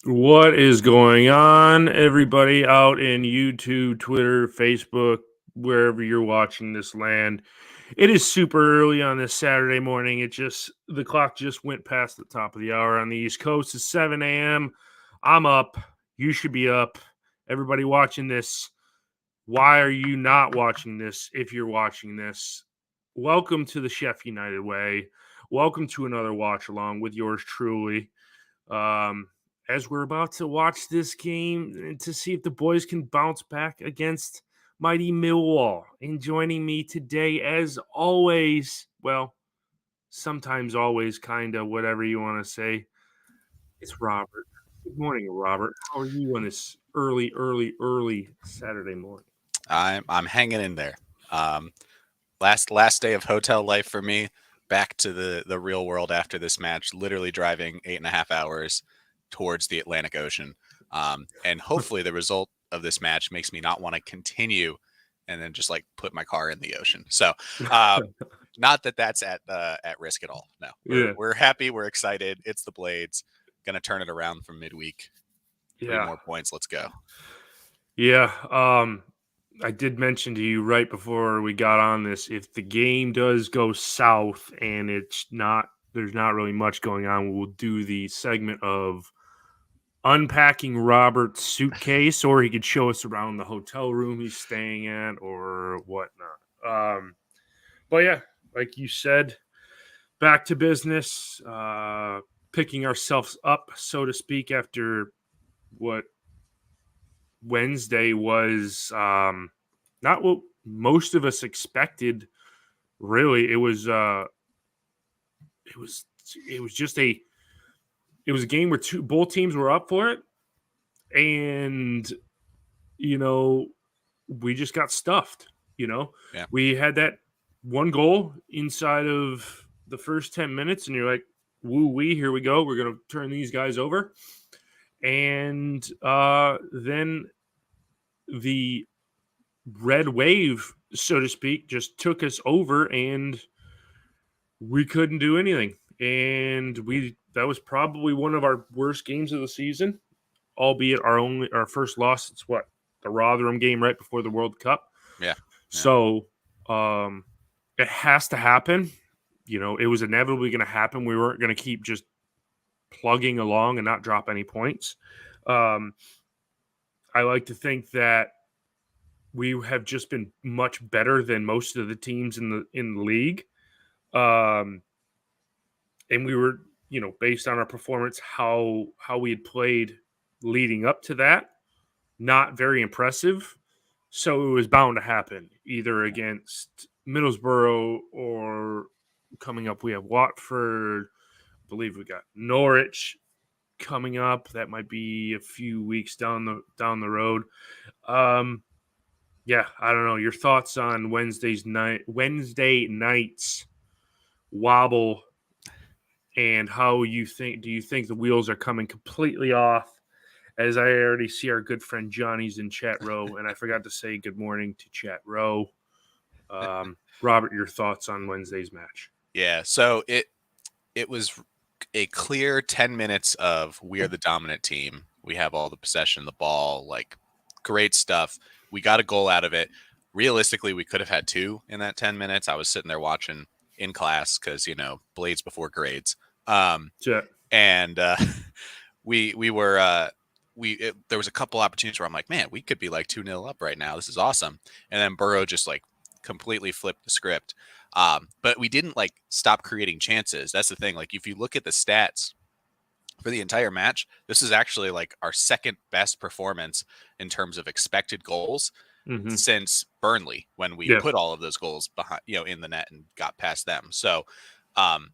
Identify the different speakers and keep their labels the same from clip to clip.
Speaker 1: What is going on, everybody out in YouTube, Twitter, Facebook, wherever you're watching this land? It is super early on this Saturday morning. The clock just went past the top of the hour on the East Coast. It's 7 a.m. I'm up. You should be up. Everybody watching this, why are you not watching this if you're watching this? Welcome to the Chef United Way. Welcome to another watch along with yours truly. Um, as we're about to watch this game to see if the boys can bounce back against mighty Millwall. And joining me today, as always, well, sometimes always, kind of, whatever you want to say, it's Robert. Good morning, Robert. How are you on this early Saturday morning?
Speaker 2: I'm hanging in there. Um, last day of hotel life for me. Back to the real world after this match. Literally driving 8.5 hours towards the Atlantic Ocean, and hopefully the result of this match makes me not want to continue, and then just like put my car in the ocean. So, not that that's at risk at all. No, we're
Speaker 1: Yeah.
Speaker 2: we're happy. We're excited. It's the Blades. Gonna turn it around from midweek. 3
Speaker 1: Yeah.
Speaker 2: more points. Let's go.
Speaker 1: Yeah. I did mention to you right before we got on this, if the game does go south and there's not really much going on, we'll do the segment of unpacking Robert's suitcase, or he could show us around the hotel room he's staying at or whatnot. But yeah, like you said, back to business, picking ourselves up, so to speak, after what Wednesday was not what most of us expected. Really, it was it was just a it was a game where both teams were up for it, and you know we just got stuffed.
Speaker 2: Yeah.
Speaker 1: We had that one goal inside of the first 10 minutes, and you're like, "Woo wee, here we go. We're gonna turn these guys over," and then the red wave, so to speak, just took us over and we couldn't do anything. And that was probably one of our worst games of the season, albeit our first loss. It's what, the Rotherham game right before the World Cup.
Speaker 2: Yeah. Yeah.
Speaker 1: So it has to happen. It was inevitably going to happen. We weren't going to keep just plugging along and not drop any points. Um, I like to think that we have just been much better than most of the teams in the league. Um, and we were, based on our performance, how we had played leading up to that, not very impressive. So it was bound to happen either against Middlesbrough or coming up. We have Watford. I believe we got Norwich coming up. That might be a few weeks down the road. Yeah, I don't know. Your thoughts on Wednesday night's wobble, and how do you think the wheels are coming completely off? As I already see our good friend Johnny's in chat row, and I forgot to say good morning to chat row. Robert, your thoughts on Wednesday's match?
Speaker 2: Yeah. So it was a clear 10 minutes of we are the dominant team. We have all the possession, the ball, like great stuff. We got a goal out of it. Realistically, we could have had two in that 10 minutes. I was sitting there watching in class because, Blades before grades.
Speaker 1: Chat.
Speaker 2: And we were there was a couple opportunities where I'm like, man, we could be like 2-0 up right now. This is awesome. And then Burrow just like completely flipped the script. But we didn't like stop creating chances. That's the thing. Like if you look at the stats for the entire match, this is actually like our second best performance in terms of expected goals
Speaker 1: Mm-hmm.
Speaker 2: since Burnley, when we
Speaker 1: Yeah.
Speaker 2: put all of those goals behind, in the net and got past them. So, um,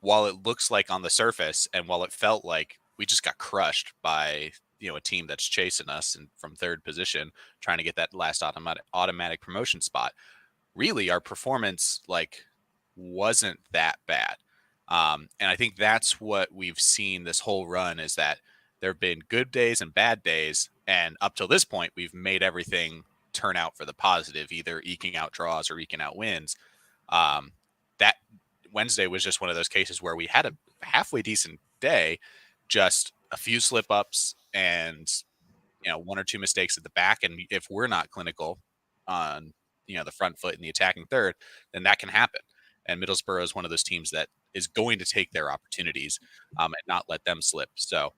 Speaker 2: while it looks like on the surface, and while it felt like we just got crushed by a team that's chasing us and from third position, trying to get that last automatic promotion spot, really our performance like wasn't that bad. And I think that's what we've seen this whole run, is that there have been good days and bad days, and up till this point we've made everything turn out for the positive, either eking out draws or eking out wins. That Wednesday was just one of those cases where we had a halfway decent day, just a few slip ups and one or two mistakes at the back, and if we're not clinical on the front foot in the attacking third, then that can happen. And Middlesbrough is one of those teams that is going to take their opportunities and not let them slip. So,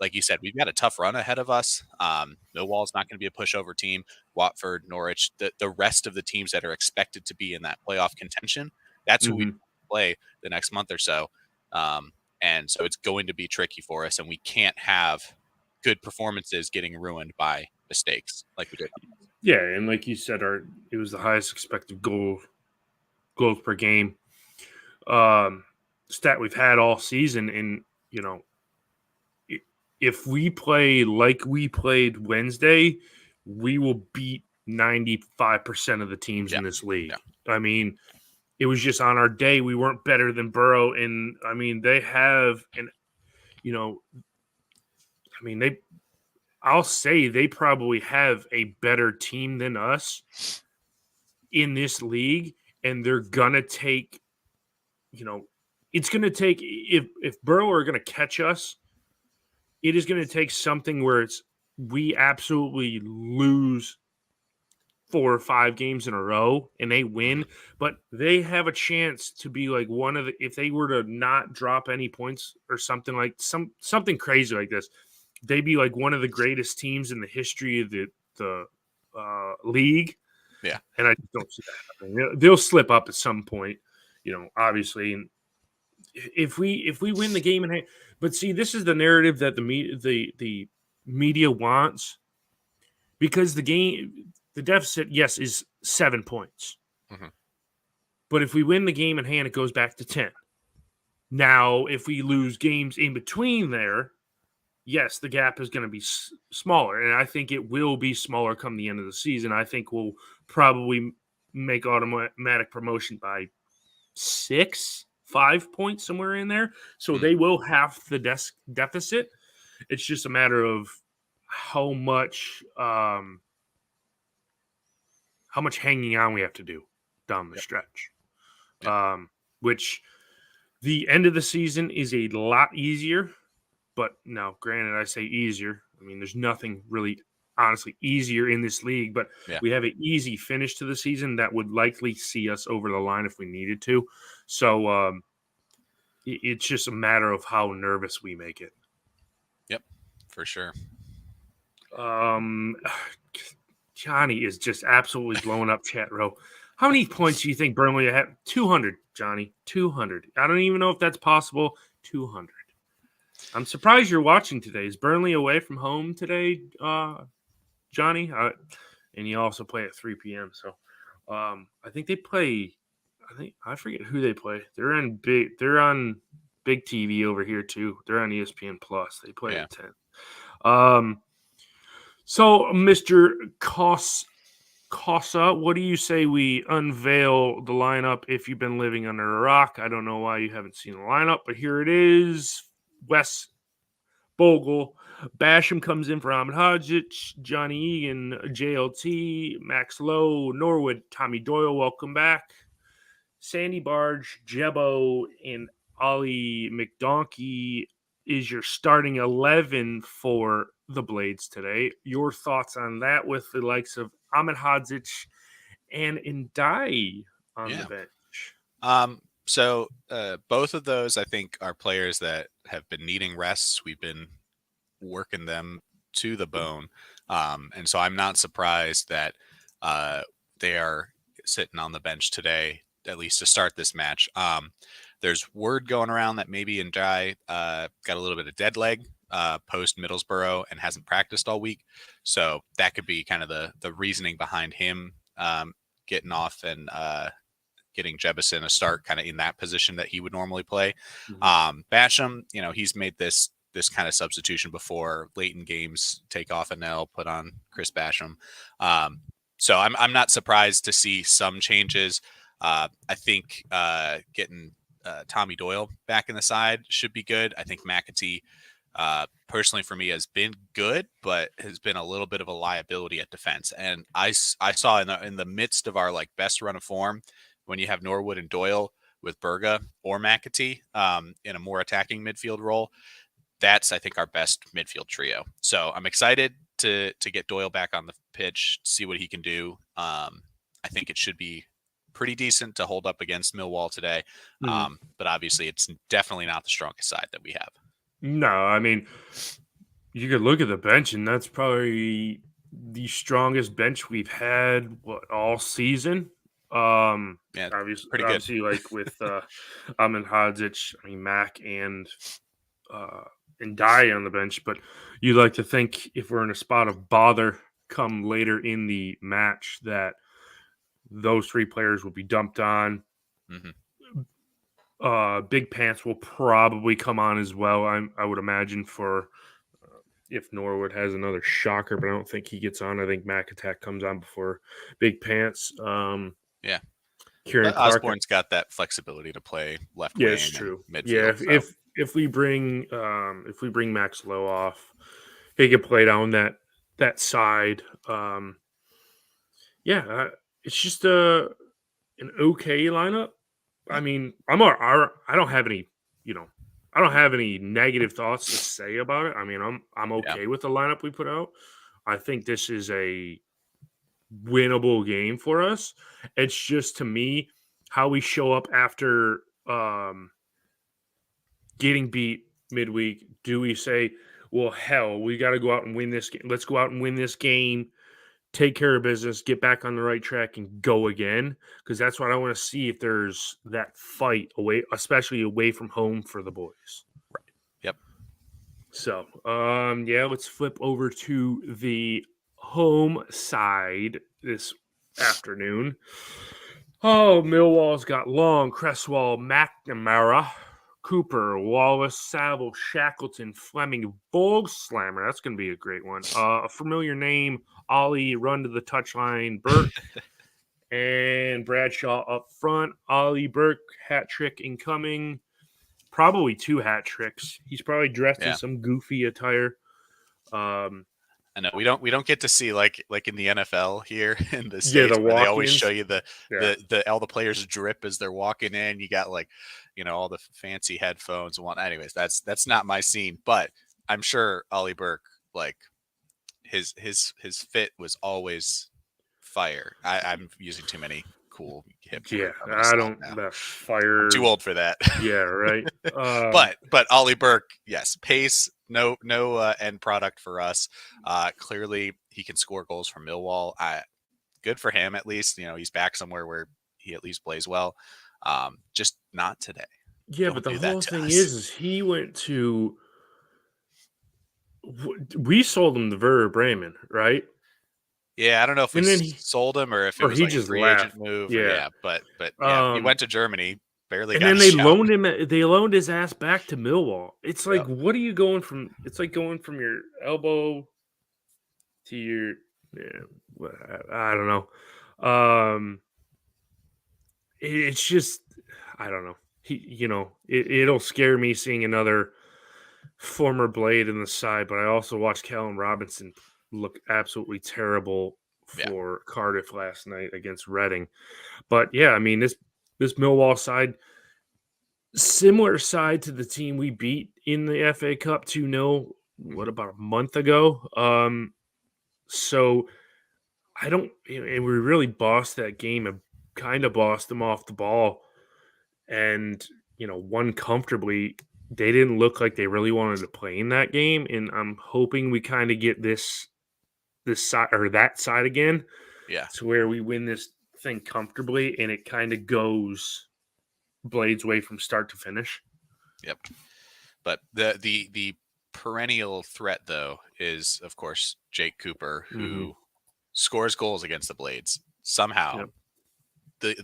Speaker 2: like you said, we've got a tough run ahead of us. Millwall is not going to be a pushover team. Watford, Norwich, the rest of the teams that are expected to be in that playoff contention, that's who we play the next month or so. And so it's going to be tricky for us, and we can't have good performances getting ruined by mistakes like we did.
Speaker 1: Yeah, and like you said, it was the highest expected goals per game stat we've had all season. And if we play like we played Wednesday, we will beat 95% of the teams in this league. I mean, it was just on our day we weren't better than Borough, and I mean they have I'll say they probably have a better team than us in this league, and they're gonna take, it's gonna take, if Borough are gonna catch us, it is gonna take something where we absolutely lose 4 or 5 games in a row and they win, but they have a chance to be like one of the, if they were to not drop any points or something like something crazy like this, they'd be like one of the greatest teams in the history of the league.
Speaker 2: Yeah.
Speaker 1: And I don't see that happening. They'll slip up at some point, obviously. And if we win the game in hand, but see, this is the narrative that the media wants, because the deficit, yes, is 7 points. But if we win the game in hand, it goes back to 10. Now, if we lose games in between there, yes, the gap is going to be smaller. And I think it will be smaller come the end of the season. I think we'll probably make automatic promotion by 5 points, somewhere in there. So they will have the deficit. It's just a matter of how much hanging on we have to do down the stretch. Which the end of the season is a lot easier. But now, granted, I say easier. I mean, there's nothing really, honestly, easier in this league. But we have an easy finish to the season that would likely see us over the line if we needed to. So it's just a matter of how nervous we make it.
Speaker 2: Yep, for sure.
Speaker 1: Johnny is just absolutely blowing up chat row. How many points do you think Burnley have? 200, Johnny. 200. I don't even know if that's possible. 200. I'm surprised you're watching today. Is Burnley away from home today, Johnny? And you also play at 3 p.m. So I think they play. I forget who they play. They're on big TV over here too. They're on ESPN Plus. They play at 10. So, Mr. Casa, what do you say we unveil the lineup if you've been living under a rock? I don't know why you haven't seen the lineup, but here it is. Wes Bogle. Basham comes in for Ahmed Hadjic, Johnny Egan, JLT, Max Lowe, Norwood, Tommy Doyle, welcome back. Sandy Barge, Jebo, and Ollie McDonkey is your starting 11 for the Blades today. Your thoughts on that with the likes of Ahmed Hadjic and Ndai on the bench?
Speaker 2: So both of those, I think, are players that have been needing rests. We've been working them to the bone. And so I'm not surprised that they are sitting on the bench today, at least to start this match. There's word going around that maybe Ndai got a little bit of dead leg post Middlesbrough and hasn't practiced all week. So that could be kind of the reasoning behind him getting off and getting Jebison a start kind of in that position that he would normally play. Basham, he's made this kind of substitution before late in games, take off Anel, put on Chris Basham. So I'm not surprised to see some changes. I think getting Tommy Doyle back in the side should be good. I think McAtee, personally for me, has been good, but has been a little bit of a liability at defense. And I saw in the midst of our best run of form, when you have Norwood and Doyle with Berga or McAtee in a more attacking midfield role, that's, I think, our best midfield trio. So I'm excited to get Doyle back on the pitch, see what he can do. I think it should be pretty decent to hold up against Millwall today. But obviously it's definitely not the strongest side that we have.
Speaker 1: No, I mean, you could look at the bench, and that's probably the strongest bench we've had all season.
Speaker 2: Yeah,
Speaker 1: obviously,
Speaker 2: pretty good.
Speaker 1: like with Amin Hadzic, I mean Mac and Dye on the bench, but you'd like to think if we're in a spot of bother come later in the match that those three players will be dumped on. Big Pants will probably come on as well. I would imagine for if Norwood has another shocker, but I don't think he gets on. I think Mac Attack comes on before Big Pants.
Speaker 2: Yeah.
Speaker 1: Kieran
Speaker 2: But Osborne's got that flexibility to play left wing.
Speaker 1: It's true.
Speaker 2: Midfield,
Speaker 1: yeah, if we bring Max Lowe off, he can play down that side. It's just an okay lineup. I mean, I don't have any, I don't have any negative thoughts to say about it. I mean, I'm okay with the lineup we put out. I think this is a winnable game for us. It's just, to me, how we show up after getting beat midweek. Do we say, well, hell, we got to go out and win this game. Let's go out and win this game, take care of business, get back on the right track, and go again? Because that's what I want to see, if there's that fight away, especially away from home for the boys.
Speaker 2: Right. Yep.
Speaker 1: So, let's flip over to the home side this afternoon. Oh, Millwall's got Long, Cresswell, McNamara, Cooper, Wallace, Saville, Shackleton, Fleming, Slammer. That's going to be a great one. A familiar name, Ollie, run to the touchline, Burke, and Bradshaw up front. Ollie, Burke, hat trick incoming. Probably 2 hat tricks. He's probably dressed in some goofy attire.
Speaker 2: I know we don't get to see like in the NFL here in the States, where they always show you the all the players drip as they're walking in. You got all the fancy headphones and whatnot. Anyways, that's not my scene, but I'm sure Ollie Burke, like his fit was always fire. I'm using too many cool hip.
Speaker 1: Yeah, I don't. That fire.
Speaker 2: I'm too old for that.
Speaker 1: Yeah, right.
Speaker 2: But Ollie Burke, yes, pace. No end product for us. Clearly, he can score goals for Millwall. Good for him, at least. He's back somewhere where he at least plays well. Just not today.
Speaker 1: Yeah, but the whole thing is he went to. We sold him to Werder Bremen, right?
Speaker 2: Yeah, I don't know if we sold him or if it was
Speaker 1: he
Speaker 2: like
Speaker 1: just
Speaker 2: a free
Speaker 1: left.
Speaker 2: agent move.
Speaker 1: Yeah,
Speaker 2: but he went to Germany. Barely
Speaker 1: and
Speaker 2: got
Speaker 1: then
Speaker 2: a
Speaker 1: they
Speaker 2: shot.
Speaker 1: loaned him. They loaned his ass back to Millwall. It's like, what are you going from? It's like going from your elbow to your. Yeah, I don't know. It's just, I don't know. It'll scare me seeing another former Blade in the side, but I also watched Callum Robinson look absolutely terrible for Cardiff last night against Reading. But yeah, I mean, this Millwall side, similar side to the team we beat in the FA Cup 2-0, about a month ago. So I don't, and we really bossed that game and kind of bossed them off the ball, and won comfortably. They didn't look like they really wanted to play in that game, and I'm hoping we kind of get this side or that side again.
Speaker 2: Yeah,
Speaker 1: to where we win this thing comfortably, and it kind of goes Blade's way from start to finish.
Speaker 2: Yep. But the perennial threat, though, is of course Jake Cooper, who scores goals against the Blades somehow.
Speaker 1: Yep.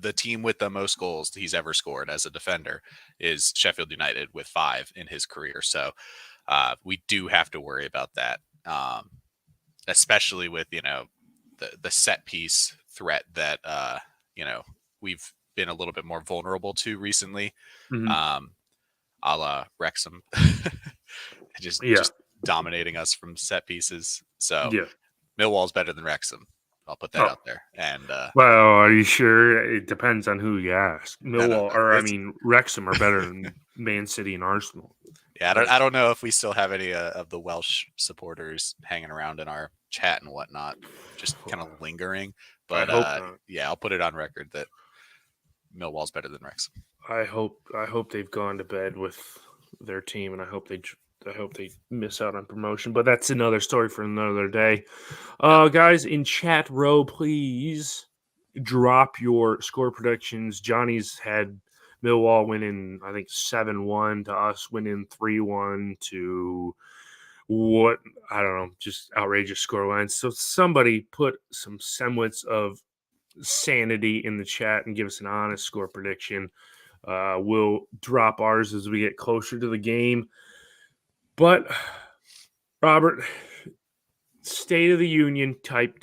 Speaker 2: The team with the most goals he's ever scored as a defender is Sheffield United with 5 in his career. So we do have to worry about that, especially with the set piece threat that we've been a little bit more vulnerable to recently, a la Wrexham, just dominating us from set pieces. So Millwall's better than Wrexham. I'll put that out there. And
Speaker 1: well, are you sure? It depends on who you ask. Millwall, I mean Wrexham are better than Man City and Arsenal.
Speaker 2: Yeah, I don't know if we still have any of the Welsh supporters hanging around in our chat and whatnot, just kind of lingering.
Speaker 1: I
Speaker 2: But
Speaker 1: hope not.
Speaker 2: yeah, I'll put it on record that Millwall's better than Wrexham.
Speaker 1: I hope they've gone to bed with their team, and I hope they miss out on promotion. But that's another story for another day. Guys in chat row, please drop your score predictions. Johnny's had Millwall winning, I think 7-1 to us winning 3-1 to what I don't know, just outrageous score lines. So somebody put some semblance of sanity in the chat and give us an honest score prediction. We'll drop ours as we get closer to the game. But Robert, State of the Union type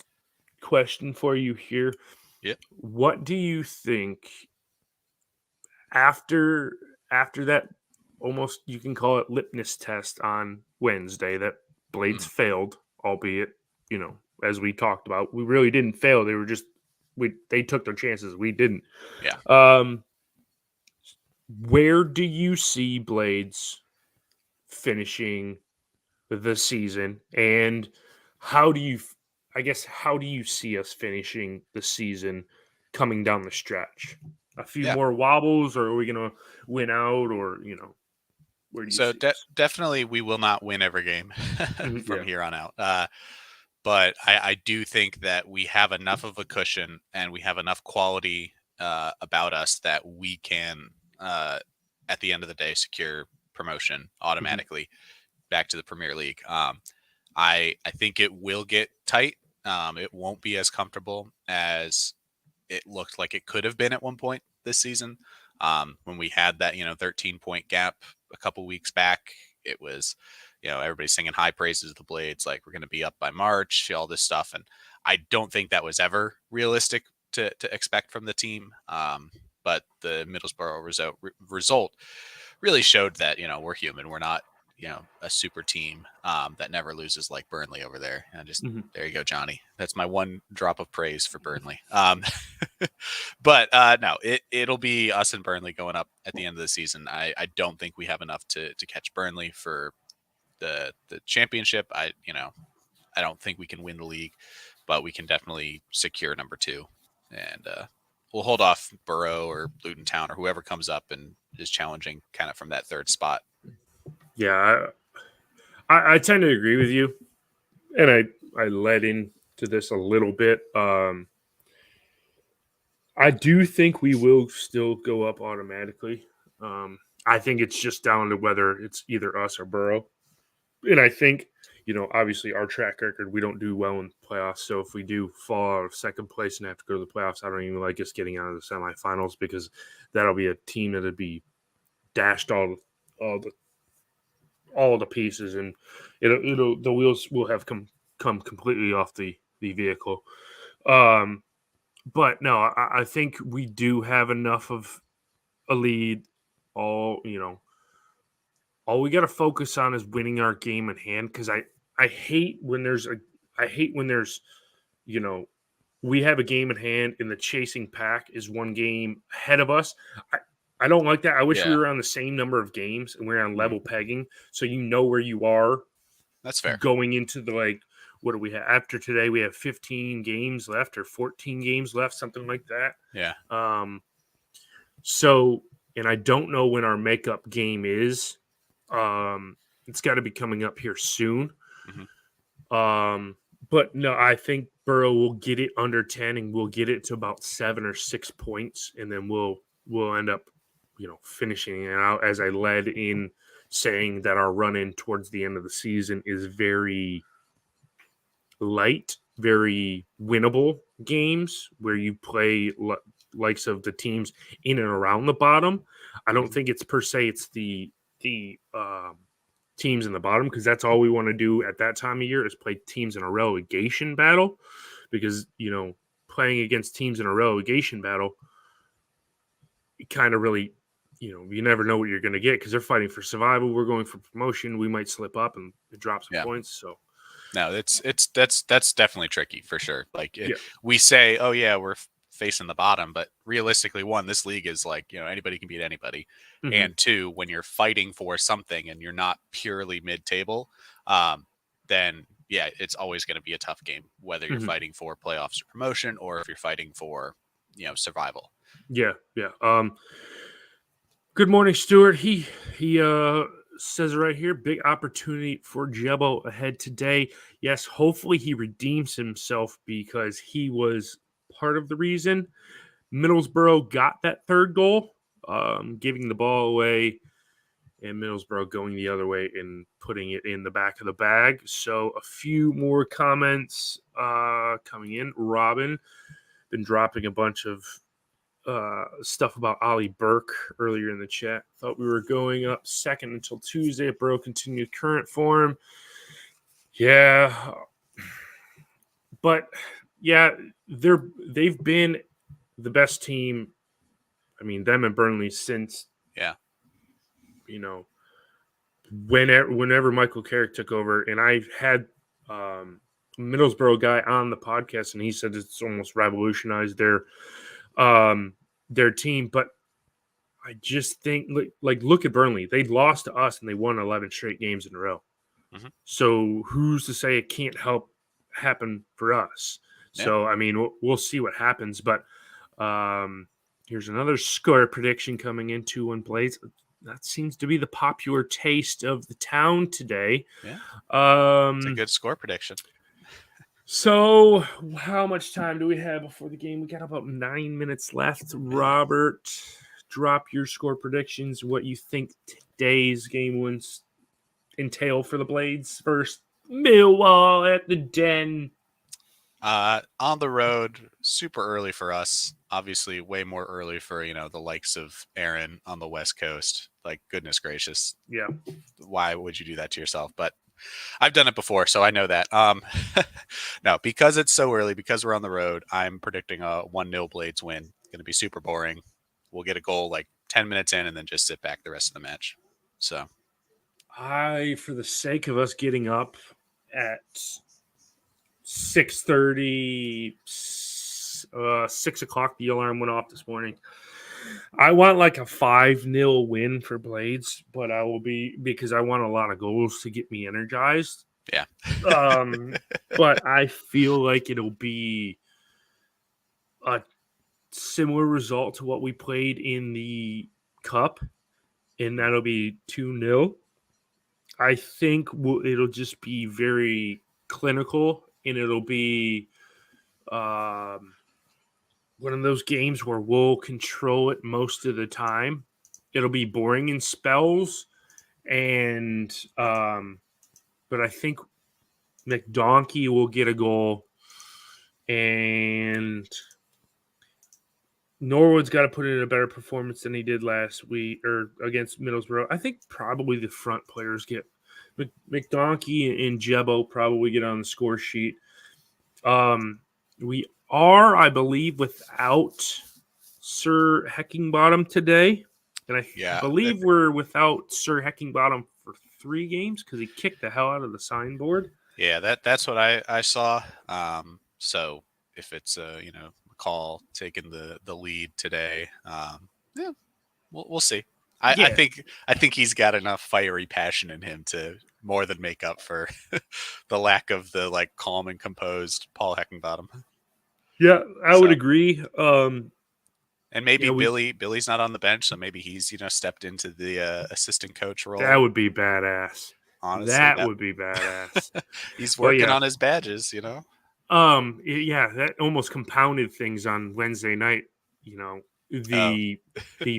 Speaker 1: question for you here.
Speaker 2: Yep.
Speaker 1: What do you think after that almost you can call it litmus test on Wednesday that Blades failed, albeit, as we talked about, we really didn't fail. They were just they took their chances. We didn't.
Speaker 2: Yeah.
Speaker 1: Where do you see Blades finishing the season, and how do you see us finishing the season coming down the stretch? A few more wobbles, or are we going to win out, or where do you see
Speaker 2: definitely we will not win every game from here on out. But I do think that we have enough of a cushion and we have enough quality about us that we can, at the end of the day, secure promotion automatically back to the Premier League. I think it will get tight. It won't be as comfortable as it looked like it could have been at one point this season. When we had that, 13-point gap a couple weeks back, it was, everybody singing high praises of the Blades, like we're going to be up by March, all this stuff. And I don't think that was ever realistic to expect from the team. But the Middlesbrough result really showed that, we're human. We're not, a super team that never loses like Burnley over there. And just there you go, Johnny. That's my one drop of praise for Burnley. But no, it'll be us and Burnley going up at the end of the season. I don't think we have enough to catch Burnley for the championship. I don't think we can win the league, but we can definitely secure number 2. And we'll hold off Borough or Luton Town or whoever comes up and is challenging kind of from that 3rd spot.
Speaker 1: Yeah, I tend to agree with you, and I led into this a little bit. I do think we will still go up automatically. I think it's just down to whether it's either us or Borough, and I think obviously our track record, we don't do well in playoffs. So if we do fall out of second place and have to go to the playoffs, I don't even like us getting out of the semifinals, because that'll be a team that'll be dashed all the pieces, and the wheels will have come completely off the vehicle. But no, I think we do have enough of a lead. All we got to focus on is winning our game in hand, because I hate when there's we have a game in hand and the chasing pack is one game ahead of us. I don't like that. I wish we were on the same number of games and we're on level pegging, so where you are.
Speaker 2: That's fair.
Speaker 1: Going into the what do we have after today? We have 15 games left or 14 games left, something like that.
Speaker 2: Yeah.
Speaker 1: So, and I don't know when our makeup game is. It's got to be coming up here soon. But no, I think Borough will get it under 10, and we'll get it to about 7 or 6 points, and then we'll end up, finishing it out, as I led in saying that our run in towards the end of the season is very light, very winnable games where you play likes of the teams in and around the bottom. I don't think it's per se it's the teams in the bottom, because that's all we want to do at that time of year is play teams in a relegation battle, because playing against teams in a relegation battle, it kind of really you never know what you're going to get, because they're fighting for survival. We're going for promotion. We might slip up and drop some points. So
Speaker 2: no, that's definitely tricky for sure. Like we say, oh yeah, we're facing the bottom. But realistically, one, this league is like, anybody can beat anybody.
Speaker 1: Mhm.
Speaker 2: And two, when you're fighting for something and you're not purely mid-table, then yeah, it's always going to be a tough game, whether you're
Speaker 1: Mhm.
Speaker 2: fighting for playoffs or promotion, or if you're fighting for, survival.
Speaker 1: Yeah. Good morning, Stuart. He says right here, big opportunity for Jebo ahead today. Yes, hopefully he redeems himself because he was part of the reason Middlesbrough got that third goal, giving the ball away, and Middlesbrough going the other way and putting it in the back of the bag. So a few more comments coming in. Robin been dropping a bunch of stuff about Ollie Burke earlier in the chat. Thought we were going up second until Tuesday. Bro continued current form. Yeah, but yeah, they've been the best team. I mean, them and Burnley since
Speaker 2: Yeah.
Speaker 1: Whenever Michael Carrick took over, and I've had Middlesbrough guy on the podcast, and he said it's almost revolutionized their team. But I just think, look at Burnley. They lost to us, and they won 11 straight games in a row.
Speaker 2: Mm-hmm.
Speaker 1: So who's to say it can't happen for us?
Speaker 2: Yeah.
Speaker 1: So I mean, we'll see what happens. But here's another score prediction coming in 2-1 Blades. That seems to be the popular taste of the town today.
Speaker 2: Yeah. It's a good score prediction.
Speaker 1: So, how much time do we have before the game? We got about 9 minutes left. Robert, drop your score predictions. What you think today's game wins entail for the Blades first. Millwall at the Den.
Speaker 2: On the road, super early for us. Obviously, way more early for the likes of Aaron on the West Coast. Like, goodness gracious,
Speaker 1: Yeah.
Speaker 2: Why would you do that to yourself? But I've done it before, so I know that. No, because it's so early, because we're on the road, I'm predicting a 1-0 Blades win. It's going to be super boring. We'll get a goal like 10 minutes in, and then just sit back the rest of the match. So,
Speaker 1: for the sake of us getting up at 6:30, 6 o'clock, the alarm went off this morning. I want like a 5-0 win for Blades, but because I want a lot of goals to get me energized.
Speaker 2: Yeah.
Speaker 1: But I feel like it'll be a similar result to what we played in the Cup, and that'll be 2-0. I think it'll just be very clinical, and it'll be one of those games where we'll control it most of the time. It'll be boring in spells, and but I think McDonkey will get a goal, and Norwood's got to put in a better performance than he did last week or against Middlesbrough. I think probably the front players get McDonkey and Jebo probably get on the score sheet. We are, I believe, without Sir Heckingbottom today. And I believe we're without Sir Heckingbottom for 3 games because he kicked the hell out of the signboard.
Speaker 2: Yeah, that's what I saw. So if it's McCall taking the lead today, yeah, we'll see. I think he's got enough fiery passion in him to more than make up for the lack of the like calm and composed Paul Heckingbottom.
Speaker 1: Yeah, I would agree.
Speaker 2: And maybe Billy's not on the bench, so maybe he's stepped into the assistant coach role.
Speaker 1: That would be badass.
Speaker 2: Honestly,
Speaker 1: that would be badass.
Speaker 2: He's working on his badges,
Speaker 1: Yeah, that almost compounded things on Wednesday night. The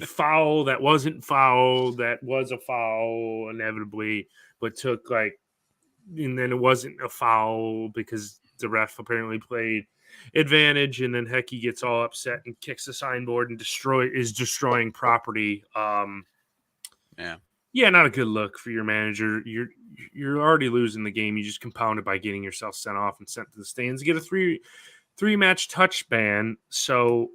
Speaker 1: foul that wasn't foul, that was a foul inevitably, but took and then it wasn't a foul because the ref apparently played advantage, and then Hecky gets all upset and kicks the signboard and is destroying property. Yeah, not a good look for your manager. You're already losing the game. You just compound it by getting yourself sent off and sent to the stands. You get a three match touch ban, so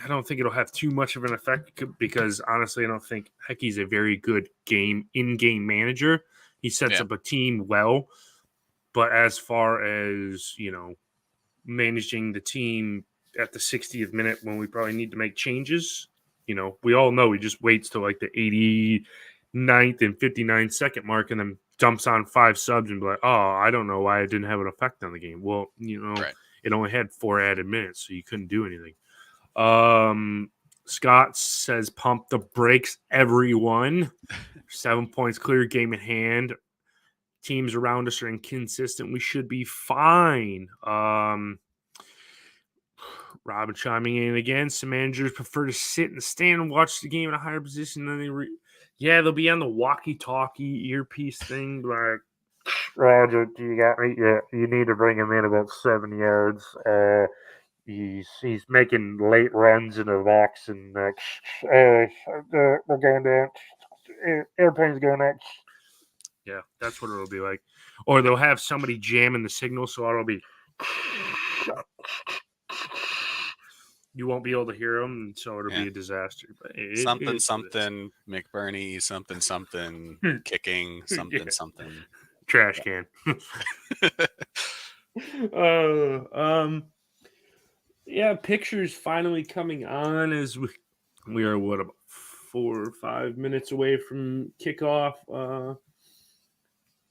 Speaker 1: I don't think it'll have too much of an effect because honestly, I don't think Hecky's a very good in-game manager. He sets up a team well, but as far as managing the team at the 60th minute when we probably need to make changes. We all know he just waits till like the 89th and 59-second mark and then dumps on 5 subs and be like, oh, I don't know why it didn't have an effect on the game. Well,
Speaker 2: Right.
Speaker 1: it only had 4 added minutes, so you couldn't do anything. Scott says, pump the brakes, everyone. 7 points clear, game in hand. Teams around us are inconsistent. We should be fine. Robin chiming in again. Some managers prefer to sit in the stand and watch the game in a higher position than they'll be on the walkie-talkie earpiece thing. Like, Roger, do you got me? Yeah, you need to bring him in about 7 yards. He's making late runs in the box and we're going down. Airplane's going down. Yeah, that's what it'll be like. Or they'll have somebody jamming the signal, so it'll be. You won't be able to hear them, and so it'll be a disaster. But
Speaker 2: something McBurney, something kicking, something
Speaker 1: trash can. Yeah, pictures finally coming on as we are about 4 or 5 minutes away from kickoff.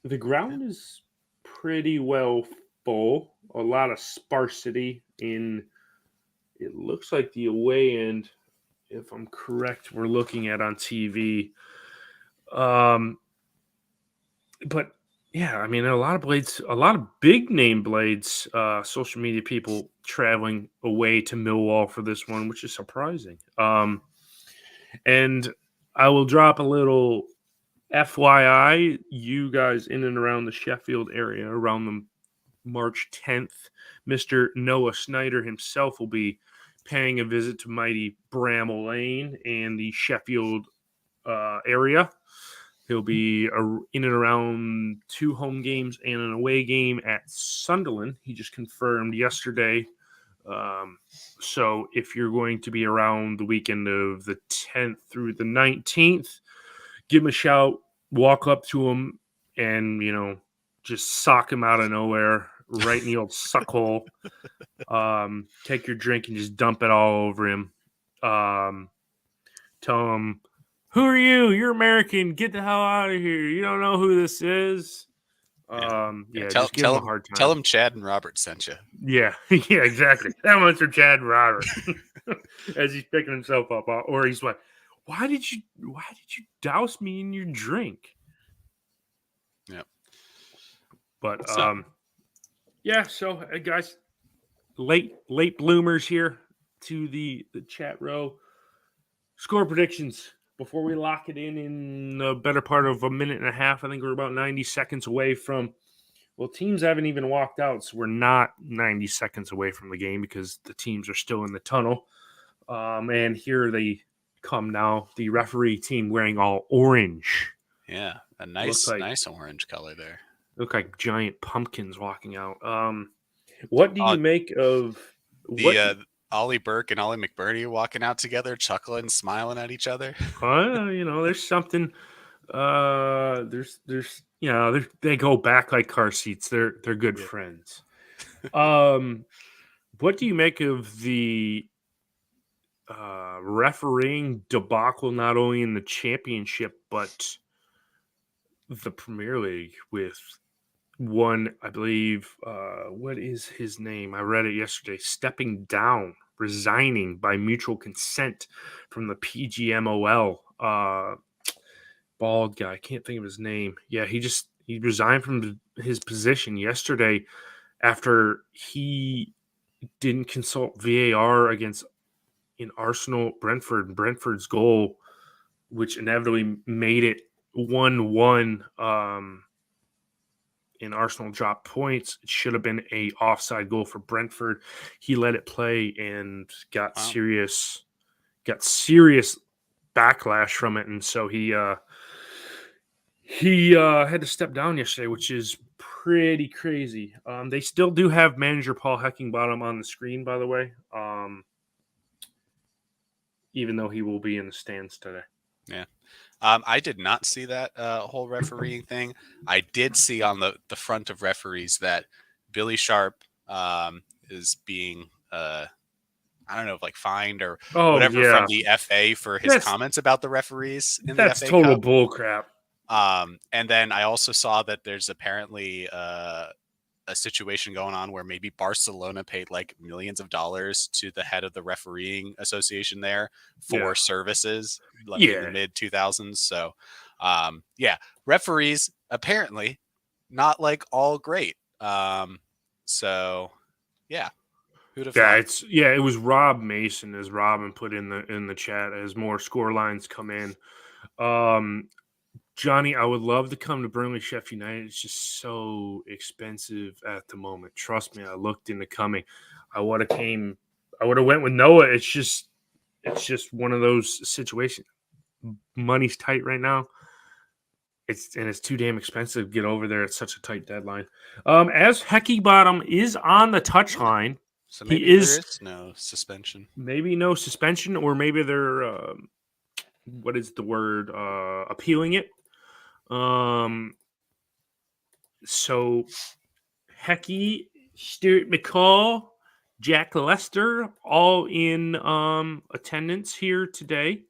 Speaker 1: The ground is pretty well full. A lot of sparsity in. It looks like the away end, if I'm correct, we're looking at on TV. But yeah, I mean, a lot of blades, a lot of big name blades, social media people traveling away to Millwall for this one, which is surprising. And I will drop a little FYI, you guys in and around the Sheffield area, around the March 10th, Mr. Noah Snyder himself will be paying a visit to mighty Bramall Lane and the Sheffield area. He'll be in and around 2 home games and an away game at Sunderland. He just confirmed yesterday. So if you're going to be around the weekend of the 10th through the 19th, give him a shout, walk up to him, and, just sock him out of nowhere, right in the old suck hole. Take your drink and just dump it all over him. Tell him, who are you? You're American. Get the hell out of here. You don't know who this is. Just give him a hard time.
Speaker 2: Tell him Chad and Robert sent you.
Speaker 1: Yeah, yeah, exactly. That one's for Chad and Robert. As he's picking himself up, or he's like, why did you douse me in your drink?
Speaker 2: Yeah.
Speaker 1: But so guys, late bloomers here to the chat row. Score predictions before we lock it in the better part of a minute and a half. I think we're about 90 seconds away from. Well, teams haven't even walked out, so we're not 90 seconds away from the game because the teams are still in the tunnel. And here they come now. The referee team wearing all orange.
Speaker 2: Yeah, a nice orange color there.
Speaker 1: Look like giant pumpkins walking out. What do you make of
Speaker 2: Ollie Burke and Ollie McBurney walking out together, chuckling, smiling at each other?
Speaker 1: There's something. They go back like car seats. They're good friends. What do you make of the refereeing debacle, not only in the championship but the Premier League, with one, I believe, what is his name? I read it yesterday. Stepping down, resigning by mutual consent from the PGMOL. Bald guy, I can't think of his name. Yeah, he resigned from his position yesterday after he didn't consult VAR against Brentford's goal, which inevitably made it 1-1. And Arsenal dropped points. It should have been a offside goal for Brentford. He let it play and got serious backlash from it, and so he had to step down yesterday, which is pretty crazy. They still do have manager Paul Heckingbottom on the screen, by the way, even though he will be in the stands today.
Speaker 2: Yeah. I did not see that whole refereeing thing. I did see on the front of referees that Billy Sharp is being I don't know, like fined or
Speaker 1: Oh
Speaker 2: whatever from
Speaker 1: yeah,
Speaker 2: the FA for his
Speaker 1: that's
Speaker 2: comments about the referees in the
Speaker 1: that's
Speaker 2: FA
Speaker 1: total
Speaker 2: Cup.
Speaker 1: bull crap.
Speaker 2: And then I also saw that there's apparently a situation going on where maybe Barcelona paid like millions of dollars to the head of the refereeing association there
Speaker 1: Yeah,
Speaker 2: for services like in the
Speaker 1: yeah,
Speaker 2: mid 2000s. So, yeah, referees apparently not like all great. So yeah, who'd have
Speaker 1: yeah.
Speaker 2: thought?
Speaker 1: It was Rob Mason, as Robin put in the chat, as more score lines come in. Johnny, I would love to come to Burnley Sheffield United. It's just so expensive at the moment. Trust me, I looked into coming. I would have came. I would have went with Noah. It's just one of those situations. Money's tight right now. It's too damn expensive to get over there. It's such a tight deadline. As Hecky Bottom is on the touchline,
Speaker 2: So
Speaker 1: he
Speaker 2: maybe there
Speaker 1: is
Speaker 2: is no suspension.
Speaker 1: maybe no suspension, or maybe they're what is the word? Appealing it. So Hecky, Stuart McCall, Jack Lester, all in attendance here today.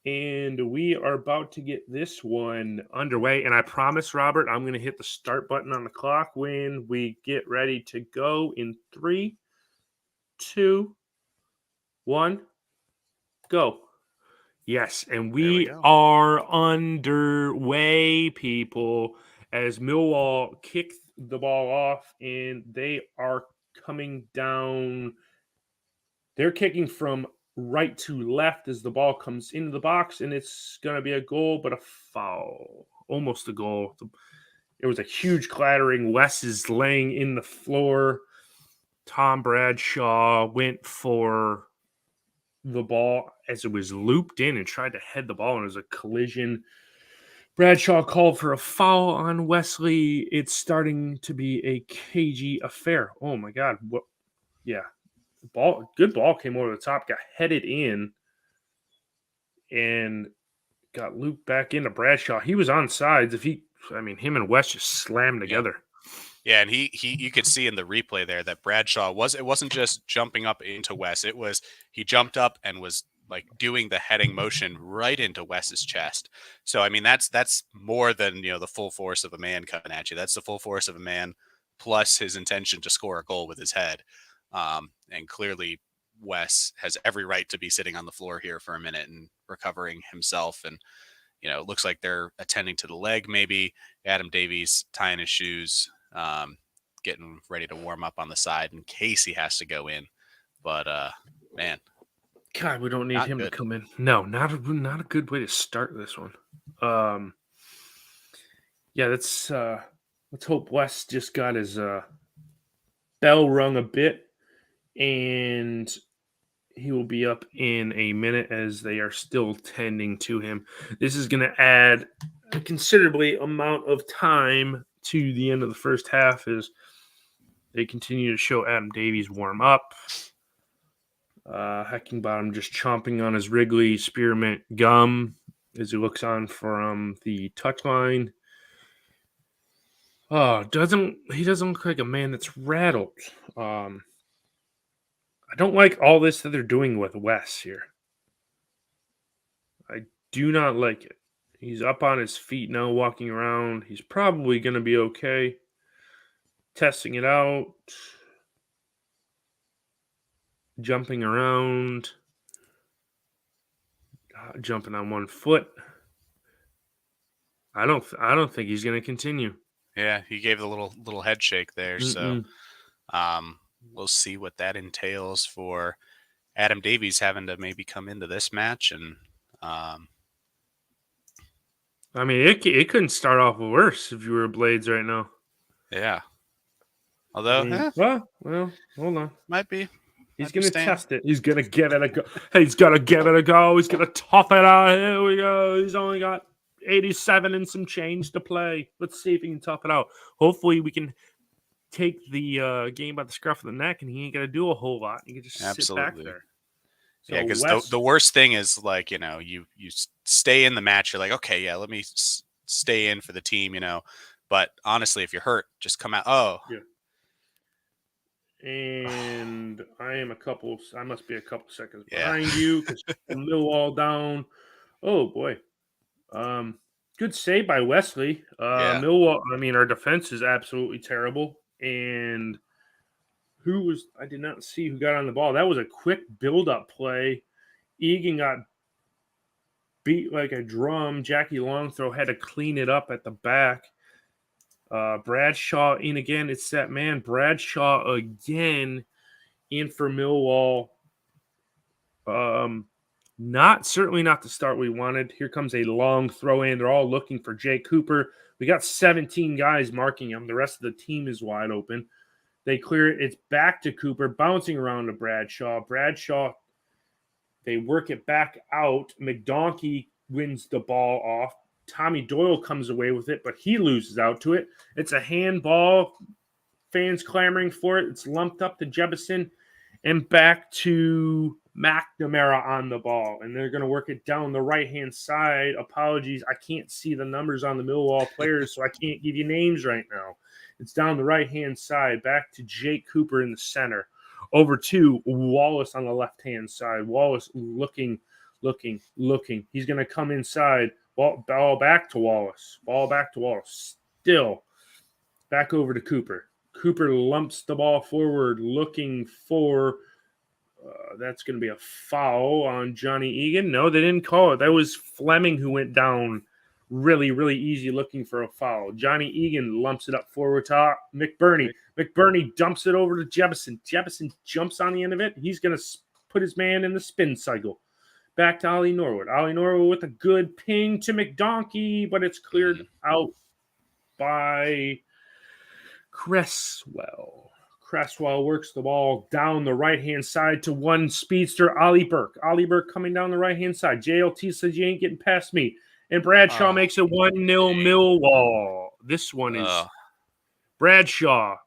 Speaker 1: And we are about to get this one underway. And I promise, Robert, I'm going to hit the start button on the clock when we get ready to go in 3, 2, 1, go. Yes, and
Speaker 2: There we
Speaker 1: we
Speaker 2: go.
Speaker 1: are underway, people, as Millwall kick the ball off, and they are coming down. They're kicking from right to left as the ball comes into the box, and it's going to be a goal, but a foul. Almost a goal. It was a huge clattering. Wes is laying in the floor. Tom Bradshaw went for the ball as it was looped in and tried to head the ball, and it was a collision. Bradshaw called for a foul on Wesley. It's starting to be a cagey affair. Oh my God! What? Yeah, good ball came over the top, got headed in, and got looped back into Bradshaw. He was on sides. Him and West just slammed
Speaker 2: Yep.
Speaker 1: together.
Speaker 2: Yeah, and he you could see in the replay there that Bradshaw it wasn't just jumping up into Wes. It was he jumped up and was like doing the heading motion right into Wes's chest. So I mean that's more than, the full force of a man coming at you. That's the full force of a man plus his intention to score a goal with his head. And clearly Wes has every right to be sitting on the floor here for a minute and recovering himself. And it looks like they're attending to the leg. Maybe Adam Davies tying his shoes, getting ready to warm up on the side in case he has to go in. But man,
Speaker 1: God, we don't need
Speaker 2: not
Speaker 1: him to
Speaker 2: good.
Speaker 1: come in. No, not a good way to start this one. Yeah, let's hope West just got his bell rung a bit, and he will be up in a minute as they are still tending to him. This is going to add a considerably amount of time to the end of the first half as they continue to show Adam Davies warm up. Heckingbottom just chomping on his Wrigley spearmint gum as he looks on from the touchline. Oh, he doesn't look like a man that's rattled. I don't like all this that they're doing with Wes here. I do not like it. He's up on his feet now, walking around. He's probably going to be okay. Testing it out. Jumping around. Jumping on one foot. I don't think he's going to continue.
Speaker 2: Yeah, he gave the little head shake there.
Speaker 1: Mm-mm.
Speaker 2: So we'll see what that entails for Adam Davies having to maybe come into this match. And
Speaker 1: It couldn't start off worse if you were Blades right now.
Speaker 2: yeah, although
Speaker 1: Well, hold on.
Speaker 2: might be.
Speaker 1: He's
Speaker 2: Might be
Speaker 1: going to
Speaker 2: staying.
Speaker 1: test it. He's going to give it a go. He's going to give it a go. He's going to tough it out. Here we go. He's only got 87 and some change to play. Let's see if he can tough it out. Hopefully, we can take the game by the scruff of the neck, and he ain't got to do a whole lot. He can just sit back there. So
Speaker 2: Yeah, because the worst thing is like, you stay in the match. You're like, okay, yeah, let me stay in for the team, But honestly, if you're hurt, just come out. Oh,
Speaker 1: yeah. and I must be a couple seconds
Speaker 2: Yeah.
Speaker 1: behind you because Millwall down. Oh boy. Good save by Wesley.
Speaker 2: Yeah.
Speaker 1: Millwall, our defense is absolutely terrible. And I did not see who got on the ball. That was a quick build-up play. Egan got beat like a drum. Jackie Longthrow had to clean it up at the back. Bradshaw in again. It's that man, Bradshaw again in for Millwall. Certainly not the start we wanted. Here comes a long throw in. They're all looking for Jay Cooper. We got 17 guys marking him. The rest of the team is wide open. They clear it. It's back to Cooper, bouncing around to Bradshaw. Bradshaw, they work it back out. McDonkey wins the ball off. Tommy Doyle comes away with it, but he loses out to it. It's a handball. Fans clamoring for it. It's lumped up to Jebison and back to McNamara on the ball. And they're going to work it down the right-hand side. Apologies, I can't see the numbers on the Millwall players, so I can't give you names right now. It's down the right-hand side. Back to Jake Cooper in the center. Over to Wallace on the left-hand side. Wallace looking. He's going to come inside. Ball back to Wallace. Still back over to Cooper. Cooper lumps the ball forward, looking for that's going to be a foul on Johnny Egan. No, they didn't call it. That was Fleming who went down really, really easy looking for a foul. Johnny Egan lumps it up forward to McBurney. McBurney dumps it over to Jebison. Jebison jumps on the end of it. He's going to put his man in the spin cycle. Back to Ollie Norwood. Ollie Norwood with a good ping to McDonkey, but it's cleared out by Cresswell. Cresswell works the ball down the right-hand side to one speedster, Ollie Burke. Ollie Burke coming down the right-hand side. JLT says, you ain't getting past me. And Bradshaw makes it 1-0 Millwall. This one is Bradshaw.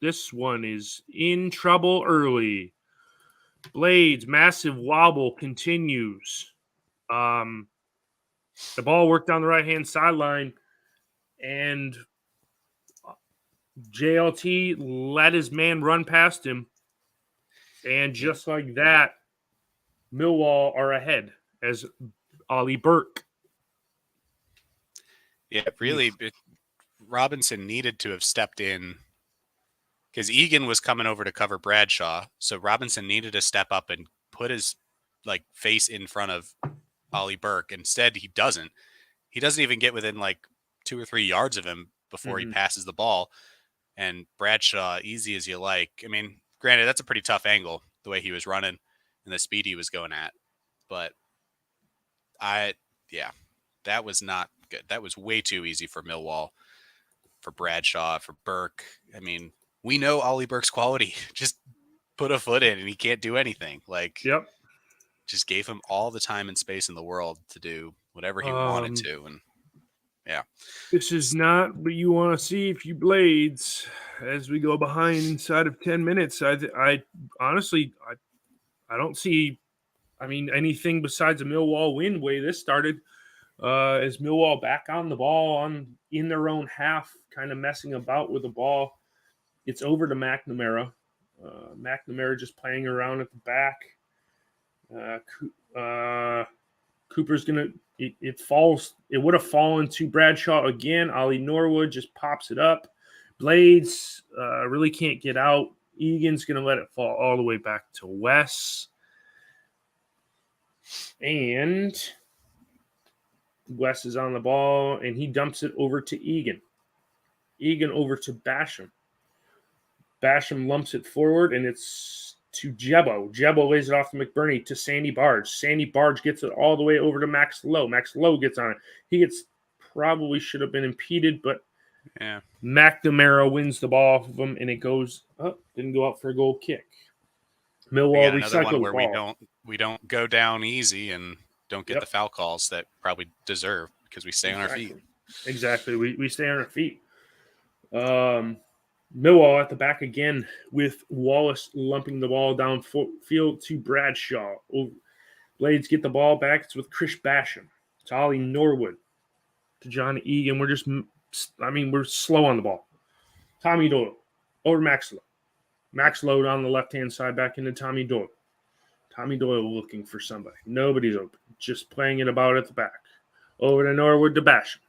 Speaker 1: This one is in trouble early. Blades, massive wobble continues. The ball worked down the right-hand sideline, and JLT let his man run past him. And just like that, Millwall are ahead as Ollie Burke.
Speaker 2: Yeah, really, Robinson needed to have stepped in because Egan was coming over to cover Bradshaw. So Robinson needed to step up and put his face in front of Ollie Burke. Instead, he doesn't. He doesn't even get within 2 or 3 yards of him before he passes the ball. And Bradshaw, easy as you like. I mean, granted, that's a pretty tough angle, the way he was running and the speed he was going at. But that was not good. That was way too easy for Millwall, for Bradshaw, for Burke. I mean, we know Ollie Burke's quality. Just put a foot in and he can't do anything. Just gave him all the time and space in the world to do whatever he wanted to. And
Speaker 1: this is not what you want to see if you Blades as we go behind inside of 10 minutes. I honestly don't see anything besides a Millwall win way this started. As Millwall back on the ball in their own half, kind of messing about with the ball. It's over to McNamara. McNamara just playing around at the back. Cooper's gonna. It falls. It would have fallen to Bradshaw again. Ollie Norwood just pops it up. Blades really can't get out. Egan's gonna let it fall all the way back to Wes. And Wes is on the ball, and he dumps it over to Egan. Egan over to Basham. Basham lumps it forward, and it's to Jebbo. Jebbo lays it off to McBurney to Sandy Barge. Sandy Barge gets it all the way over to Max Lowe. Max Lowe gets on it. He probably should have been impeded, but McNamara wins the ball off of him, and it goes up. Didn't go out for a goal kick. Millwall recycled
Speaker 2: where
Speaker 1: ball.
Speaker 2: we don't go down easy and don't get the foul calls that probably deserve because we stay on our feet.
Speaker 1: Exactly. We stay on our feet. Millwall at the back again with Wallace lumping the ball downfield to Bradshaw. Blades get the ball back. It's with Chris Basham. To Ollie Norwood. To John Egan. We're slow on the ball. Tommy Doyle over Max Lowe. Max Lowe on the left-hand side back into Tommy Doyle. Tommy Doyle looking for somebody. Nobody's open. Just playing it about at the back. Over to Norwood to Basham.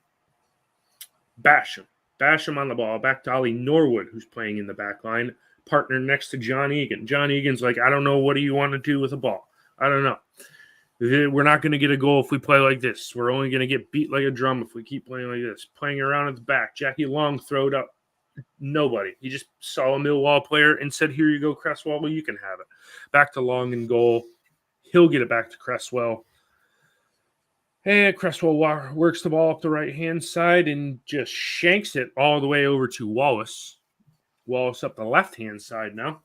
Speaker 1: Basham on the ball. Back to Ollie Norwood, who's playing in the back line. Partner next to John Egan. John Egan's like, I don't know. What do you want to do with the ball? I don't know. We're not going to get a goal if we play like this. We're only going to get beat like a drum if we keep playing like this. Playing around at the back. Jackie Long throwed up. Nobody. He just saw a Millwall player and said, here you go, Cresswell. Well, you can have it. Back to Long in goal. He'll get it back to Cresswell. And Cresswell works the ball up the right-hand side and just shanks it all the way over to Wallace. Wallace up the left-hand side now.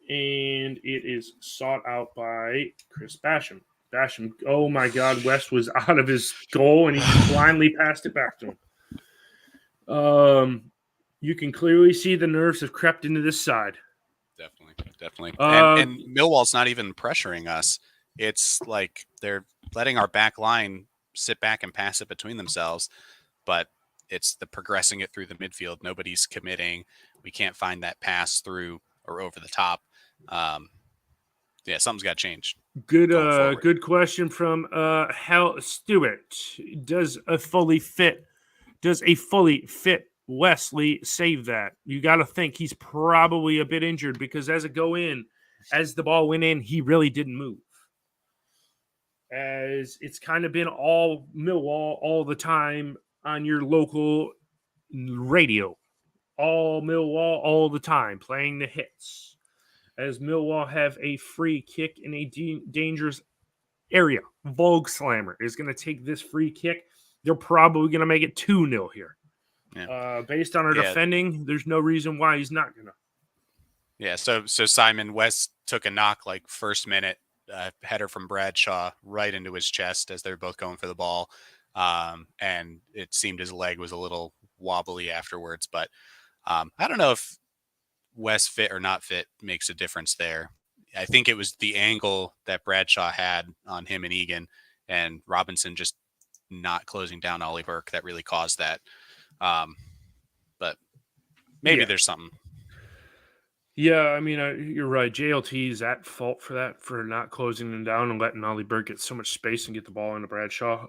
Speaker 1: And it is sought out by Chris Basham. Basham, oh my God, West was out of his goal and he blindly passed it back to him. You can clearly see the nerves have crept into this side.
Speaker 2: Definitely. And Millwall's not even pressuring us. It's like they're letting our back line sit back and pass it between themselves, but it's the progressing it through the midfield. Nobody's committing. We can't find that pass through or over the top. Something's got to change.
Speaker 1: Good question from Hal Stewart. Does a fully fit Wesley save that? You got to think he's probably a bit injured because as the ball went in, he really didn't move. As it's kind of been all Millwall all the time on your local radio. All Millwall all the time, playing the hits. As Millwall have a free kick in a dangerous area. Vogue Slammer is going to take this free kick. They're probably going to make it 2-0 here. Yeah. Based on our defending, there's no reason why he's not going to.
Speaker 2: Yeah, so Simon West took a knock like first minute. Header from Bradshaw right into his chest as they're both going for the ball. And it seemed his leg was a little wobbly afterwards, but I don't know if West fit or not fit makes a difference there. I think it was the angle that Bradshaw had on him and Egan and Robinson just not closing down Ollie Burke that really caused that. But maybe there's something.
Speaker 1: Yeah, I mean, you're right. JLT is at fault for that, for not closing them down and letting Ollie Burke get so much space and get the ball into Bradshaw.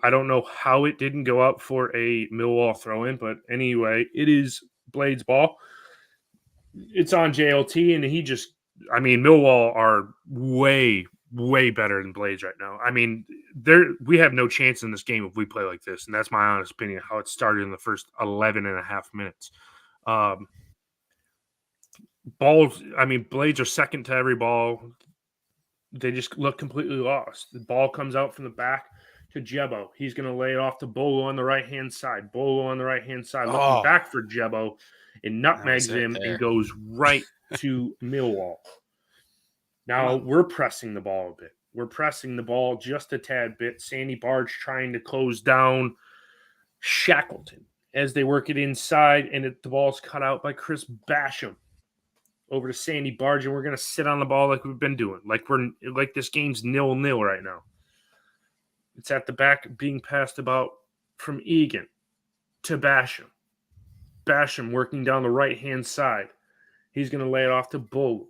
Speaker 1: I don't know how it didn't go up for a Millwall throw-in, but anyway, it is Blade's ball. It's on JLT, and Millwall are way, way better than Blades right now. I mean, we have no chance in this game if we play like this, and that's my honest opinion of how it started in the first 11 and a half minutes. Blades are second to every ball. They just look completely lost. The ball comes out from the back to Jebo. He's going to lay it off to Bolo on the right-hand side. Looking back for Jebo and nutmegs him and goes right to Millwall. Now we're pressing the ball a bit. We're pressing the ball just a tad bit. Sandy Barge trying to close down Shackleton as they work it inside, and the ball's cut out by Chris Basham. Over to Sandy Barge, and we're going to sit on the ball like we've been doing. Like this game's 0-0 right now. It's at the back being passed about from Egan to Basham. Basham working down the right-hand side. He's going to lay it off to Bolo.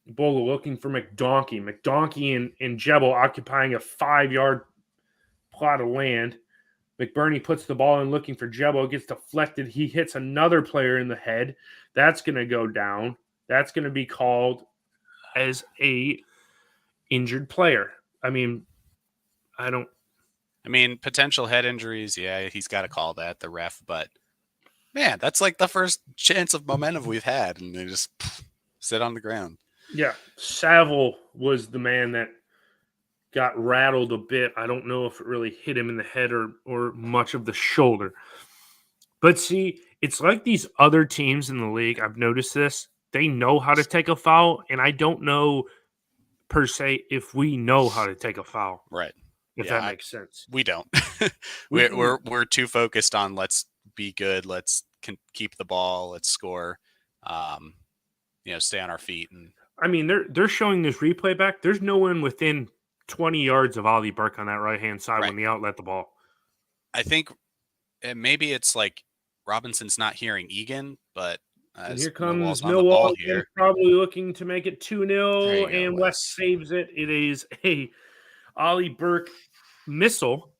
Speaker 1: Bolo looking for McDonkey. McDonkey and Jebo occupying a 5-yard plot of land. McBurney puts the ball in looking for Jebo. Gets deflected. He hits another player in the head. That's going to go down. That's going to be called as a injured player.
Speaker 2: Potential head injuries. Yeah, he's got to call that, the ref. But, man, that's like the first chance of momentum we've had, and they just sit on the ground.
Speaker 1: Yeah, Saville was the man that got rattled a bit. I don't know if it really hit him in the head or much of the shoulder. But see, it's like these other teams in the league. I've noticed this. They know how to take a foul, and I don't know per se if we know how to take a foul.
Speaker 2: Right.
Speaker 1: If that makes sense.
Speaker 2: We don't. we're too focused on let's be good, let's keep the ball, let's score, stay on our feet. And
Speaker 1: they're showing this replay back. There's no one within 20 yards of Ollie Burke on that right-hand side when the outlet the ball.
Speaker 2: I think maybe it's like Robinson's not hearing Egan, but
Speaker 1: And
Speaker 2: as
Speaker 1: here comes
Speaker 2: Millwall's on the ball
Speaker 1: Millwall again,
Speaker 2: here.
Speaker 1: probably looking to make it
Speaker 2: There
Speaker 1: 2-0,
Speaker 2: you go,
Speaker 1: and West
Speaker 2: Wes.
Speaker 1: saves it. It is a Ollie Burke missile,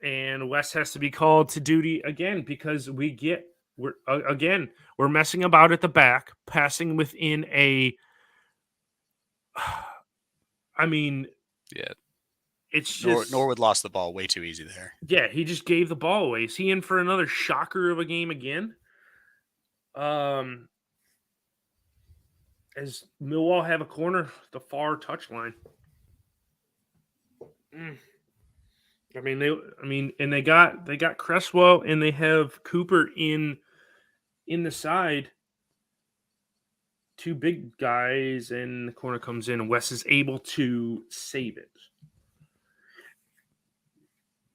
Speaker 1: and West has to be called to duty again because we're messing about at the back, passing within a. I mean,
Speaker 2: Yeah,
Speaker 1: it's just
Speaker 2: Norwood lost the ball way too easy there.
Speaker 1: yeah. He just gave the ball away. Is he in for another shocker of a game again? As Millwall have a corner, the far touchline. And they got Cresswell and they have Cooper in the side. Two big guys, and the corner comes in, and Wes is able to save it.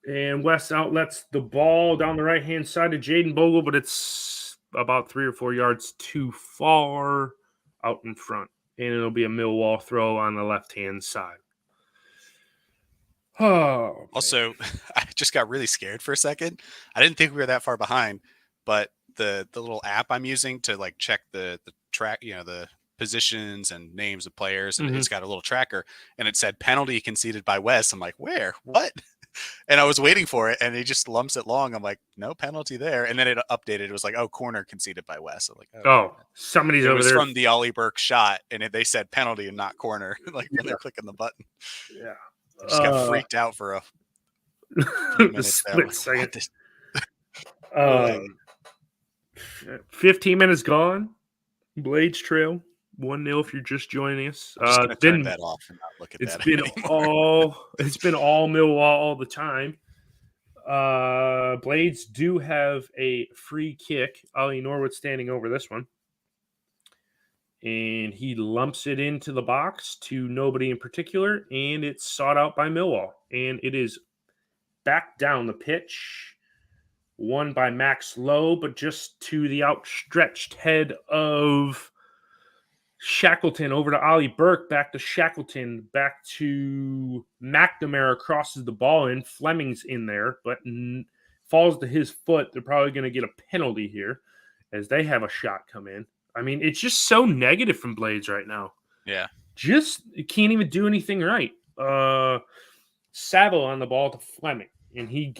Speaker 1: And Wes outlets the ball down the right-hand side of Jaden Bogle, but it's about 3 or 4 yards too far out in front. And it'll be a Millwall throw on the left-hand side. Oh,
Speaker 2: also, I just got really scared for a second. I didn't think we were that far behind, but the little app I'm using to like check the track, the positions and names of players, and it's got a little tracker, and it said penalty conceded by Wes. I'm like, where? What? And I was waiting for it, and he just lumps it long. I'm like, no penalty there. And then it updated. It was like, oh, corner conceded by Wes. I'm like,
Speaker 1: oh, somebody's
Speaker 2: it
Speaker 1: over
Speaker 2: was
Speaker 1: there
Speaker 2: from the Ollie Burke shot, and they said penalty and not corner. Like when they're clicking the button.
Speaker 1: Yeah.
Speaker 2: I just got freaked out for a few minutes there.
Speaker 1: Split second. 15 minutes gone. Blades Trail 1-0 if you're just joining us.
Speaker 2: I'm just gonna turn that off and not look at that anymore.
Speaker 1: It's been all Millwall all the time. Blades do have a free kick. Ollie Norwood standing over this one. And he lumps it into the box to nobody in particular, and it's sought out by Millwall. And it is back down the pitch, won by Max Lowe, but just to the outstretched head of Shackleton over to Ollie Burke, back to Shackleton, back to McNamara, crosses the ball in. Fleming's in there, but falls to his foot. They're probably going to get a penalty here as they have a shot come in. I mean, it's just so negative from Blades right now.
Speaker 2: Yeah.
Speaker 1: Just can't even do anything right. Saville on the ball to Fleming, and he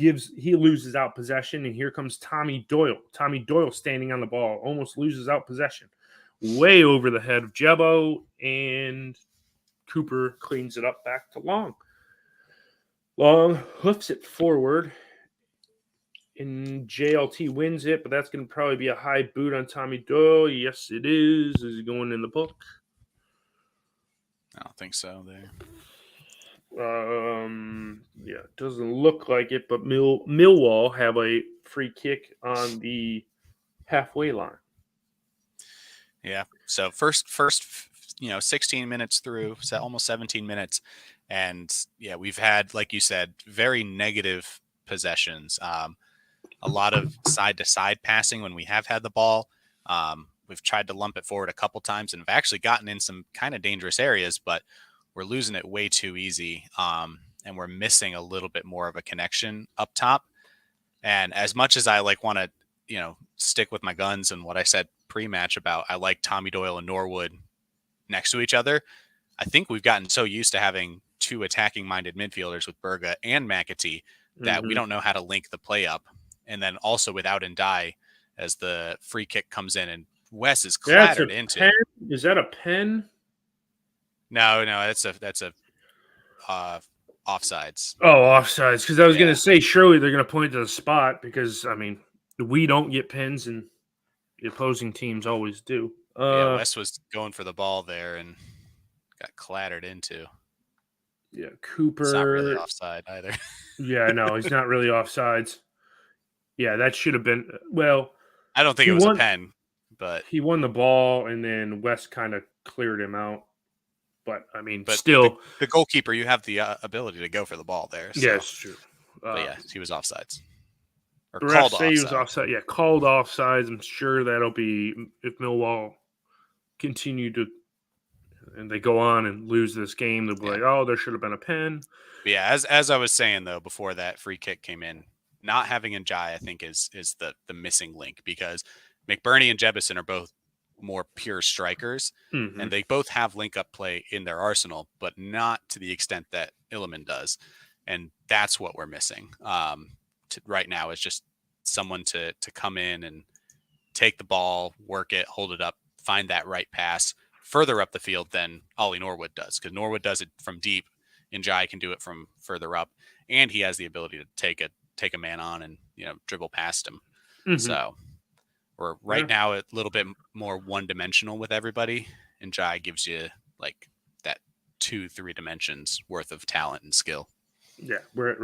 Speaker 1: loses out possession, and here comes Tommy Doyle. Tommy Doyle standing on the ball, almost loses out possession. Way over the head of Jebbo, and Cooper cleans it up back to Long. Long hoofs it forward, and JLT wins it, but that's going to probably be a high boot on Tommy Doyle. Yes, it is. Is it going in the book?
Speaker 2: I don't think so there.
Speaker 1: Yeah, it doesn't look like it, but Millwall have a free kick on the halfway line.
Speaker 2: Yeah. So first, 16 minutes through, so almost 17 minutes. And yeah, we've had, like you said, very negative possessions. A lot of side-to-side passing when we have had the ball. We've tried to lump it forward a couple times and have actually gotten in some kind of dangerous areas, but we're losing it way too easy. And we're missing a little bit more of a connection up top. And as much as I want to, stick with my guns and what I said pre-match about, I like Tommy Doyle and Norwood next to each other. I think we've gotten so used to having two attacking-minded midfielders with Berga and McAtee that we don't know how to link the play up. And then also without Ndai as the free kick comes in and Wes is clattered into.
Speaker 1: Pen? Is that a pen?
Speaker 2: No, that's a offsides.
Speaker 1: Oh, offsides. Because I was going to say, surely they're going to point to the spot because, I mean, we don't get pens and the opposing teams always do.
Speaker 2: Wes was going for the ball there and got clattered into.
Speaker 1: Yeah, Cooper.
Speaker 2: It's not really offside either.
Speaker 1: Yeah, no, he's not really offsides. Yeah, that should have been. Well,
Speaker 2: I don't think it was a pen, but
Speaker 1: he won the ball, and then West kind of cleared him out. But I mean,
Speaker 2: but
Speaker 1: still,
Speaker 2: the goalkeeper, you have the ability to go for the ball there. So.
Speaker 1: Yeah, it's true.
Speaker 2: But yeah, he was offsides.
Speaker 1: Or called offside. He was offside. Yeah, called offsides. I'm sure that'll be if Millwall continue to. And they go on and lose this game, they'll be like, oh, there should have been a pen.
Speaker 2: But yeah, as I was saying, though, before that free kick came in, not having Njai, I think, is the missing link, because McBurney and Jebison are both more pure strikers, and they both have link-up play in their arsenal, but not to the extent that Illiman does. And that's what we're missing right now, is just someone to come in and take the ball, work it, hold it up, find that right pass further up the field than Ollie Norwood does, because Norwood does it from deep, and Jai can do it from further up, and he has the ability to take a man on and dribble past him. So we're right now a little bit more one-dimensional with everybody, and Jai gives you like that 2-3 dimensions worth of talent and skill.
Speaker 1: Yeah, we're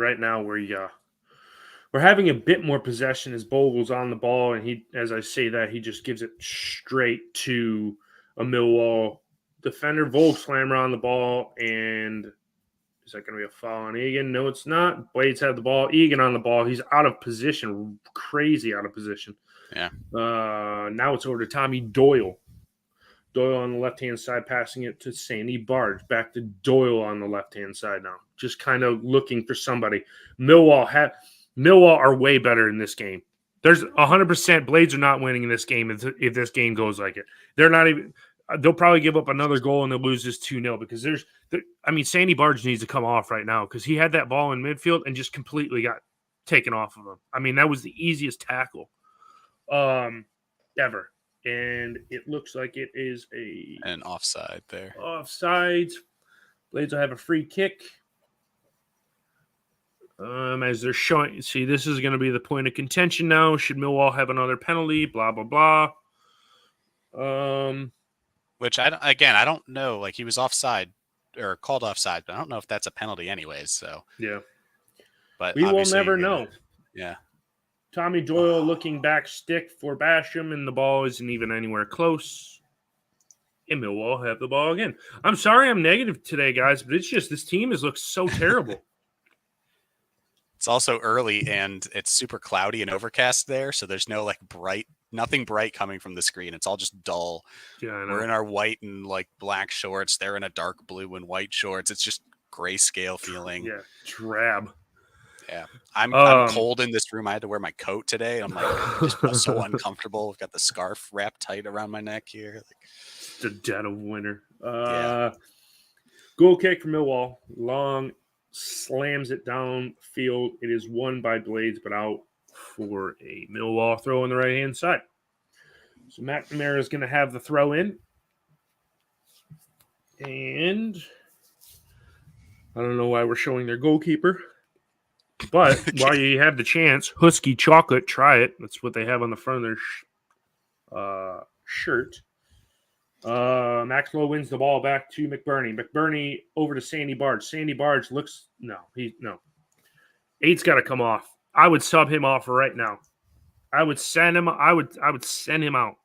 Speaker 1: having a bit more possession as Bogle's on the ball, and he, as I say that, he just gives it straight to a Millwall defender. Volkslammer on the ball, and is that going to be a foul on Egan? No, it's not. Blades have the ball. Egan on the ball. He's out of position, crazy out of position.
Speaker 2: Yeah.
Speaker 1: Now it's over to Tommy Doyle. Doyle on the left-hand side, passing it to Sandy Barge. Back to Doyle on the left-hand side now. Just kind of looking for somebody. Millwall are way better in this game. There's 100% Blades are not winning in this game if this game goes like it. They're not even. They'll probably give up another goal and they'll lose this 2-0 because Sandy Barge needs to come off right now because he had that ball in midfield and just completely got taken off of him. I mean, that was the easiest tackle ever. And it looks like it is
Speaker 2: an offside there.
Speaker 1: Offsides. Blades will have a free kick. As they're showing, see, this is going to be the point of contention now. Should Millwall have another penalty? Blah, blah, blah.
Speaker 2: Which, I don't know. Like, he was offside or called offside, but I don't know if that's a penalty anyways. So,
Speaker 1: yeah.
Speaker 2: But
Speaker 1: we will never know.
Speaker 2: Yeah.
Speaker 1: Tommy Doyle looking back stick for Basham, and the ball isn't even anywhere close. And Millwall have the ball again. I'm sorry I'm negative today, guys, but it's just this team has looked so terrible.
Speaker 2: It's also early, and it's super cloudy and overcast there, so there's no nothing bright coming from the screen. It's all just dull.
Speaker 1: Yeah, I know.
Speaker 2: We're in our white and black shorts. They're in a dark blue and white shorts. It's just grayscale feeling.
Speaker 1: Yeah, drab.
Speaker 2: Yeah, I'm cold in this room. I had to wear my coat today. I'm just so uncomfortable. I've got the scarf wrapped tight around my neck here.
Speaker 1: It's the dead of winter. Goal kick for Millwall. Long slams it downfield. It is won by Blades, but out for a Millwall throw on the right-hand side. So McNamara is going to have the throw in. And I don't know why we're showing their goalkeeper. But while you have the chance, Husky Chocolate, try it. That's what they have on the front of their shirt. Max Lowe wins the ball back to McBurney. McBurney over to Sandy Barge. Sandy Barge looks no. Eight's got to come off. I would sub him off right now. I would send him. I would send him out.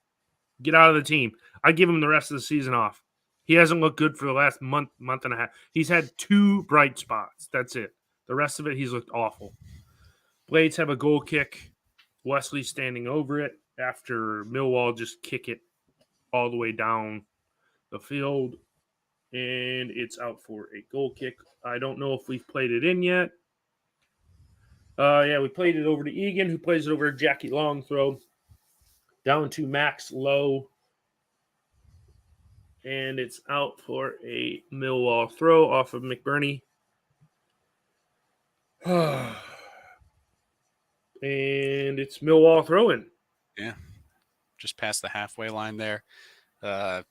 Speaker 1: Get out of the team. I'd give him the rest of the season off. He hasn't looked good for the last month and a half. He's had 2 bright spots. That's it. The rest of it, he's looked awful. Blades have a goal kick. Wesley standing over it after Millwall just kick it all the way down the field. And it's out for a goal kick. I don't know if we've played it in yet. We played it over to Egan, who plays it over to Jackie Long throw. Down to Max Lowe. And it's out for a Millwall throw off of McBurney. And it's Millwall throwing.
Speaker 2: Yeah. Just past the halfway line there. Not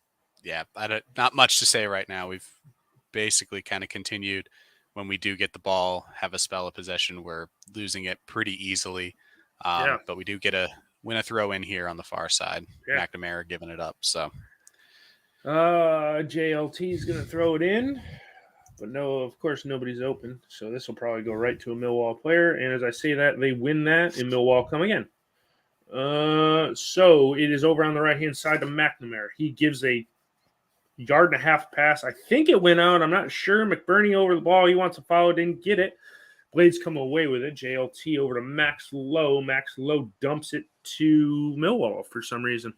Speaker 2: much to say right now. We've basically kind of continued. When we do get the ball, have a spell of possession, we're losing it pretty easily. But we do win a throw in here on the far side. Yeah. McNamara giving it up. So
Speaker 1: JLT is going to throw it in. But no, of course, nobody's open. So this will probably go right to a Millwall player. And as I say that, they win that, and Millwall come again. So it is over on the right-hand side to McNamara. He gives a 1.5 yard pass. I think it went out. I'm not sure. McBurney over the ball. He wants to follow. Didn't get it. Blades come away with it. JLT over to Max Lowe. Max Lowe dumps it to Millwall for some reason.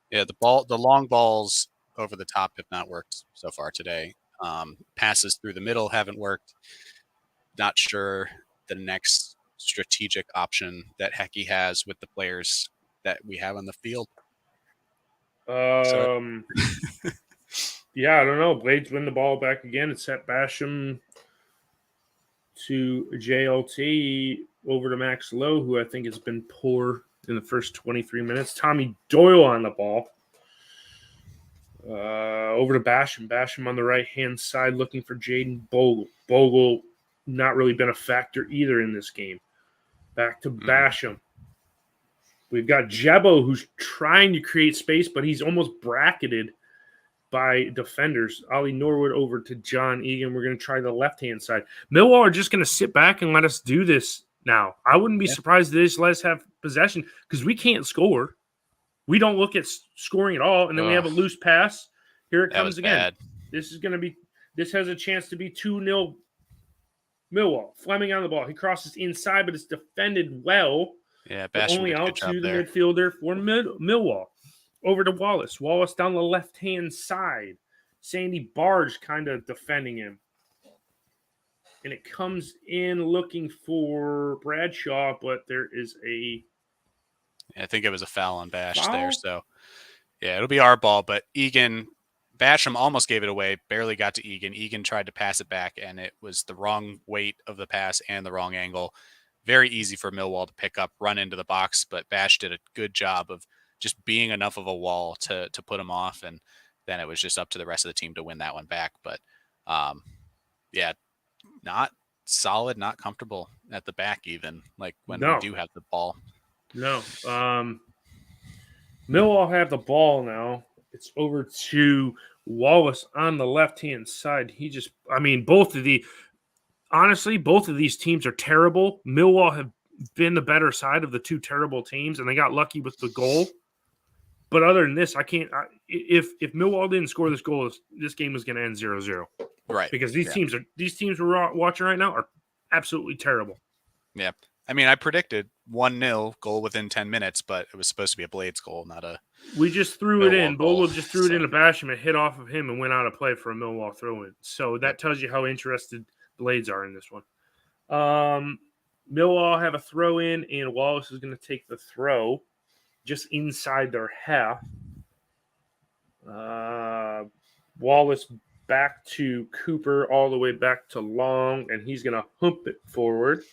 Speaker 2: Yeah, the long balls over the top have not worked so far today. Passes through the middle haven't worked. Not sure the next strategic option that Hecky has with the players that we have on the field.
Speaker 1: Yeah, I don't know. Blades win the ball back again. It's set Basham to JLT over to Max Lowe, who I think has been poor in the first 23 minutes. Tommy Doyle on the ball. Over to Basham. Basham on the right-hand side looking for Jaden Bogle. Bogle not really been a factor either in this game. Back to Basham. We've got Jebo, who's trying to create space, but he's almost bracketed by defenders. Ollie Norwood over to John Egan. We're going to try the left-hand side. Millwall are just going to sit back and let us do this now. I wouldn't be surprised if they just let us have possession because we can't score. We don't look at scoring at all, and then we have a loose pass. Here it comes again. Bad. This has a chance to be 2-0 Millwall. Fleming on the ball. He crosses inside, but it's defended well.
Speaker 2: Yeah,
Speaker 1: only out to the midfielder for Millwall. Over to Wallace. Wallace down the left-hand side. Sandy Barge kind of defending him. And it comes in looking for Bradshaw, but there is
Speaker 2: I think it was a foul on Bash there. So, yeah, it'll be our ball. But Basham almost gave it away, barely got to Egan. Egan tried to pass it back, and it was the wrong weight of the pass and the wrong angle. Very easy for Millwall to pick up, run into the box, but Bash did a good job of just being enough of a wall to put him off, and then it was just up to the rest of the team to win that one back. But, yeah, not solid, not comfortable at the back even, like when we do have the ball.
Speaker 1: No. Millwall have the ball now. It's over to Wallace on the left-hand side. Both of these teams are terrible. Millwall have been the better side of the two terrible teams, and they got lucky with the goal. But other than this, if Millwall didn't score this goal, this game was going to end 0-0.
Speaker 2: Right.
Speaker 1: Because these teams we're watching right now are absolutely terrible.
Speaker 2: Yeah. I predicted 1-0 goal within 10 minutes, but it was supposed to be a Blades goal, not a.
Speaker 1: We just threw it in. Bogle just threw it into Basham. It hit off of him and went out of play for a Millwall throw-in. So that tells you how interested Blades are in this one. Millwall have a throw-in, and Wallace is going to take the throw just inside their half. Wallace back to Cooper, all the way back to Long, and he's going to hump it forward.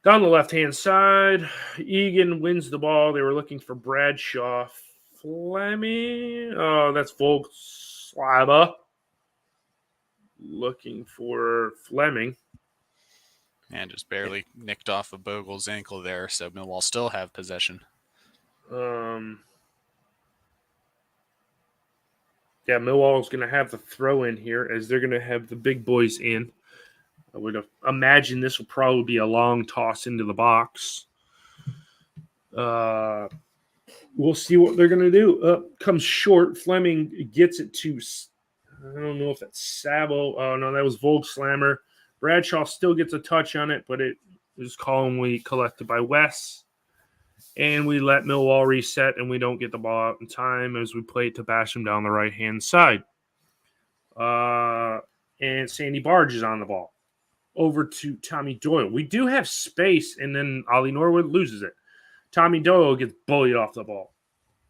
Speaker 1: Down the left-hand side, Egan wins the ball. They were looking for Bradshaw. Fleming. Oh, that's Volkslava. Looking for Fleming.
Speaker 2: And just barely nicked off of Bogle's ankle there, so Millwall still have possession.
Speaker 1: Millwall's going to have the throw in here as they're going to have the big boys in. I would imagine this will probably be a long toss into the box. We'll see what they're going to do. Comes short. Fleming gets it to, I don't know if that's Sabo. Oh, no, that was Volkslammer. Bradshaw still gets a touch on it, but it is calmly collected by Wes. And we let Millwall reset, and we don't get the ball out in time as we play it to Basham down the right-hand side. And Sandy Barge is on the ball. Over to Tommy Doyle. We do have space, and then Ollie Norwood loses it. Tommy Doyle gets bullied off the ball.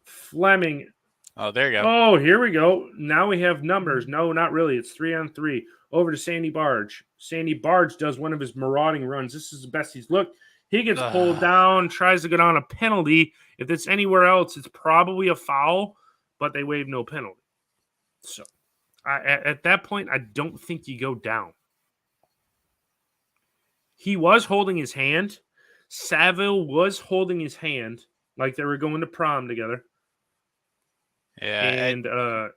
Speaker 1: Fleming.
Speaker 2: Oh, there you go.
Speaker 1: Oh, here we go. Now we have numbers. No, not really. It's 3-on-3. Over to Sandy Barge. Sandy Barge does one of his marauding runs. This is the best he's looked. He gets pulled down, tries to get on a penalty. If it's anywhere else, it's probably a foul, but they waive no penalty. So at that point, I don't think you go down. He was holding his hand. Saville was holding his hand like they were going to prom together.
Speaker 2: Yeah.
Speaker 1: And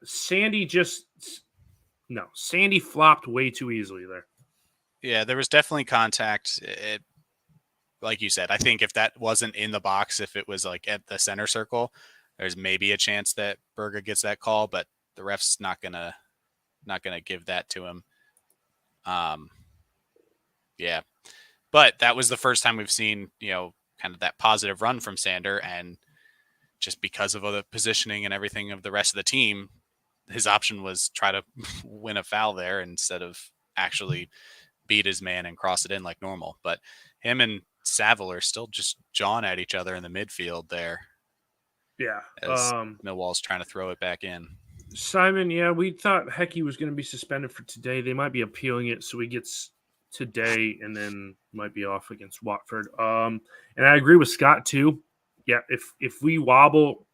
Speaker 1: Sandy Sandy flopped way too easily there.
Speaker 2: Yeah, there was definitely contact. Like you said, I think if that wasn't in the box, if it was like at the center circle, there's maybe a chance that Berger gets that call, but the ref's not gonna give that to him. Yeah. But that was the first time we've seen, kind of that positive run from Sander, and just because of the positioning and everything of the rest of the team, his option was try to win a foul there instead of actually beat his man and cross it in like normal. But him and Saville are still just jawing at each other in the midfield there.
Speaker 1: Yeah.
Speaker 2: As Millwall's trying to throw it back in.
Speaker 1: Simon, yeah, we thought Hecky was going to be suspended for today. They might be appealing it, so he gets today and then might be off against Watford. And I agree with Scott too. Yeah, if we wobble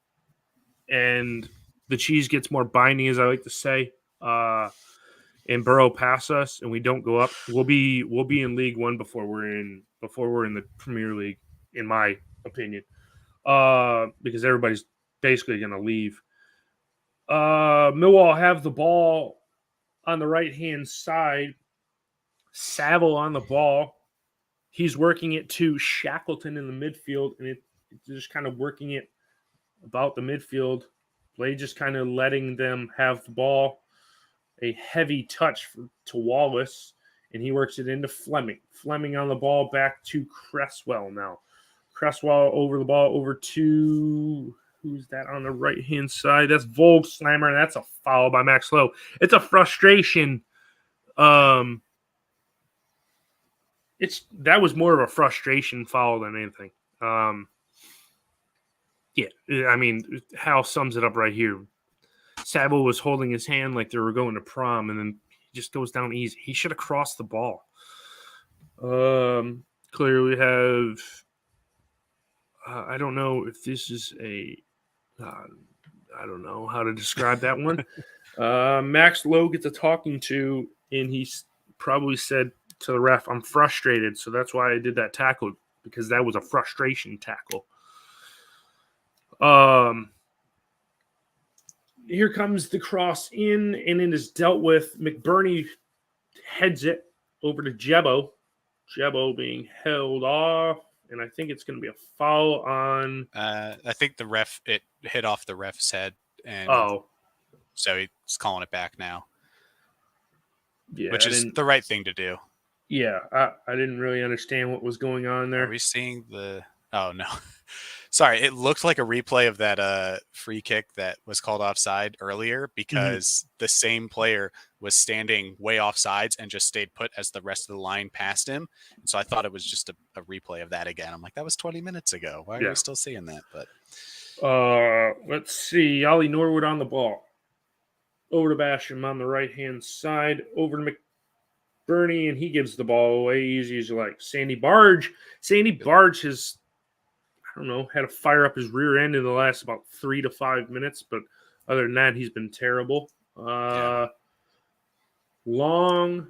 Speaker 1: and the cheese gets more binding, as I like to say, and Burrow pass us and we don't go up, we'll be in League One before we're in the Premier League, in my opinion. Because everybody's basically going to leave. Millwall have the ball on the right-hand side. Saville on the ball. He's working it to Shackleton in the midfield, and it's just kind of working it about the midfield. Play just kind of letting them have the ball. A heavy touch to Wallace, and he works it into Fleming. Fleming on the ball back to Cresswell now. Cresswell over the ball over to... Who's that on the right-hand side? That's Volkslammer, and that's a foul by Max Lowe. It's a frustration. That was more of a frustration foul than anything. Yeah, I mean, Hal sums it up right here. Saville was holding his hand like they were going to prom, and then he just goes down easy. He should have crossed the ball. Clearly we have... I don't know if this is a... I don't know how to describe that one. Max Lowe gets a talking to, and he probably said to the ref, "I'm frustrated, so that's why I did that tackle, because that was a frustration tackle." Here comes the cross in, and it is dealt with. McBurney heads it over to Jebo. Jebo being held off. And I think it's going to be a foul on...
Speaker 2: I think it hit off the ref's head. And so he's calling it back now.
Speaker 1: Yeah,
Speaker 2: which is the right thing to do.
Speaker 1: Yeah, I didn't really understand what was going on there.
Speaker 2: Are we seeing the... Oh, no. Sorry, it looked like a replay of that free kick that was called offside earlier because the same player was standing way offsides and just stayed put as the rest of the line passed him. And so I thought it was just a replay of that again. I'm like, that was 20 minutes ago. Why are we still seeing that? But
Speaker 1: let's see. Ollie Norwood on the ball. Over to Basham on the right-hand side. Over to McBurney, and he gives the ball away easy as you like. Sandy Barge has... I don't know, had to fire up his rear end in the last about 3 to 5 minutes, but other than that, he's been terrible. Long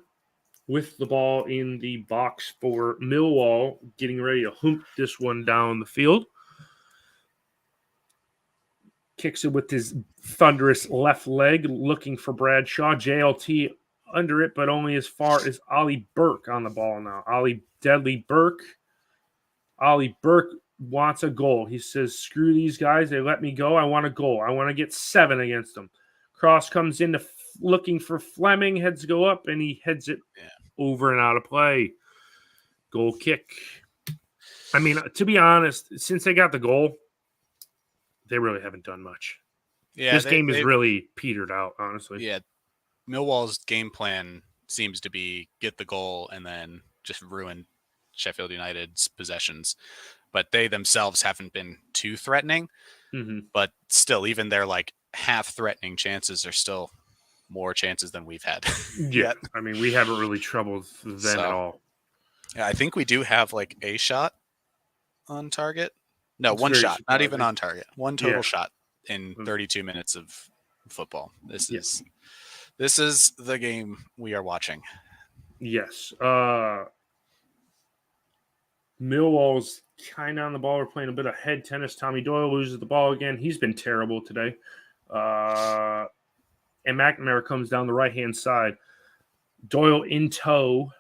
Speaker 1: with the ball in the box for Millwall, getting ready to hump this one down the field. Kicks it with his thunderous left leg, looking for Bradshaw. JLT under it, but only as far as Ollie Burke on the ball now. Ollie Burke wants a goal. He says, screw these guys. They let me go. I want a goal. I want to get 7 against them. Cross comes in looking for Fleming. Heads go up, and he heads it over and out of play. Goal kick. I mean, to be honest, since they got the goal, they really haven't done much. Yeah, this game is really petered out, honestly.
Speaker 2: Yeah, Millwall's game plan seems to be get the goal and then just ruin Sheffield United's possessions. But they themselves haven't been too threatening. But still, even their like half-threatening chances are still more chances than we've had.
Speaker 1: Yeah, I mean, we haven't really troubled them at all.
Speaker 2: Yeah, I think we do have like a shot on target. No, one shot, not even on target. One total shot in 32 minutes of football. This is the game we are watching.
Speaker 1: Yes. Millwall's kind of on the ball. We're playing a bit of head tennis. Tommy Doyle loses the ball again. He's been terrible today. And McNamara comes down the right-hand side. Doyle in tow.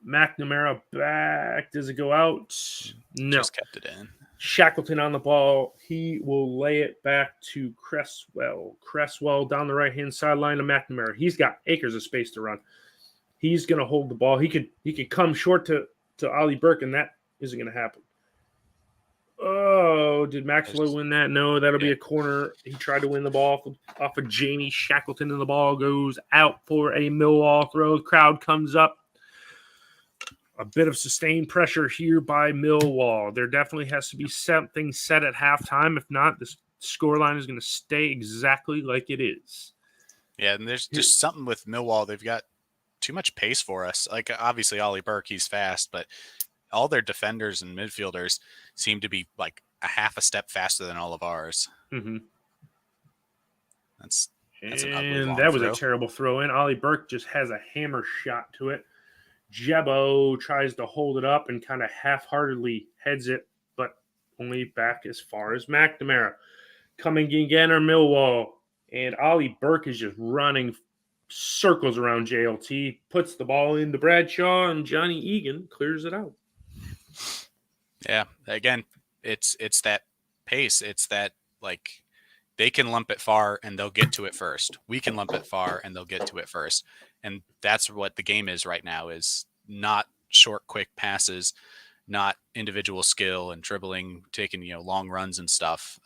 Speaker 1: McNamara back. Does it go out? No.
Speaker 2: Just kept it in.
Speaker 1: Shackleton on the ball. He will lay it back to Cresswell. Cresswell down the right-hand sideline to McNamara. He's got acres of space to run. He's going to hold the ball. He could come short to Ollie Burke, and that isn't going to happen. Oh, did Maxwell win that? No, that'll be a corner. He tried to win the ball off of Jamie Shackleton, and the ball goes out for a Millwall throw. The crowd comes up. a bit of sustained pressure here by Millwall. There definitely has to be something set at halftime. If not, the scoreline is going to stay exactly like it is.
Speaker 2: Yeah, and there's just something with Millwall. They've got too much pace for us. Like, obviously, Ollie Burke, he's fast, but all their defenders and midfielders seem to be like a half a step faster than all of ours.
Speaker 1: Mm-hmm.
Speaker 2: That's an ugly long
Speaker 1: that was
Speaker 2: throw.
Speaker 1: a terrible throw in. Ollie Burke just has a hammer shot to it. Jebo tries to hold it up and kind of half-heartedly heads it, but only back as far as McNamara. Coming again are Millwall, and Ollie Burke is just running circles around JLT, puts the ball into Bradshaw, and Johnny Egan clears it out.
Speaker 2: Yeah, again, it's that pace. It's that, like, they can lump it far and they'll get to it first. We can lump it far and they'll get to it first. And that's what the game is right now, is not short, quick passes, not individual skill and dribbling, taking, long runs and stuff.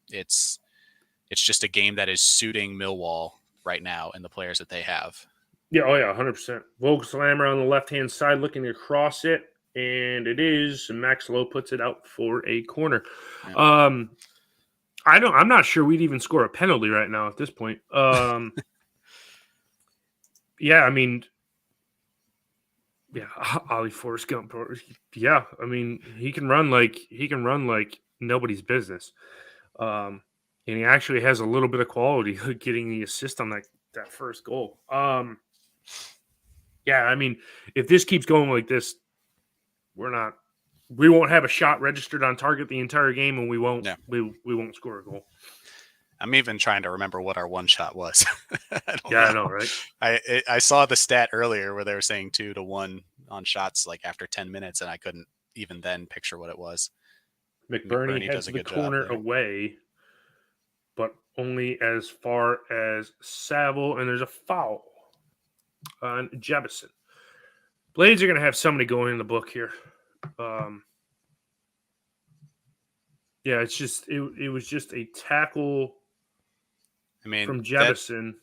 Speaker 2: It's just a game that is suiting Millwall right now and the players that they have.
Speaker 1: Yeah, 100%. Volkslammer on the left-hand side looking across it, and it is. And Max Lowe puts it out for a corner. Yeah. I'm not sure we'd even score a penalty right now at this point. Yeah, I mean, Ollie Forrest Gump. Yeah, I mean, he can run like nobody's business. And he actually has a little bit of quality getting the assist on that first goal. Yeah, I mean, if this keeps going like this, we won't have a shot registered on target the entire game, and we won't won't score a goal.
Speaker 2: I'm even trying to remember what our one shot was.
Speaker 1: I know, right?
Speaker 2: I saw the stat earlier where they were saying 2-1 on shots like after 10 minutes, and I couldn't even then picture what it was.
Speaker 1: McBurney heads the corner away, but only as far as Saville, and there's a foul on Jebison. Blades are going to have somebody going in the book here. Yeah, it's just it was just a tackle. I mean, from Jebison.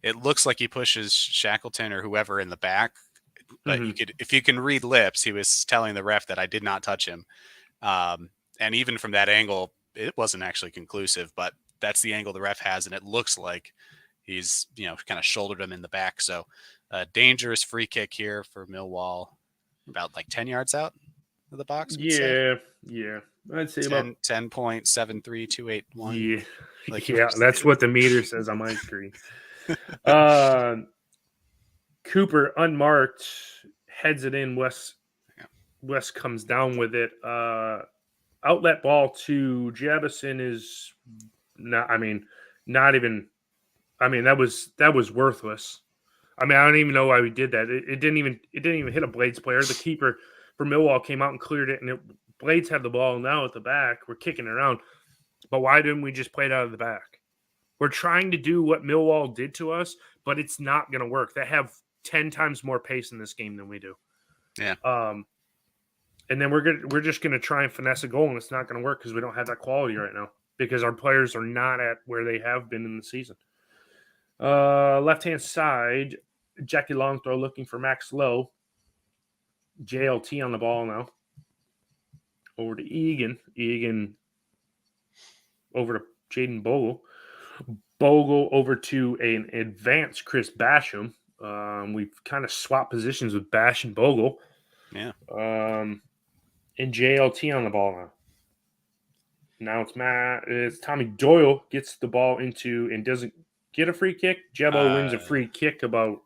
Speaker 2: It looks like he pushes Shackleton or whoever in the back, but if you can read lips, he was telling the ref that I did not touch him. And even from that angle, it wasn't actually conclusive, but that's the angle the ref has, and it looks like he's kind of shouldered him in the back. So dangerous free kick here for Millwall, about like 10 yards out of the box.
Speaker 1: Yeah. I'd say
Speaker 2: 10.73281.
Speaker 1: Yeah, that's what the meter says on my screen. Cooper unmarked heads it in. West comes down with it. Outlet ball to Jebison is not. I mean, not even. I mean, that was worthless. I mean, I don't even know why we did that. It didn't even hit a Blades player. The keeper for Millwall came out and cleared it, and Blades have the ball now at the back. We're kicking it around. But why didn't we just play it out of the back? We're trying to do what Millwall did to us, but it's not going to work. They have 10 times more pace in this game than we do.
Speaker 2: Yeah.
Speaker 1: And then we're just going to try and finesse a goal, and it's not going to work because we don't have that quality right now because our players are not at where they have been in the season. Left-hand side, Jackie Longthrow looking for Max Lowe. JLT on the ball now. Over to Egan. Egan over to Jaden Bogle. Bogle over to an advanced Chris Basham. We've kind of swapped positions with Bash and Bogle.
Speaker 2: Yeah.
Speaker 1: And JLT on the ball now. Now it's Tommy Doyle gets the ball into and doesn't get a free kick. Jebo wins a free kick about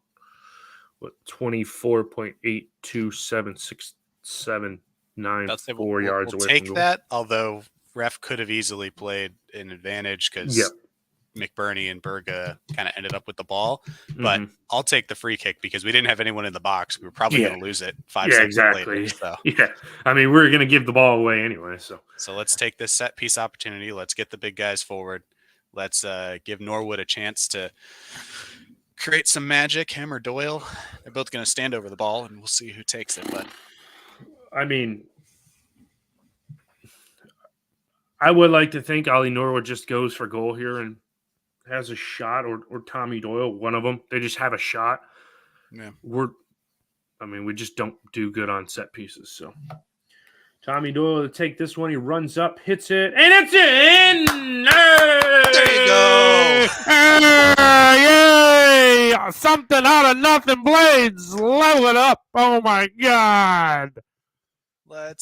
Speaker 1: 24.827679 yards away.
Speaker 2: Take that, although ref could have easily played an advantage because McBurney and Berga kind of ended up with the ball. But I'll take the free kick because we didn't have anyone in the box. We were probably going to lose it 5 seconds later. So.
Speaker 1: Yeah, I mean, we were going to give the ball away anyway. So
Speaker 2: let's take this set piece opportunity. Let's get the big guys forward. Let's give Norwood a chance to create some magic. Him or Doyle, they're both going to stand over the ball, and we'll see who takes it. But
Speaker 1: I mean, I would like to think Ollie Norwood just goes for goal here and has a shot, or Tommy Doyle, one of them. They just have a shot.
Speaker 2: Yeah.
Speaker 1: I mean, we just don't do good on set pieces. So Tommy Doyle to take this one. He runs up, hits it, and it's in.
Speaker 2: There you go.
Speaker 1: Hey, yay! Something out of nothing. Blades level it up. Oh my God!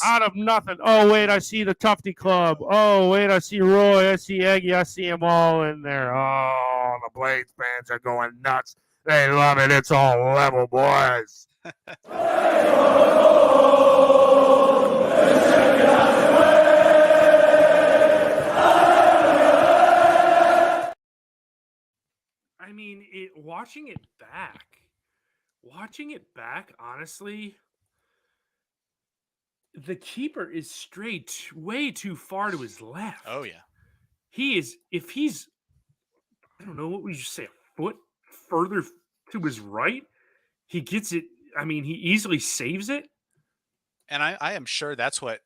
Speaker 1: Out of nothing. Oh wait, I see the Tufty Club. Oh wait, I see Roy. I see Eggy. I see them all in there. Oh, the Blades fans are going nuts. They love it. It's all level, boys. I mean, watching it back, honestly, the keeper is straight way too far to his left.
Speaker 2: Oh yeah.
Speaker 1: He is, if he's, I don't know, what would you say, a foot further to his right, he gets it. I mean, he easily saves it.
Speaker 2: And I am sure that's what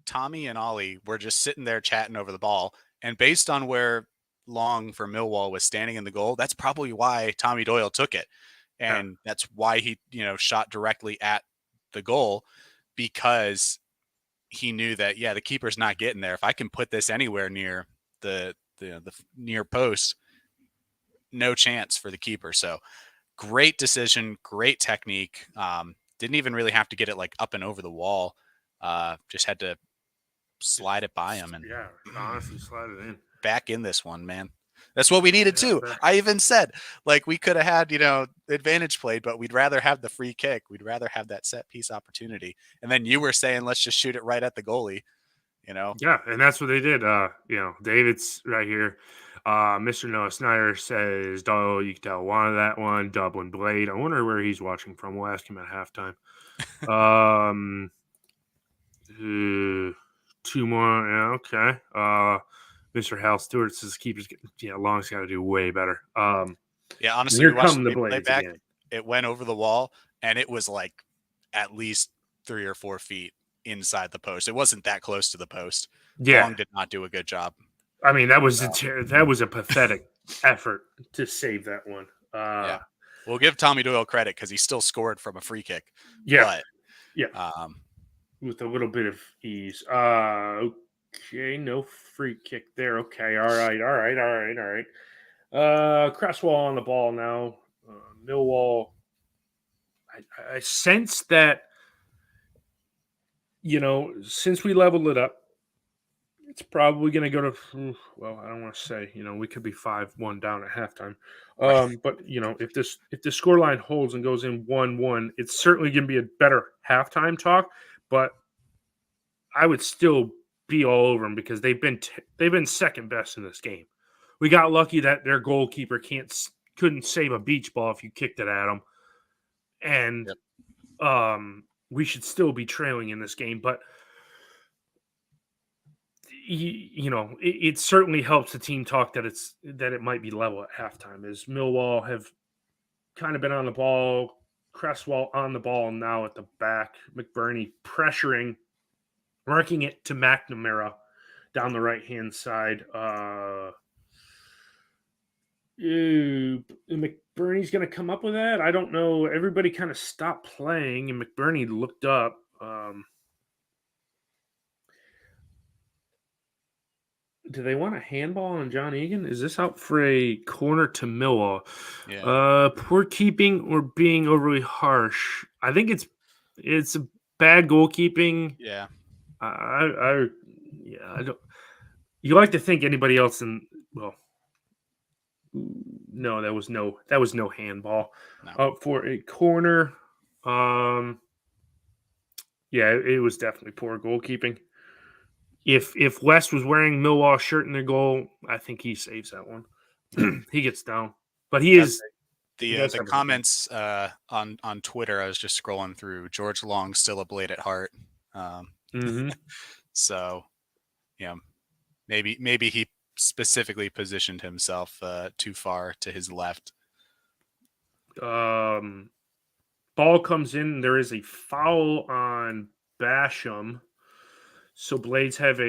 Speaker 2: Tommy and Ollie were just sitting there chatting over the ball. And based on where Long for Millwall was standing in the goal, that's probably why Tommy Doyle took it. And that's why he, shot directly at the goal, because he knew that, the keeper's not getting there. If I can put this anywhere near the near post, no chance for the keeper. So great decision, great technique. Didn't even really have to get it like up and over the wall. Just had to slide it by him and
Speaker 1: honestly slide it in.
Speaker 2: Back in this one, man. That's what we needed too. I even said, like, we could have had, advantage played, but we'd rather have the free kick. We'd rather have that set piece opportunity. And then you were saying, let's just shoot it right at the goalie,
Speaker 1: Yeah, and that's what they did. David's right here. Mr. Noah Snyder says, "Oh, you can tell wanted that one. Dublin Blade. I wonder where he's watching from. We'll ask him at halftime." Two more. Yeah, okay. Mr. Hal Stewart says keepers. Long's got to do way better.
Speaker 2: Honestly,
Speaker 1: here come the Blades
Speaker 2: back.
Speaker 1: again.
Speaker 2: It went over the wall, and it was like at least 3 or 4 feet inside the post. It wasn't that close to the post.
Speaker 1: Yeah.
Speaker 2: Long did not do a good job.
Speaker 1: I mean, that was a pathetic effort to save that one.
Speaker 2: We'll give Tommy Doyle credit because he still scored from a free kick.
Speaker 1: Yeah.
Speaker 2: But,
Speaker 1: with a little bit of ease. Okay, no free kick there. Okay, all right. Cresswell on the ball now. Millwall. I sense that, since we leveled it up, it's probably going to go to, well, I don't want to say, we could be 5-1 down at halftime. But, if the scoreline holds and goes in 1-1, it's certainly going to be a better halftime talk. But I would still be all over them because they've been second best in this game. We got lucky that their goalkeeper couldn't save a beach ball if you kicked it at him. And we should still be trailing in this game. But it certainly helps the team talk that it might be level at halftime, as Millwall have kind of been on the ball. Cresswell on the ball now at the back. McBurney pressuring, marking it to McNamara down the right-hand side. McBurney's going to come up with that? I don't know. Everybody kind of stopped playing, and McBurney looked up. Do they want a handball on John Egan? Is this out for a corner to Millwall?
Speaker 2: Yeah.
Speaker 1: Poor keeping or being overly harsh? I think it's a bad goalkeeping.
Speaker 2: Yeah.
Speaker 1: I don't. You like to think anybody else no, that was no handball.
Speaker 2: No.
Speaker 1: For a corner. It was definitely poor goalkeeping. If West was wearing Millwall shirt in their goal, I think he saves that one. He gets down, but he is
Speaker 2: the comments on Twitter. I was just scrolling through. George Long still a Blade at heart. So, maybe he specifically positioned himself too far to his left.
Speaker 1: Ball comes in. There is a foul on Basham. So Blades have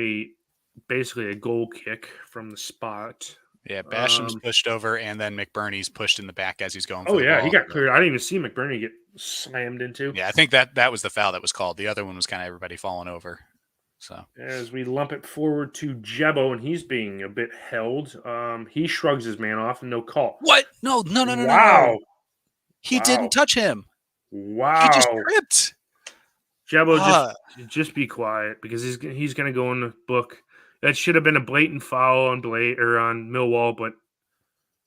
Speaker 1: basically a goal kick from the spot.
Speaker 2: Yeah, Basham's pushed over, and then McBurney's pushed in the back as he's going for
Speaker 1: Oh,
Speaker 2: the
Speaker 1: yeah,
Speaker 2: ball.
Speaker 1: he got cleared. I didn't even see McBurney get slammed into.
Speaker 2: Yeah, I think that was the foul that was called. The other one was kind of everybody falling over. So
Speaker 1: As we lump it forward to Jebo, and he's being a bit held. He shrugs his man off and no call.
Speaker 2: what? No.
Speaker 1: Wow.
Speaker 2: He didn't touch him.
Speaker 1: Wow.
Speaker 2: He just tripped.
Speaker 1: Jebo, just be quiet because he's going to go in the book. That should have been a blatant foul on Millwall, but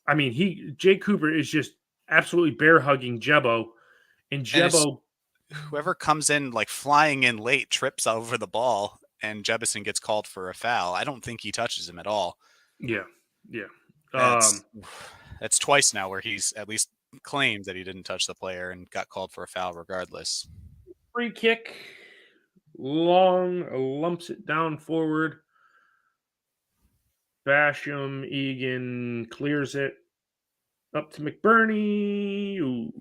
Speaker 1: I mean, Jake Cooper is just absolutely bear hugging Jebo, and Jebo,
Speaker 2: whoever comes in like flying in late trips over the ball, and Jebison gets called for a foul. I don't think he touches him at all.
Speaker 1: Yeah.
Speaker 2: That's twice now where he's at least claimed that he didn't touch the player and got called for a foul regardless.
Speaker 1: Free kick, long, lumps it down forward. Basham, Egan clears it up to McBurney. Ooh,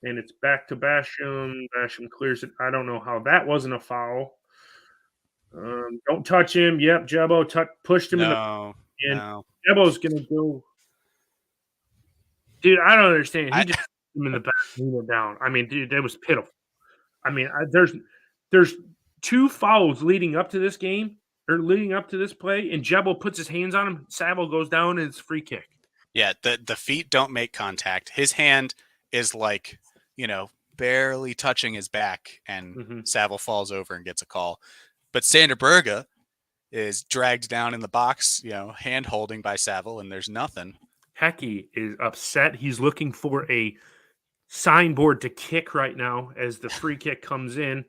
Speaker 1: and it's back to Basham. Basham clears it. I don't know how that wasn't a foul. Don't touch him. Yep, Jebo pushed him in the. No. Jebo's going to go. Dude, I don't understand. He just put him in the back and went down. I mean, dude, that was pitiful. I mean, there's 2 fouls leading up to this game or leading up to this play, and Jebo puts his hands on him. Saville goes down, and it's free kick.
Speaker 2: Yeah, the feet don't make contact. His hand is like, barely touching his back, and Saville falls over and gets a call. But Sander Berge is dragged down in the box, hand holding by Saville, and there's nothing.
Speaker 1: Hecky is upset. He's looking for a signboard to kick right now as the free kick comes in.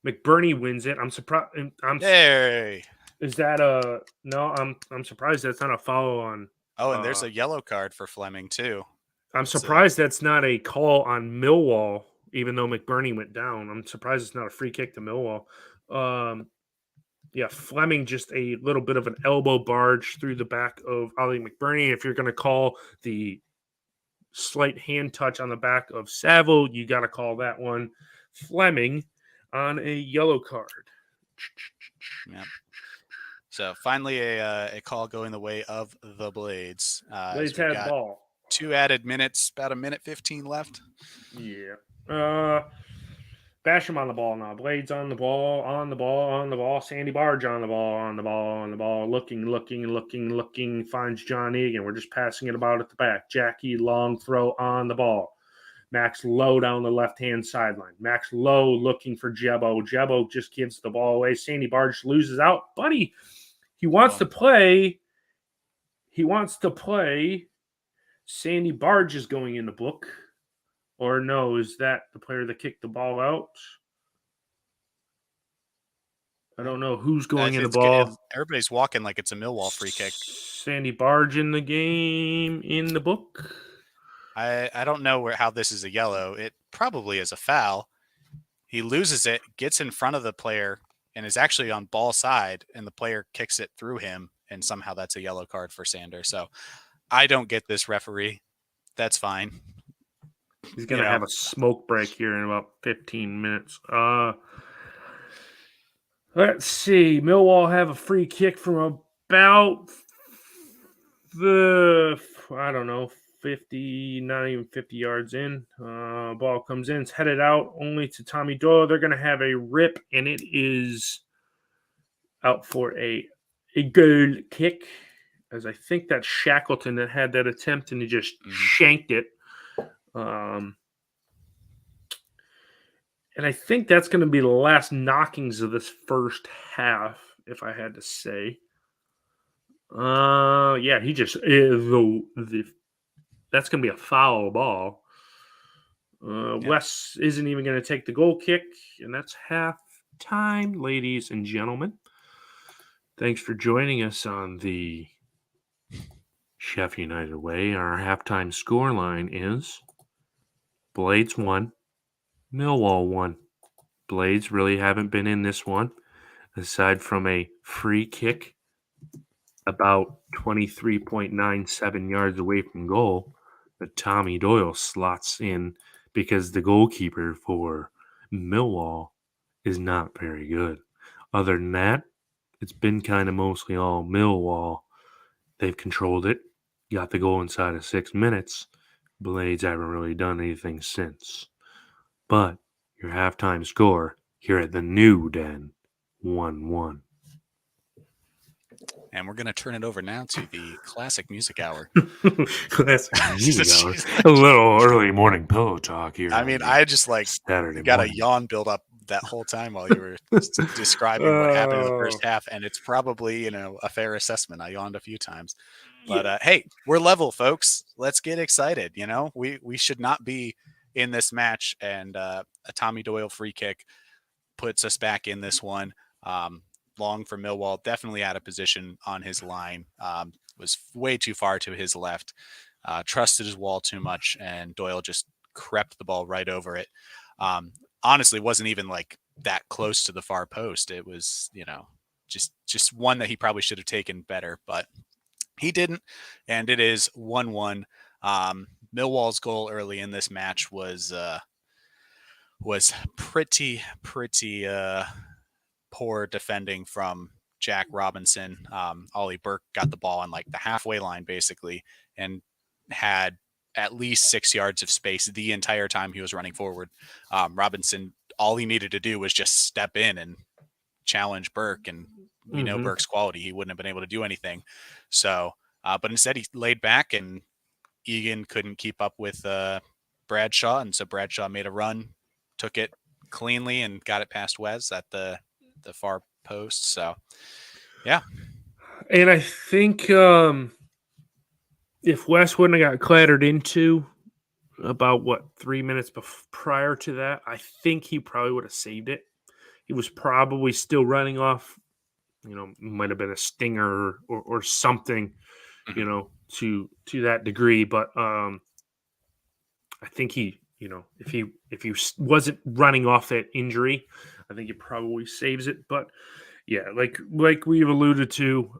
Speaker 1: McBurney wins it. I'm surprised.
Speaker 2: Hey,
Speaker 1: is that no? I'm surprised that's not a foul on.
Speaker 2: Oh, and there's a yellow card for Fleming too.
Speaker 1: I'm surprised that's not a call on Millwall, even though McBurney went down. I'm surprised it's not a free kick to Millwall. Yeah, Fleming just a little bit of an elbow barge through the back of Ollie McBurney. If you're going to call the slight hand touch on the back of Saville, you got to call that one Fleming on a yellow card.
Speaker 2: Yep. So finally a call going the way of the Blades.
Speaker 1: Blades had ball.
Speaker 2: 2 added minutes, about 1:15 left.
Speaker 1: Yeah. Basham on the ball now. Blades on the ball. Sandy Barge on the ball. Looking. Finds John Egan. We're just passing it about at the back. Jackie, long throw on the ball. Max Lowe down the left-hand sideline. Max Lowe looking for Jebo. Jebo just gives the ball away. Sandy Barge loses out. Buddy, he wants to play. Sandy Barge is going in the book. Or no, is that the player that kicked the ball out? I don't know who's going in the ball.
Speaker 2: Everybody's walking like it's a Millwall free kick.
Speaker 1: Sandy Barge in the game in the book.
Speaker 2: I don't know how this is a yellow. It probably is a foul. He loses it, gets in front of the player, and is actually on ball side, and the player kicks it through him, and somehow that's a yellow card for Sander. So I don't get this referee. That's fine.
Speaker 1: He's going to have a smoke break here in about 15 minutes. Let's see. Millwall have a free kick from about 50, not even 50 yards in. Ball comes in. It's headed out only to Tommy Doyle. They're going to have a rip, and it is out for a goal kick. As I think that's Shackleton that had that attempt, and he just shanked it. And I think that's going to be the last knockings of this first half, if I had to say. Yeah, he just that's going to be a foul ball. Wes isn't even going to take the goal kick, and that's half time, ladies and gentlemen. Thanks for joining us on the Sheff United way. Our halftime scoreline is Blades 1, Millwall 1. Blades really haven't been in this one, aside from a free kick about 23.97 yards away from goal that Tommy Doyle slots in because the goalkeeper for Millwall is not very good. Other than that, it's been kind of mostly all Millwall. They've controlled it, got the goal inside of 6 minutes. Blades haven't really done anything since. But your halftime score here at the New Den, 1-1.
Speaker 2: And we're going to turn it over now to the classic music hour.
Speaker 1: Classic music hour. A little early morning pillow talk here.
Speaker 2: I mean, I just like
Speaker 1: Saturday
Speaker 2: got
Speaker 1: morning.
Speaker 2: a yawn build up that whole time while you were describing what happened in the first half. And it's probably, a fair assessment. I yawned a few times. But hey, we're level, folks. Let's get excited. We should not be in this match. And a Tommy Doyle free kick puts us back in this one. Long for Millwall, definitely out of position on his line. Was way too far to his left. Trusted his wall too much, and Doyle just crept the ball right over it. Honestly, wasn't even like that close to the far post. It was, just one that he probably should have taken better, but he didn't. And it is 1-1. Millwall's goal early in this match was pretty poor defending from Jack Robinson. Ollie Burke got the ball on like the halfway line basically and had at least 6 yards of space the entire time he was running forward. Robinson, all he needed to do was just step in and challenge Burke, and we know Burke's quality. He wouldn't have been able to do anything. So, but instead he laid back, and Egan couldn't keep up with Bradshaw, and so Bradshaw made a run, took it cleanly, and got it past Wes at the far post. So, yeah.
Speaker 1: And I think if Wes wouldn't have got clattered into about 3 minutes prior to that, I think he probably would have saved it. He was probably still running off, might have been a stinger or something, to that degree. But I think he, if he wasn't running off that injury, I think he probably saves it. But yeah, like we've alluded to,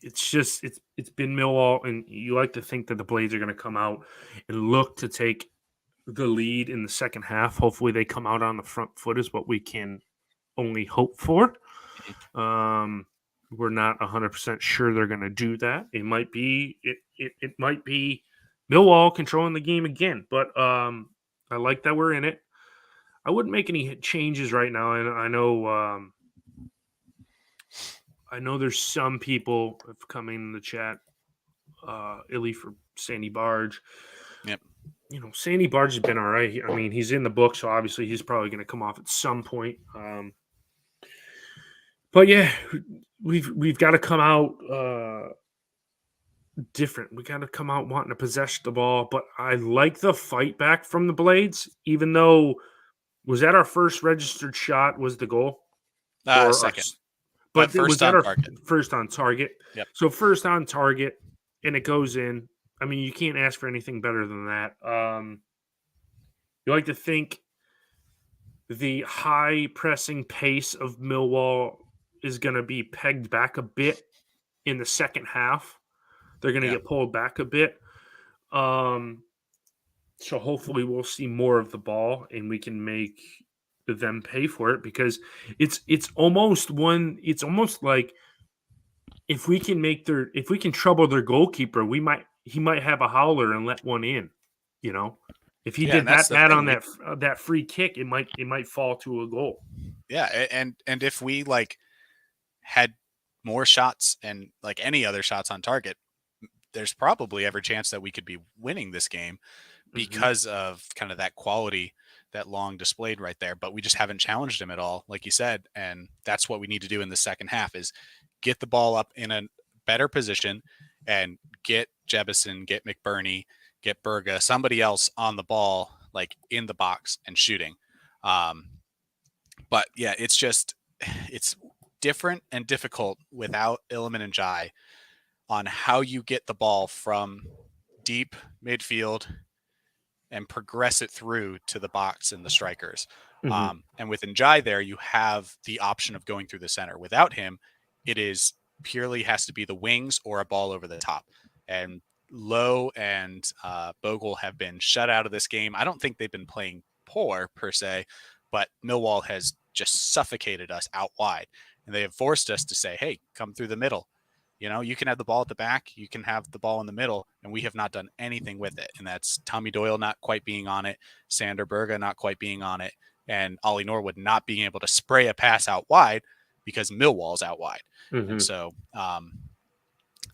Speaker 1: it's been Millwall, and you like to think that the Blades are going to come out and look to take the lead in the second half. Hopefully they come out on the front foot is what we can only hope for. We're not 100% sure they're going to do that. It might be Millwall controlling the game again, but I like that we're in it. I wouldn't make any changes right now, and I know there's some people have come in the chat, Illy for Sandy Barge.
Speaker 2: Yep.
Speaker 1: Sandy Barge has been all right. I mean, he's in the book, so obviously he's probably going to come off at some point. But yeah, we've got to come out different. We got to come out wanting to possess the ball. But I like the fight back from the Blades, even though was that our first registered shot was the goal?
Speaker 2: Second.
Speaker 1: But
Speaker 2: first
Speaker 1: was that
Speaker 2: on
Speaker 1: our
Speaker 2: target.
Speaker 1: First on target?
Speaker 2: Yep.
Speaker 1: So first on target, and it goes in. I mean, you can't ask for anything better than that. You like to think the high pressing pace of Millwall is going to be pegged back a bit in the second half. They're going to get pulled back a bit. So hopefully we'll see more of the ball and we can make them pay for it, because it's almost like if we can trouble their goalkeeper, he might have a howler and let one in, If he did that on that free kick, it might fall to a goal.
Speaker 2: Yeah, and if we had more shots and any other shots on target, there's probably every chance that we could be winning this game because of kind of that quality that Long displayed right there. But we just haven't challenged him at all, like you said, and that's what we need to do in the second half is get the ball up in a better position and get Jebison, get McBurney, get Berga, somebody else on the ball, in the box and shooting. But yeah, it's different and difficult without Illiman and Jai on how you get the ball from deep midfield and progress it through to the box and the strikers. And with Njai there, you have the option of going through the center. Without him, it is purely has to be the wings or a ball over the top. And Lowe and Bogle have been shut out of this game. I don't think they've been playing poor per se, but Millwall has just suffocated us out wide. And they have forced us to say, hey, come through the middle. You can have the ball at the back, you can have the ball in the middle, and we have not done anything with it. And that's Tommy Doyle not quite being on it, Sander Berge not quite being on it, and Ollie Norwood not being able to spray a pass out wide because Millwall's out wide.
Speaker 1: Mm-hmm.
Speaker 2: And so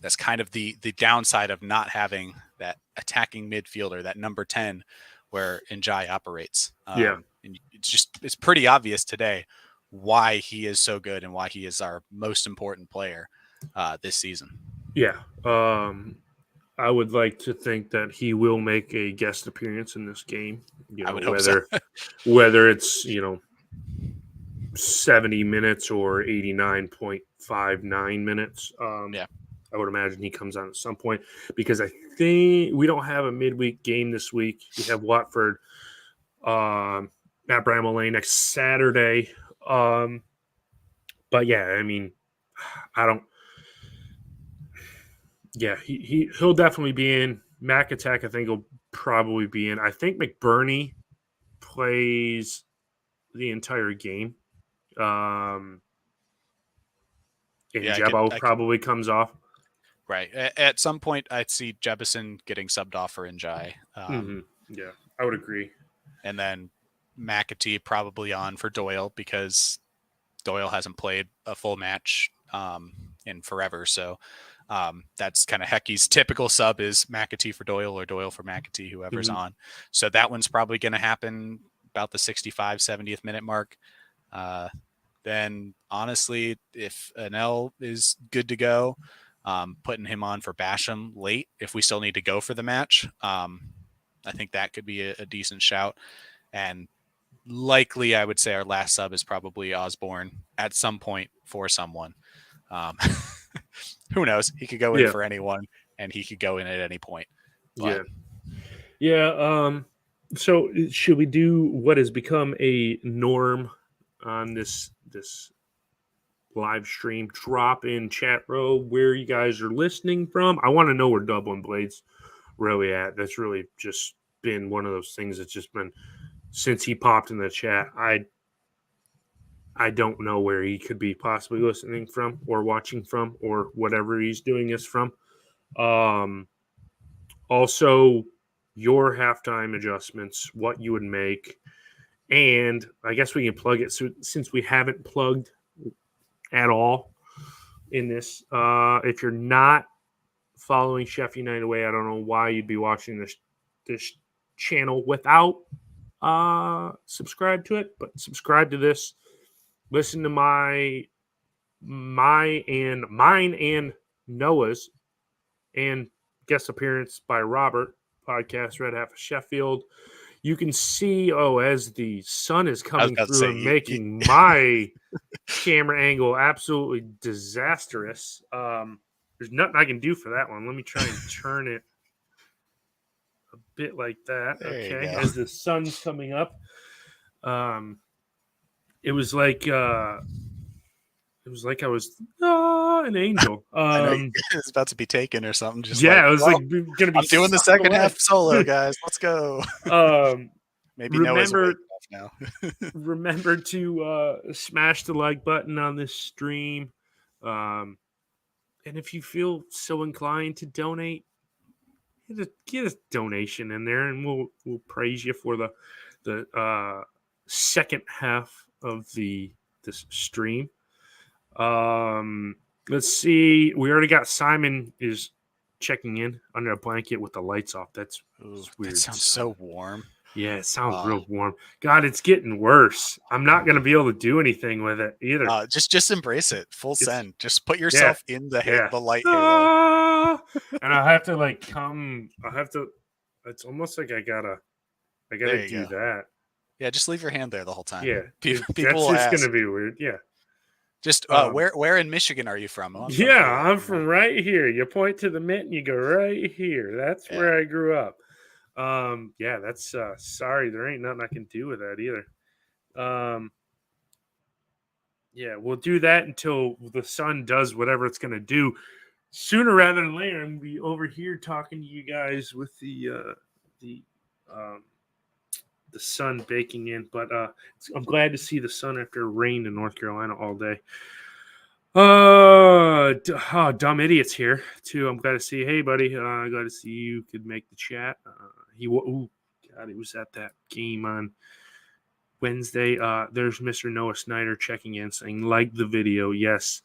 Speaker 2: that's kind of the downside of not having that attacking midfielder, that number 10, where Njai operates. And it's pretty obvious today why he is so good and why he is our most important player this season.
Speaker 1: Yeah. I would like to think that he will make a guest appearance in this game.
Speaker 2: I would hope so.
Speaker 1: Whether it's, 70 minutes or 89.59 minutes. I would imagine he comes on at some point because I think we don't have a midweek game this week. We have Watford at Bramall Lane next Saturday. But yeah, I mean, I don't. Yeah, he'll definitely be in. Mac Attack, I think, will probably be in. I think McBurney plays the entire game. And Jebo probably comes off.
Speaker 2: Right. At some point, I'd see Jebison getting subbed off for Njai.
Speaker 1: Yeah, I would agree.
Speaker 2: And then McAtee probably on for Doyle because Doyle hasn't played a full match in forever. So that's kind of Hecky's typical sub is McAtee for Doyle or Doyle for McAtee, whoever's on. So that one's probably going to happen about the 65, 70th minute mark. Then honestly, if Anel is good to go, putting him on for Basham late if we still need to go for the match. I think that could be a decent shout. And likely, I would say our last sub is probably Osborne at some point for someone. Who knows? He could go in for anyone, and he could go in at any point. But...
Speaker 1: Yeah. So should we do what has become a norm on this live stream? Drop in chat row where you guys are listening from. I want to know where Dublin Blade's really at. That's really just been one of those things that's just been since he popped in the chat. I don't know where he could be possibly listening from or watching from or whatever he's doing this from. Also, your halftime adjustments, what you would make. And I guess we can plug it since we haven't plugged at all in this. If you're not following Chef United Way, I don't know why you'd be watching this channel without subscribe to it, but subscribe to this. Listen to mine and Noah's and guest appearance by Robert podcast Red Half of Sheffield. You can see as the sun is coming through and making my camera angle absolutely disastrous. There's nothing I can do for that one. Let me try and turn it a bit like that. Okay, as the sun's coming up. It was like I was an angel.
Speaker 2: I know it was about to be taken or something. Just
Speaker 1: it was like gonna be.
Speaker 2: I'm doing the second half solo, guys. Let's go. Maybe Noah's awake enough now.
Speaker 1: Remember to smash the like button on this stream, and if you feel so inclined to donate, get a donation in there, and we'll praise you for the second half of this stream. Let's see. We already got Simon is checking in under a blanket with the lights off. That's weird.
Speaker 2: That sounds so warm.
Speaker 1: Yeah, it sounds real warm. God, it's getting worse. I'm not going to be able to do anything with it either.
Speaker 2: Just embrace it. Full send. Just put yourself in the light halo.
Speaker 1: And I have to it's almost like I gotta do that.
Speaker 2: Yeah, just leave your hand there the whole time.
Speaker 1: Yeah.
Speaker 2: People
Speaker 1: that's just going to be weird. Yeah.
Speaker 2: Just where in Michigan are you from?
Speaker 1: I'm from right here. You point to the mitt and you go right here. That's where I grew up. That's sorry, there ain't nothing I can do with that either. We'll do that until the sun does whatever it's gonna do. Sooner rather than later, I'm gonna be over here talking to you guys with the sun baking in. But I'm glad to see the sun after rain in North Carolina all day. Dumb idiots here too. I'm glad to see you. Hey, buddy. Glad to see you could make the chat. Ooh, God, he was at that game on Wednesday. There's Mr. Noah Snyder checking in, saying like the video. Yes,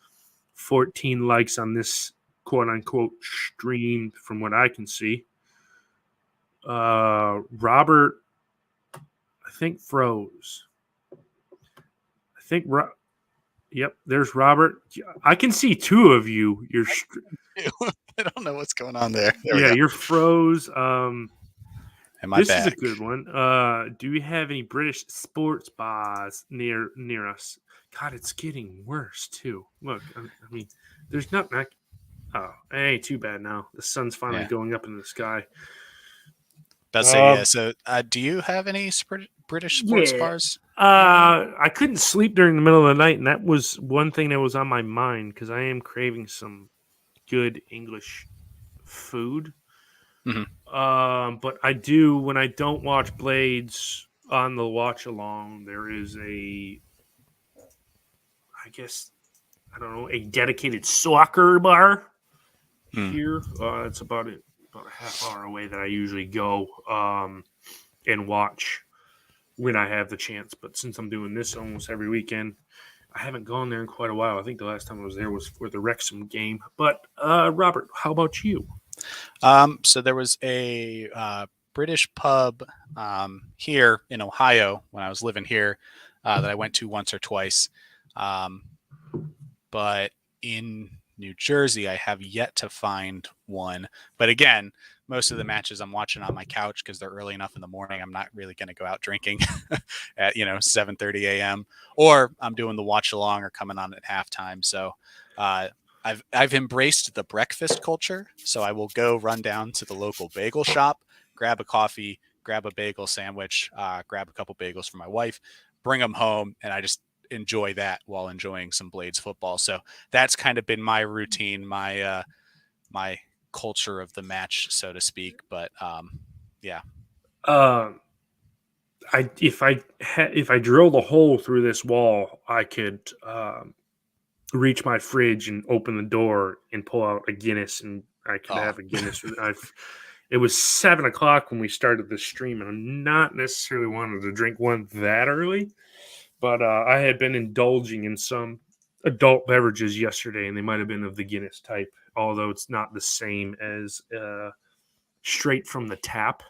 Speaker 1: 14 likes on this quote unquote stream, from what I can see. Robert, I think froze. I think. Yep, there's Robert. I can see two of you.
Speaker 2: I don't know what's going on there.
Speaker 1: You're froze.
Speaker 2: This
Speaker 1: is a good one. Do we have any British sports bars near us? God, it's getting worse too. Look, I mean, there's nothing. Oh, it ain't too bad now. The sun's finally going up in the sky.
Speaker 2: So, do you have any British sports bars?
Speaker 1: I couldn't sleep during the middle of the night, and that was one thing that was on my mind because I am craving some good English food.
Speaker 2: Mm-hmm.
Speaker 1: But I do, when I don't watch Blades on the Watchalong, there is a dedicated soccer bar here. It's about a half hour away that I usually go and watch when I have the chance. But since I'm doing this almost every weekend, I haven't gone there in quite a while. I think the last time I was there was for the Wrexham game. But Robert, how about you?
Speaker 2: So there was a British pub here in Ohio when I was living here that I went to once or twice. But in New Jersey, I have yet to find one. But again, most of the matches I'm watching on my couch because they're early enough in the morning. I'm not really going to go out drinking at 7:30 a.m. or I'm doing the watch along or coming on at halftime. So I've embraced the breakfast culture. So I will go run down to the local bagel shop, grab a coffee, grab a bagel sandwich, grab a couple bagels for my wife, bring them home, and I just enjoy that while enjoying some Blades football. So that's kind of been my routine, my culture of the match, so to speak. But
Speaker 1: if I drilled a hole through this wall, I could reach my fridge and open the door and pull out a Guinness, and I could have a Guinness. It was 7:00 when we started the stream, and I'm not necessarily wanting to drink one that early, but I had been indulging in some adult beverages yesterday, and they might have been of the Guinness type, although it's not the same as straight from the tap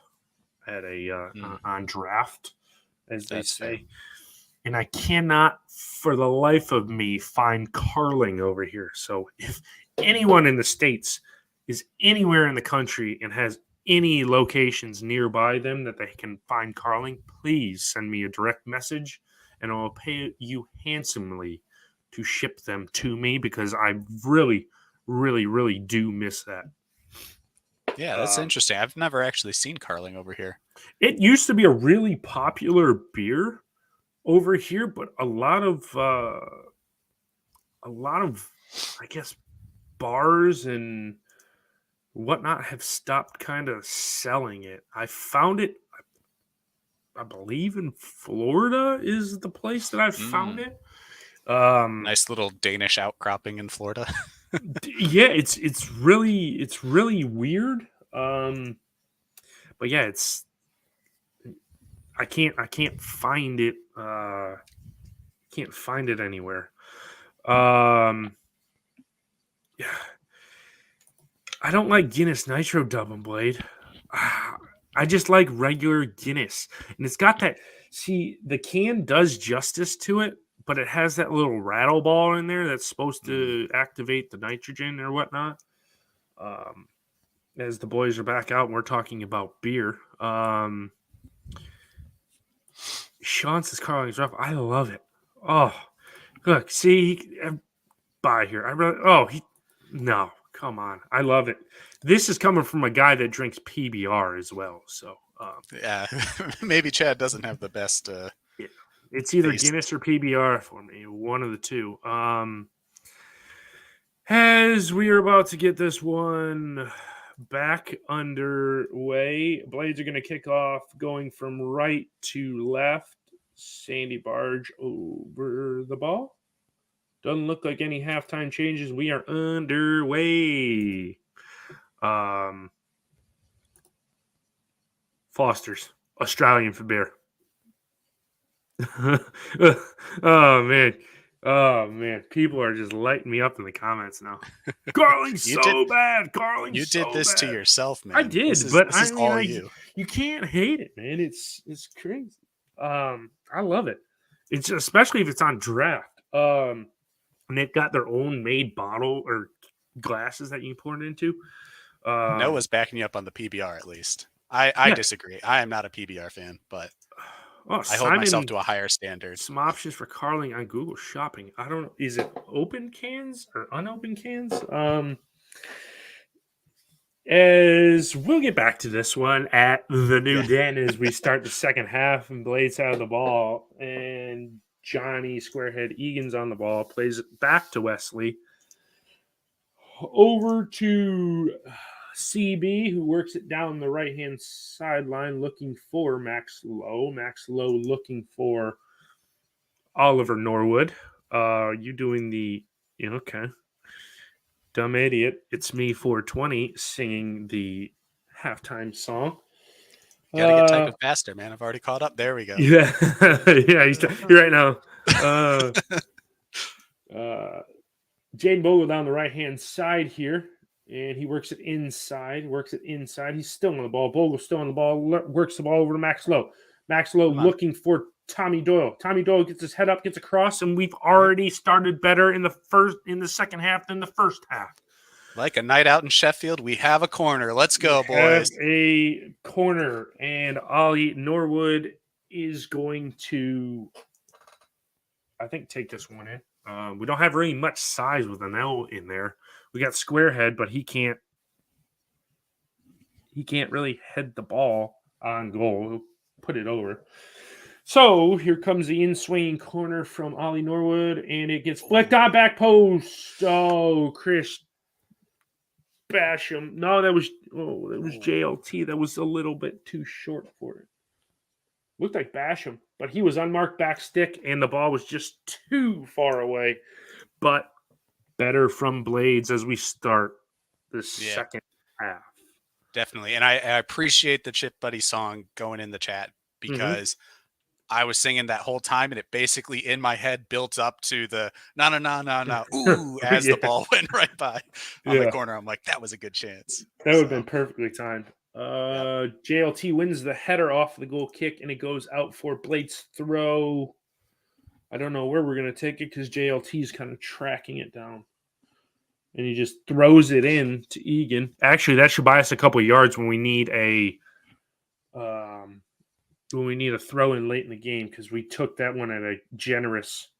Speaker 1: at a on draft, as they say. Fair. And I cannot, for the life of me, find Carling over here. So if anyone in the States is anywhere in the country and has any locations nearby them that they can find Carling, please send me a direct message, and I'll pay you handsomely to ship them to me because I really, really, really do miss that.
Speaker 2: Yeah, that's interesting. I've never actually seen Carling over here.
Speaker 1: It used to be a really popular beer over here, but a lot of I guess bars and whatnot have stopped kind of selling it. I found it, I believe, in Florida is the place that I found it.
Speaker 2: Nice little Danish outcropping in Florida.
Speaker 1: Yeah, it's really weird. But yeah, I can't find it. Can't find it anywhere. Yeah. I don't like Guinness Nitro Double Blade. I just like regular Guinness. And it's got that. See, the can does justice to it, but it has that little rattle ball in there that's supposed to activate the nitrogen or whatnot. As the boys are back out and we're talking about beer. Sean says Carling's rough. I love it. Oh, look, see, by here. No, come on. I love it. This is coming from a guy that drinks PBR as well. So,
Speaker 2: yeah, maybe Chad doesn't have the best.
Speaker 1: Yeah. It's either
Speaker 2: taste.
Speaker 1: Guinness or PBR for me, one of the two. As we are about to get this one back underway, Blades are going to kick off going from right to left. Sandy Barge over the ball. Doesn't look like any halftime changes. We are underway. Foster's Australian for beer. Oh man, people are just lighting me up in the comments now. Carling's bad. Carling's
Speaker 3: you did this to yourself, man.
Speaker 1: I did,
Speaker 3: this
Speaker 1: but
Speaker 3: is all you.
Speaker 1: You can't hate it, man. It's crazy. I love it. It's especially if it's on draft. And they've got their own made bottle or glasses that you can pour it into.
Speaker 3: Noah's backing you up on the PBR at least. I disagree. I am not a PBR fan, but I hold myself to a higher standard.
Speaker 1: Some options for Carling on Google Shopping. I don't know. Is it open cans or unopened cans? As we'll get back to this one at the new den as we start the second half and Blades out of the ball and Johnny Squarehead Egan's on the ball, plays it back to Wesley. Over to CB, who works it down the right-hand sideline looking for Max Lowe. Max Lowe looking for Oliver Norwood. You doing the, okay. Dumb idiot. It's me 420 singing the halftime song.
Speaker 3: You gotta get typing faster, man. I've already caught up. There we go.
Speaker 1: Yeah. Yeah, you're right now. Jaden Bogle down the right-hand side here. And he works it inside. He's still on the ball. Bogle's still on the ball. Works the ball over to Max Lowe. Max Lowe looking for Tommy Doyle. Tommy Doyle gets his head up, gets across, and we've already started better in the second half than the first half.
Speaker 3: Like a night out in Sheffield, we have a corner. Let's go, boys.
Speaker 1: A corner, and Ollie Norwood is going to, I think, take this one in. We don't have really much size with an L in there. We got Squarehead, but he can't really head the ball on goal. He'll put it over. So here comes the in-swinging corner from Ollie Norwood, and it gets flicked on back post. Oh, Chris Basham. No, that was JLT. That was a little bit too short for it. Looked like Basham, but he was unmarked back stick, and the ball was just too far away. But better from Blades as we start the second half.
Speaker 3: Definitely. And I appreciate the Chip Buddy song going in the chat because I was singing that whole time and it basically in my head built up to the no, ooh, as the ball went right by on the corner. I'm like, that was a good chance.
Speaker 1: That would have been perfectly timed. JLT wins the header off the goal kick and it goes out for Blades' throw. I don't know where we're going to take it because JLT is kind of tracking it down. And he just throws it in to Egan. Actually, that should buy us a couple of yards when we need a throw in late in the game because we took that one at a generous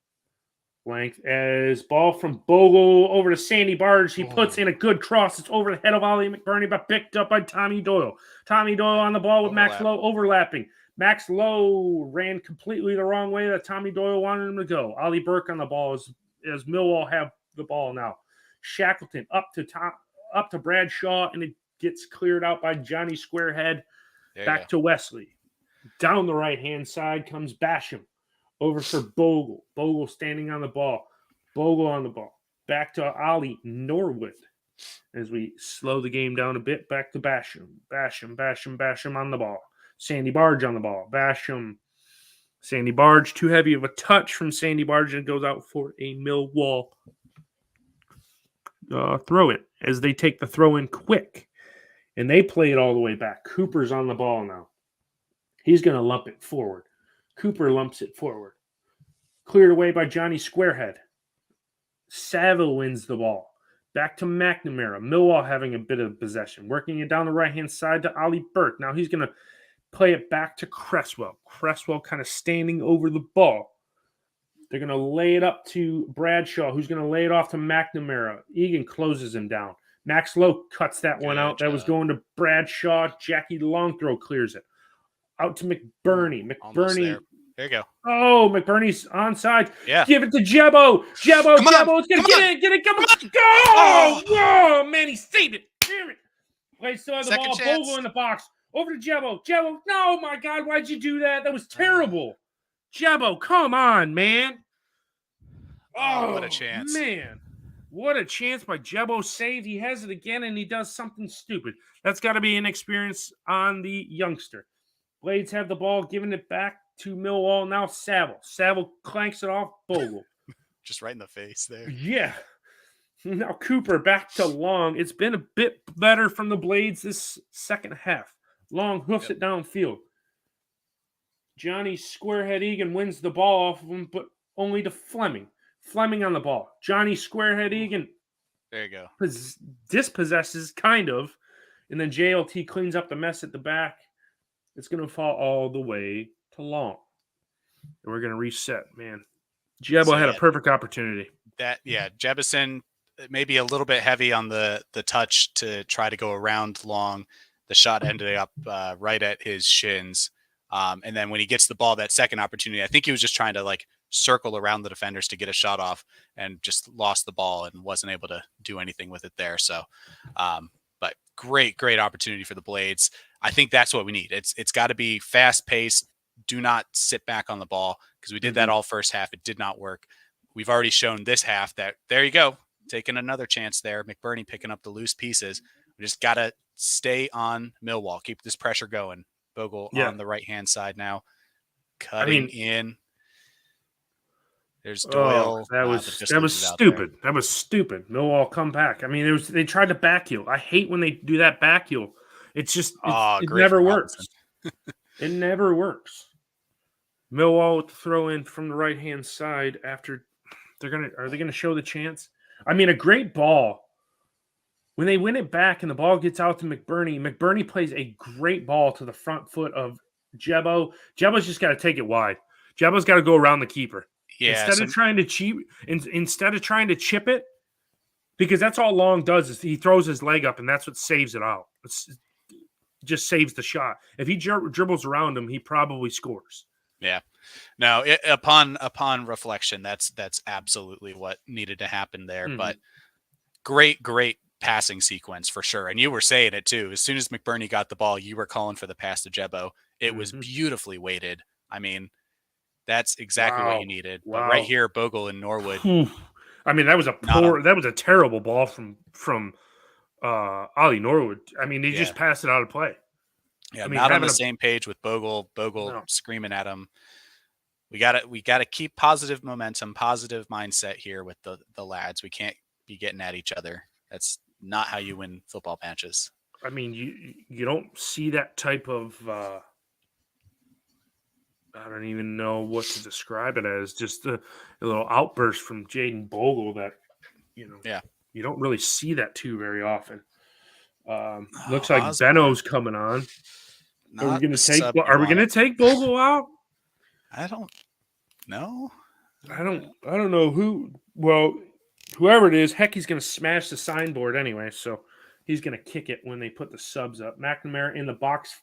Speaker 1: length. As ball from Bogle over to Sandy Barge. He puts in a good cross. It's over the head of Ollie McBurney, but picked up by Tommy Doyle. Tommy Doyle on the ball with Max Lowe overlapping. Max Lowe ran completely the wrong way that Tommy Doyle wanted him to go. Ollie Burke on the ball as Millwall have the ball now. Shackleton up to Bradshaw, and it gets cleared out by Johnny Squarehead. Back to Wesley. Down the right-hand side comes Basham. Over for Bogle. Bogle standing on the ball. Bogle on the ball. Back to Ollie Norwood. As we slow the game down a bit, back to Basham. Basham on the ball. Sandy Barge on the ball. Basham. Sandy Barge. Too heavy of a touch from Sandy Barge, and it goes out for a Millwall throw-in. As they take the throw-in quick. And they play it all the way back. Cooper's on the ball now. He's going to lump it forward. Cooper lumps it forward. Cleared away by Johnny Squarehead. Saville wins the ball. Back to McNamara. Millwall having a bit of possession. Working it down the right-hand side to Ollie Burke. Now he's going to play it back to Cresswell. Cresswell kind of standing over the ball. They're going to lay it up to Bradshaw, who's going to lay it off to McNamara. Egan closes him down. Max Lowe cuts that one out. That was going to Bradshaw. Jackie Longthrow clears it. Out to McBurney. McBurney.
Speaker 3: There you go.
Speaker 1: Oh, McBurney's onside.
Speaker 3: Yeah.
Speaker 1: Give it to Jebbo. Jebbo. It's going to get it. Come on. Go. Oh, man, he saved it. Damn it. Play still have the ball. Bogle in the box. Over to Jebbo. Jebbo. No, my God. Why'd you do that? That was terrible. Jebbo, come on, man.
Speaker 3: Oh, what a chance.
Speaker 1: Man. What a chance by Jebo saved. He has it again, and he does something stupid. That's got to be inexperience on the youngster. Blades have the ball, giving it back to Millwall. Now Saville. Saville clanks it off Bogle.
Speaker 3: Just right in the face there.
Speaker 1: Yeah. Now Cooper back to Long. It's been a bit better from the Blades this second half. Long hoofs it downfield. Johnny Squarehead Egan wins the ball off of him, but only to Fleming. Fleming on the ball. Johnny Squarehead Egan
Speaker 3: There you go.
Speaker 1: dispossesses, kind of, and then JLT cleans up the mess at the back. It's going to fall all the way to Long. And we're going to reset, man. Jebo had a perfect opportunity.
Speaker 3: Jebison maybe a little bit heavy on the touch to try to go around Long. The shot ended up right at his shins. And then when he gets the ball, that second opportunity, I think he was just trying to like circle around the defenders to get a shot off and just lost the ball and wasn't able to do anything with it there. So, but great opportunity for the Blades. I think that's what we need. It's got to be fast paced. Do not sit back on the ball because we did that all first half. It did not work. We've already shown this half that there you go. Taking another chance there. McBurney picking up the loose pieces. We just got to stay on Millwall. Keep this pressure going. Bogle on the right-hand side now. Cutting in. There's Doyle.
Speaker 1: That was stupid. That was stupid. Millwall come back. I mean, they tried to back heel. I hate when they do that back heel. It's just it never works. It never works. Millwall with the throw in from the right-hand side after are they gonna show the chance? I mean, a great ball. When they win it back and the ball gets out to McBurney plays a great ball to the front foot of Jebo. Jebo's just got to take it wide. Jebo's got to go around the keeper.
Speaker 2: Yeah,
Speaker 1: instead of trying to chip it, because that's all Long does is he throws his leg up and that's what saves it out. It just saves the shot. If he dribbles around him, he probably scores.
Speaker 2: Yeah. No, upon reflection, that's absolutely what needed to happen there. Mm-hmm. But great passing sequence for sure. And you were saying it too. As soon as McBurney got the ball, you were calling for the pass to Jebo. It was beautifully weighted. I mean, that's exactly what you needed. But right here, Bogle and Norwood.
Speaker 1: I mean, that was a terrible ball from Ollie Norwood. I mean, he just passed it out of play.
Speaker 2: Yeah, I mean, not on the same page with Bogle screaming at him. We gotta keep positive momentum, positive mindset here with the lads. We can't be getting at each other. That's not how you win football matches.
Speaker 1: I mean, you don't see that type of I don't even know what to describe it as. Just a little outburst from Jaden Bogle that you don't really see that too very often. Looks like Benno's coming on. Are we going to take Bogle out?
Speaker 3: I don't know.
Speaker 1: I don't know who. Well, whoever it is, heck, he's going to smash the signboard anyway. So he's going to kick it when they put the subs up. McNamara in the box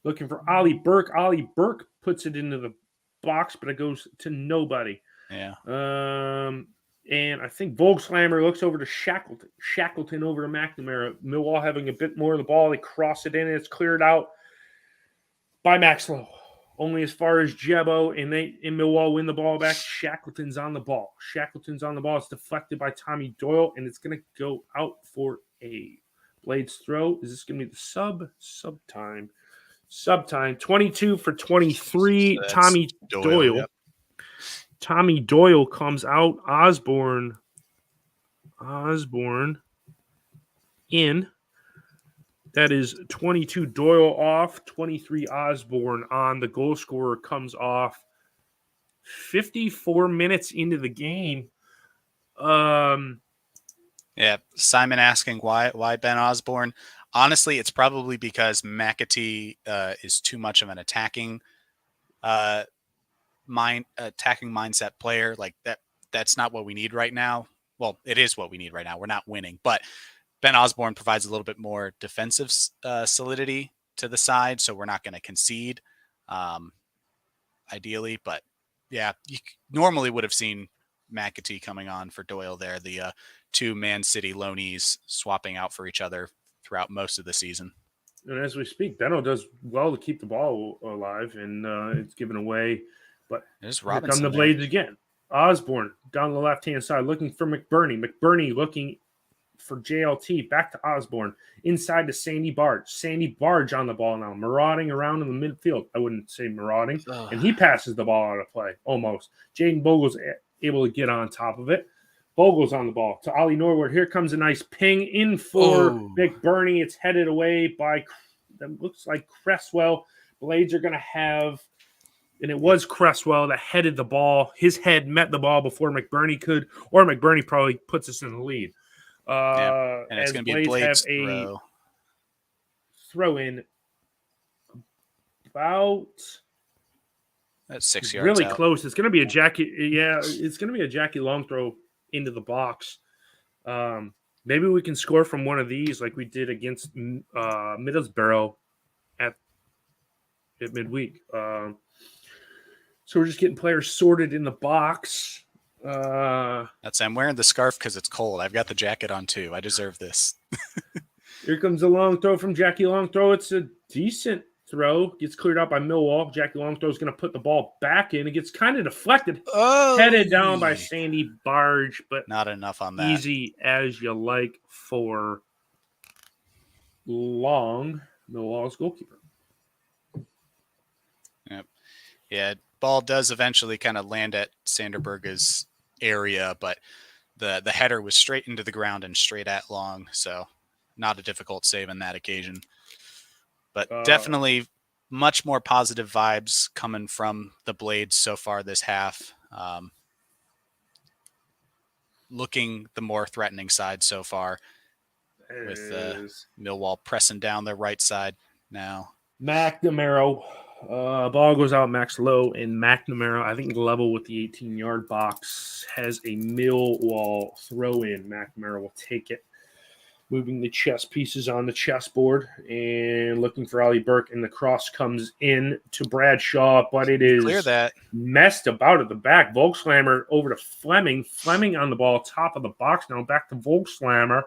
Speaker 1: looking for Ollie Burke. Ollie Burke puts it into the box, but it goes to nobody.
Speaker 2: Yeah.
Speaker 1: And I think Volkslammer looks over to Shackleton. Shackleton over to McNamara. Millwall having a bit more of the ball. They cross it in, and it's cleared out by Maxlow. Only as far as Jebo, and they in Millwall win the ball back. Shackleton's on the ball. It's deflected by Tommy Doyle, and it's going to go out for a Blades throw. Is this going to be the sub time? Sub time. 22 for 23. So Tommy Doyle. Yep. Tommy Doyle comes out. Osborne in. That is 22 Doyle off, 23 Osborne on. The goal scorer comes off 54 minutes into the game.
Speaker 3: Yeah, Simon asking why Ben Osborne. Honestly, it's probably because McAtee is too much of an attacking mindset player. Like that's not what we need right now. Well, it is what we need right now. We're not winning, but Ben Osborne provides a little bit more defensive solidity to the side, so we're not going to concede, ideally. But yeah, you normally would have seen McAtee coming on for Doyle there. The two Man City loanees swapping out for each other throughout most of the season.
Speaker 1: And as we speak, Benno does well to keep the ball alive, and it's given away. But
Speaker 3: there's
Speaker 1: here come the Blades again. Osborne down the left-hand side looking for McBurney. McBurney looking for JLT. Back to Osborne. Inside to Sandy Barge. Sandy Barge on the ball now. Marauding around in the midfield. I wouldn't say marauding. And he passes the ball out of play. Almost. Jaden Bogle's able to get on top of it. Bogle's on the ball to Ollie Norwood. Here comes a nice ping in for McBurney. It's headed away by, that looks like Cresswell. Blades are going to have, and it was Cresswell that headed the ball. His head met the ball before McBurney could, or McBurney probably puts us in the lead.
Speaker 3: And it's going to be a Blades
Speaker 1: throw in about
Speaker 3: that's 6 yards
Speaker 1: really
Speaker 3: out.
Speaker 1: close. It's going to be a Jackie. Yeah, it's going to be a Jackie long throw into the box. Maybe we can score from one of these like we did against Middlesbrough at midweek. So we're just getting players sorted in the box.
Speaker 3: I'm wearing the scarf because it's cold. I've got the jacket on too. I deserve this.
Speaker 1: Here comes a long throw from Jackie Long throw. It's a decent throw. Gets cleared out by Millwall. Jackie Long throw is going to put the ball back in. It gets kind of deflected. Headed down by Sandy Barge, but
Speaker 3: not enough on that.
Speaker 1: Easy as you like for Long, Millwall's goalkeeper.
Speaker 3: Yep. Yeah, ball does eventually kind of land at Sanderberg's area, but the header was straight into the ground and straight at Long, so not a difficult save on that occasion. But definitely much more positive vibes coming from the Blades so far this half. Looking the more threatening side so far, with Millwall pressing down their right side now.
Speaker 1: McNamara. Ball goes out Max Lowe, and McNamara, I think level with the 18-yard box, has a Millwall throw-in. McNamara will take it. Moving the chess pieces on the chessboard and looking for Ollie Burke, and the cross comes in to Bradshaw, but it is messed about at the back. Volkslammer over to Fleming. Fleming on the ball, top of the box now, back to Volkslammer.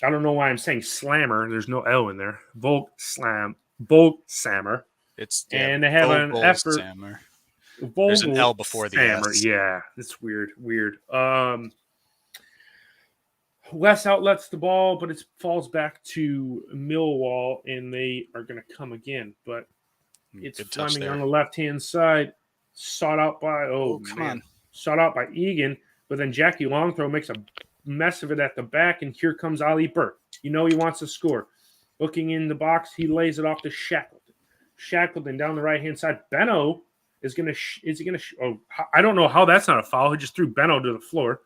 Speaker 1: I don't know why I'm saying slammer. There's no L in there. Volksammer. And they have an effort.
Speaker 3: There's an L before the S.
Speaker 1: Yeah, it's weird. Wes outlets the ball, but it falls back to Millwall, and they are going to come again. But it's Fleming on the left-hand side, sought out by sought out by Egan. But then Jackie Longthrow makes a mess of it at the back, and here comes Ollie Burke. You know he wants to score. Looking in the box, he lays it off to Shackleton. Shackleton down the right-hand side. Benno is going to I don't know how that's not a foul. He just threw Benno to the floor.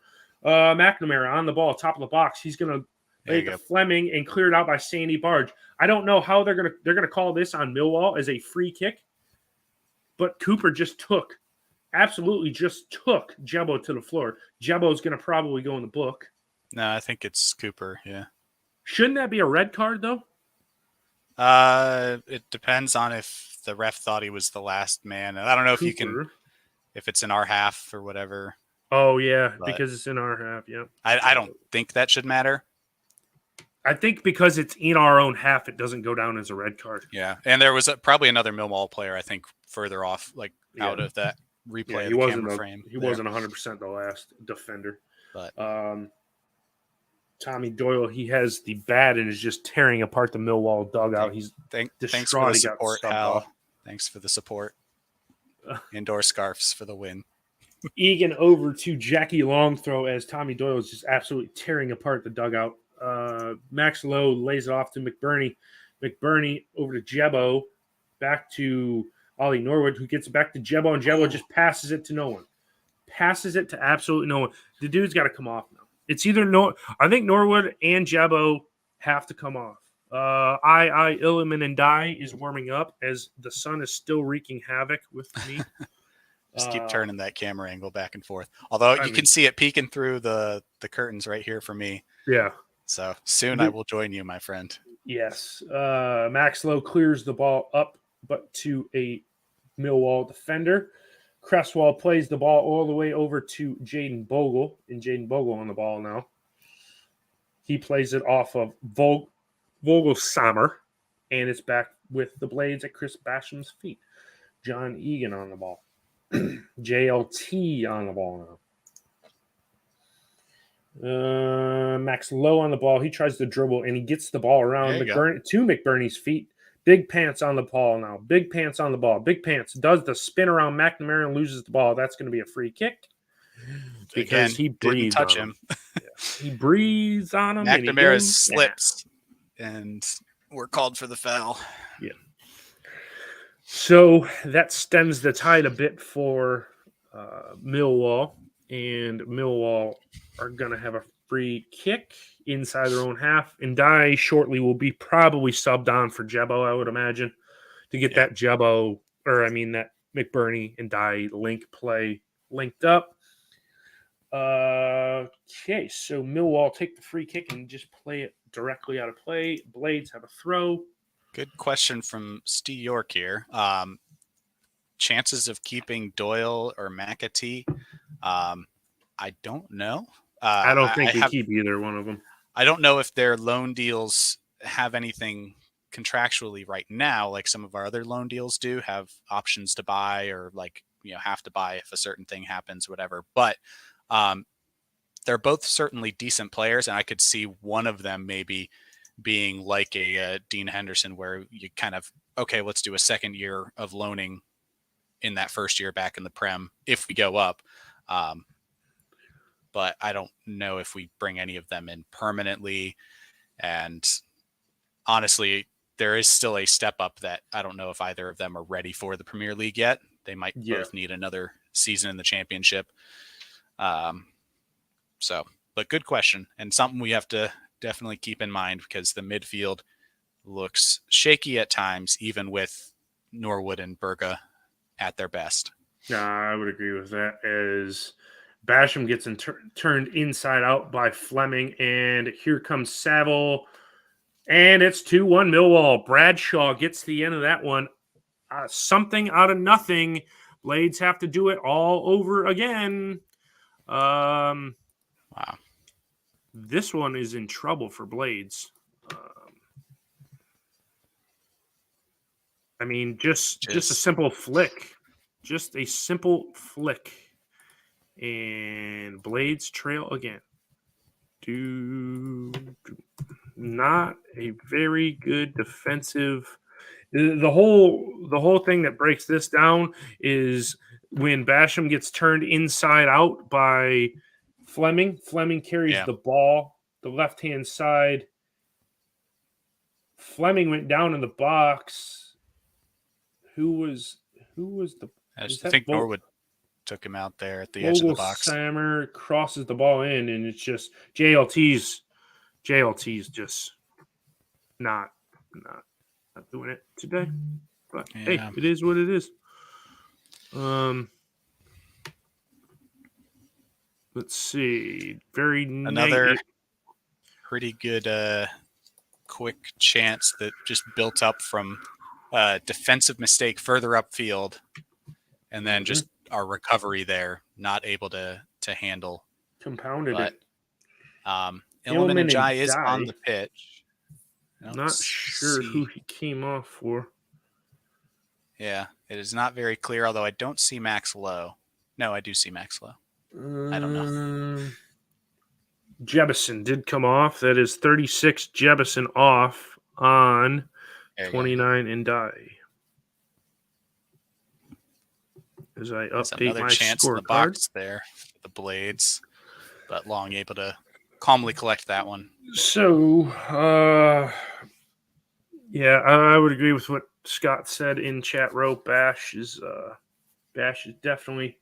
Speaker 1: McNamara on the ball, top of the box. He's going to lay it to Fleming and clear it out by Sandy Barge. I don't know how they're going to call this on Millwall as a free kick, but Cooper absolutely just took Jebo to the floor. Jebo's going to probably go in the book.
Speaker 3: No, I think it's Cooper. Yeah.
Speaker 1: Shouldn't that be a red card though?
Speaker 3: It depends on if the ref thought he was the last man. I don't know if it's in our half or whatever.
Speaker 1: Oh, yeah, because it's in our half, yeah.
Speaker 3: I don't think that should matter.
Speaker 1: I think because it's in our own half, it doesn't go down as a red card.
Speaker 3: Yeah, and there was probably another Millwall player, I think, further off, out of that replay of the camera frame.
Speaker 1: He wasn't 100% the last defender. But Tommy Doyle, he has the bat and is just tearing apart the Millwall dugout. He's
Speaker 3: thanks for the support, Hal. Thanks for the support. Indoor scarves for the win.
Speaker 1: Egan over to Jackie Longthrow as Tommy Doyle is just absolutely tearing apart the dugout. Max Lowe lays it off to McBurney. McBurney over to Jebo. Back to Ollie Norwood, who gets it back to Jebo, and Jebo just passes it to no one. Passes it to absolutely no one. The dude's got to come off now. It's either I think Norwood and Jebo have to come off. Illiman and Die is warming up as the sun is still wreaking havoc with me.
Speaker 3: Just keep turning that camera angle back and forth. Although you can see it peeking through the curtains right here for me.
Speaker 1: Yeah.
Speaker 3: So soon I will join you, my friend.
Speaker 1: Yes. Max Lowe clears the ball up, but to a Millwall defender. Cresswell plays the ball all the way over to Jaden Bogle, and Jaden Bogle on the ball now. He plays it off of Vogelsammer, and it's back with the Blades at Chris Basham's feet. John Egan on the ball. JLT on the ball now. Max Low on the ball. He tries to dribble and he gets the ball around McBurney's feet. Big Pants on the ball now. Big Pants on the ball. Big Pants does the spin around McNamara and loses the ball. That's going to be a free kick. Because
Speaker 3: Again,
Speaker 1: he
Speaker 3: didn't touch
Speaker 1: him. He breathes on him.
Speaker 3: McNamara slips, and we're called for the foul.
Speaker 1: Yeah. So that stems the tide a bit for Millwall, and Millwall are going to have a free kick inside their own half. And Dye shortly will be probably subbed on for Jebo, I would imagine, to get that that McBurney and Dye play linked up. Okay, so Millwall take the free kick and just play it directly out of play. Blades have a throw.
Speaker 3: Good question from Steve York here. Chances of keeping Doyle or McAtee? I don't know.
Speaker 1: I don't think we keep either one of them.
Speaker 3: I don't know if their loan deals have anything contractually right now, like some of our other loan deals do, have options to buy or have to buy if a certain thing happens, whatever. But they're both certainly decent players, and I could see one of them maybe being like a Dean Henderson, where you kind of, okay, let's do a second year of loaning in that first year back in the Prem if we go up. But I don't know if we bring any of them in permanently. And honestly, there is still a step up that I don't know if either of them are ready for the Premier League yet. They might both need another season in the Championship. But good question, and something we have to definitely keep in mind, because the midfield looks shaky at times, even with Norwood and Berga at their best.
Speaker 1: I would agree with that, as Basham gets turned inside out by Fleming, and here comes Saville, and it's 2-1 Millwall. Bradshaw gets the end of that one. Something out of nothing. Blades have to do it all over again.
Speaker 3: Wow.
Speaker 1: This one is in trouble for Blades. Just a simple flick. Just a simple flick. And Blades trail again. Not a very good defensive. The whole thing that breaks this down is when Basham gets turned inside out by Fleming. Fleming carries the ball, the left-hand side. Fleming went down in the box. Who was the?
Speaker 3: I think Norwood took him out there at the edge of the box.
Speaker 1: Sammer crosses the ball in, and it's just JLT's just not doing it today. But hey, it is what it is. Let's see.
Speaker 3: Another pretty good quick chance that just built up from defensive mistake further upfield, and then just our recovery there, not able to handle.
Speaker 1: Compounded it.
Speaker 3: Ilman and Jai is on the pitch.
Speaker 1: Not sure who he came off for.
Speaker 3: Yeah, it is not very clear, although I don't see Max Lowe. No, I do see Max Lowe. I don't know.
Speaker 1: Jebison did come off. That is 36 Jebison off on 29 and die. As I update
Speaker 3: another
Speaker 1: my
Speaker 3: chance in the
Speaker 1: scorecard.
Speaker 3: box there for the Blades, but Long able to calmly collect that one.
Speaker 1: So, I would agree with what Scott said in chat row. Bash is definitely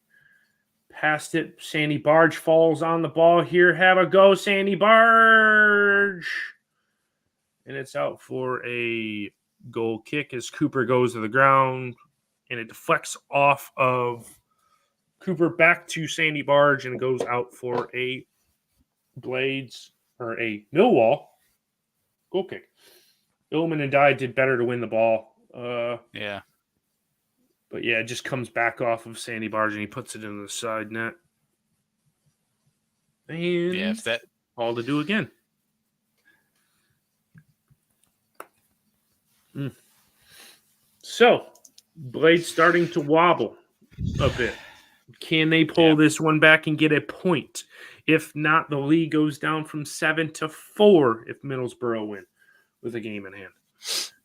Speaker 1: past it. Sandy Barge falls on the ball here. Have a go, Sandy Barge. And it's out for a goal kick as Cooper goes to the ground, and it deflects off of Cooper back to Sandy Barge and goes out for a Blades or a Millwall goal kick. Illman and Dye did better to win the ball. But it just comes back off of Sandy Barge and he puts it into the side net. And all to do again. So, Blade starting to wobble. a bit. Can they pull this one back and get a point? If not, the lead goes down from 7-4 if Middlesbrough win with a game in hand.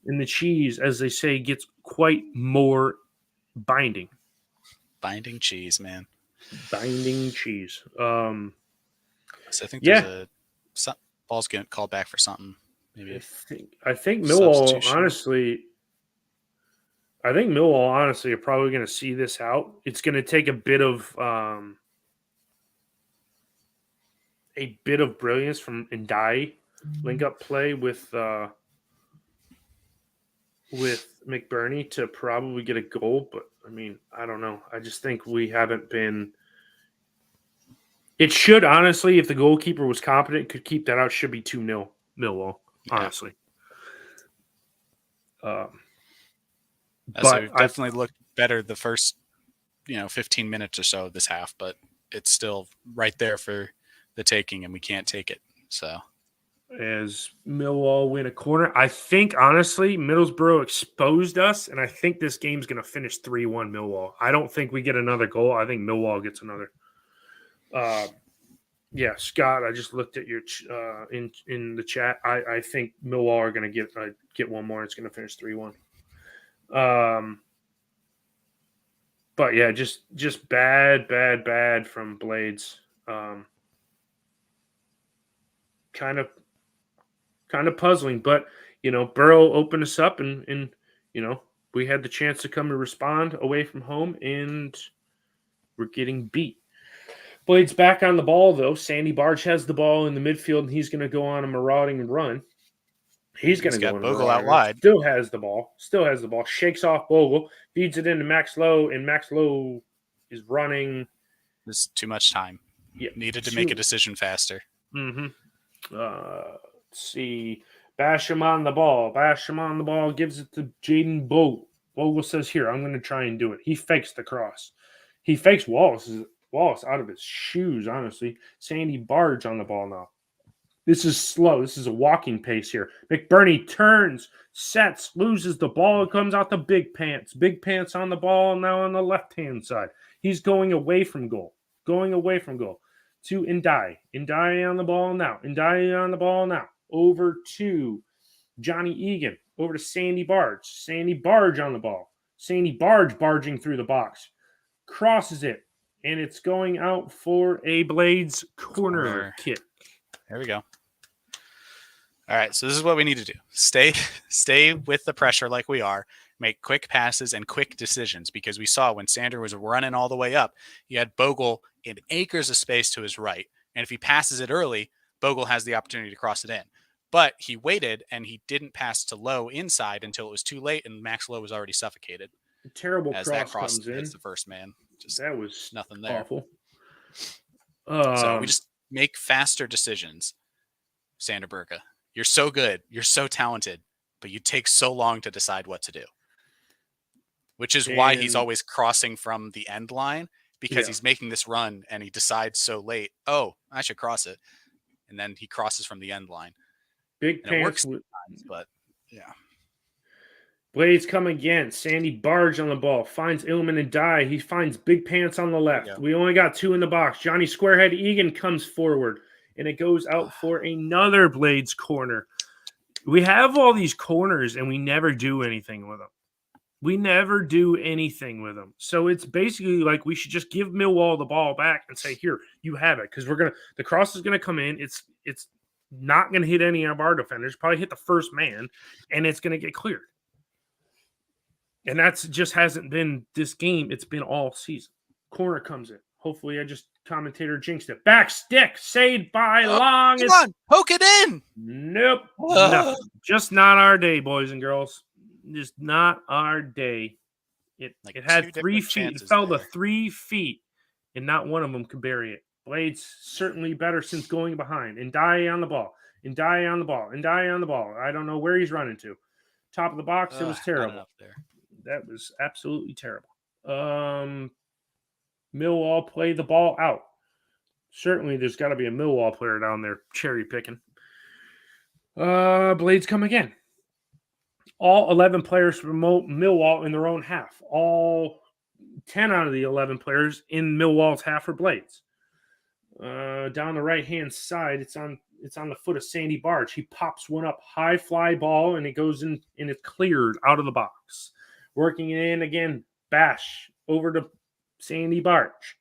Speaker 1: And the cheese, as they say, gets quite more binding.
Speaker 3: Binding cheese, man.
Speaker 1: Binding cheese.
Speaker 3: So I think there's ball's getting called back for something. Maybe
Speaker 1: I think Millwall, honestly, are probably going to see this out. It's going to take a bit of brilliance from Ndai link up play with McBurney to probably get a goal. But I mean, I don't know. I just think we haven't been. It should, honestly, if the goalkeeper was competent, could keep that out. Should be 2-0 Millwall, honestly.
Speaker 3: So
Speaker 1: But
Speaker 3: it definitely looked better the first, 15 minutes or so of this half, but it's still right there for the taking, and we can't take it. So
Speaker 1: as Millwall win a corner, I think, honestly, Middlesbrough exposed us, and I think this game's going to finish 3-1 Millwall. I don't think we get another goal. I think Millwall gets another. Yeah, Scott, I just looked at your in the chat. I think Millwall are going to get one more. It's going to finish 3-1. But yeah, just bad from Blades. Kind of puzzling, but Burrow opened us up, and we had the chance to come to respond away from home, and we're getting beat. Blades back on the ball, though. Sandy Barge has the ball in the midfield, and he's going to go on a marauding run. He's going to go on a
Speaker 3: Bogle out
Speaker 1: run.
Speaker 3: wide.
Speaker 1: Still has the ball. Shakes off Bogle. Feeds it into Max Lowe, and Max Lowe is running.
Speaker 3: There's too much time.
Speaker 1: Yeah,
Speaker 3: needed to make a decision faster.
Speaker 1: Mm-hmm. Let's see. Basham on the ball. Gives it to Jaden Bogle. Bogle says, here, I'm going to try and do it. He fakes the cross. He fakes Wallace out of his shoes, honestly. Sandy Barge on the ball now. This is slow. This is a walking pace here. McBurney turns, sets, loses the ball. It comes out to Big Pants. Big Pants on the ball now on the left-hand side. He's going away from goal. To Ndai. Ndai on the ball now. Over to Johnny Egan. Over to Sandy Barge. Sandy Barge on the ball. Sandy Barge barging through the box. Crosses it. And it's going out for a Blades corner kick.
Speaker 3: There we go. All right, so this is what we need to do. Stay with the pressure like we are. Make quick passes and quick decisions, because we saw when Sander was running all the way up, he had Bogle in acres of space to his right. And if he passes it early, Bogle has the opportunity to cross it in. But he waited, and he didn't pass to Lowe inside until it was too late, and Max Lowe was already suffocated.
Speaker 1: A terrible
Speaker 3: as
Speaker 1: cross
Speaker 3: that cross
Speaker 1: comes in.
Speaker 3: hits the first man.
Speaker 1: That was
Speaker 3: nothing there.
Speaker 1: Awful.
Speaker 3: So we just make faster decisions. Sander Berge, you're so good. You're so talented, but you take so long to decide what to do. Which is why he's always crossing from the end line, because he's making this run and he decides so late, oh, I should cross it. And then he crosses from the end line.
Speaker 1: Big
Speaker 3: Pants. It works sometimes, but yeah.
Speaker 1: Blades come again. Sandy Barge on the ball. Finds Illman and Dye. He finds Big Pants on the left. We only got two in the box. Johnny Squarehead Egan comes forward. And it goes out for another Blades corner. We have all these corners, and we never do anything with them. So it's basically like we should just give Millwall the ball back and say, here, you have it. Because the cross is going to come in. It's not going to hit any of our defenders. Probably hit the first man, and it's going to get cleared. And that's just hasn't been this game. It's been all season. Corner comes in. Hopefully, commentator jinxed it. Back stick, saved by Long.
Speaker 3: Come on, poke it in.
Speaker 1: Nope. Nothing. Just not our day, boys and girls. Just not our day. It had 3 feet. It fell to 3 feet, and not one of them could bury it. Blades certainly better since going behind. And Ndai on the ball. I don't know where he's running to. Top of the box. It was terrible. That was absolutely terrible. Millwall play the ball out. Certainly, there's got to be a Millwall player down there cherry picking. Blades come again. All 11 players from Millwall in their own half. All 10 out of the 11 players in Millwall's half or blades. Down the right-hand side, it's on the foot of Sandy Barge. He pops one up, high fly ball, and it goes in and it's cleared out of the box. Working it in again, Bash over to Sandy Barge.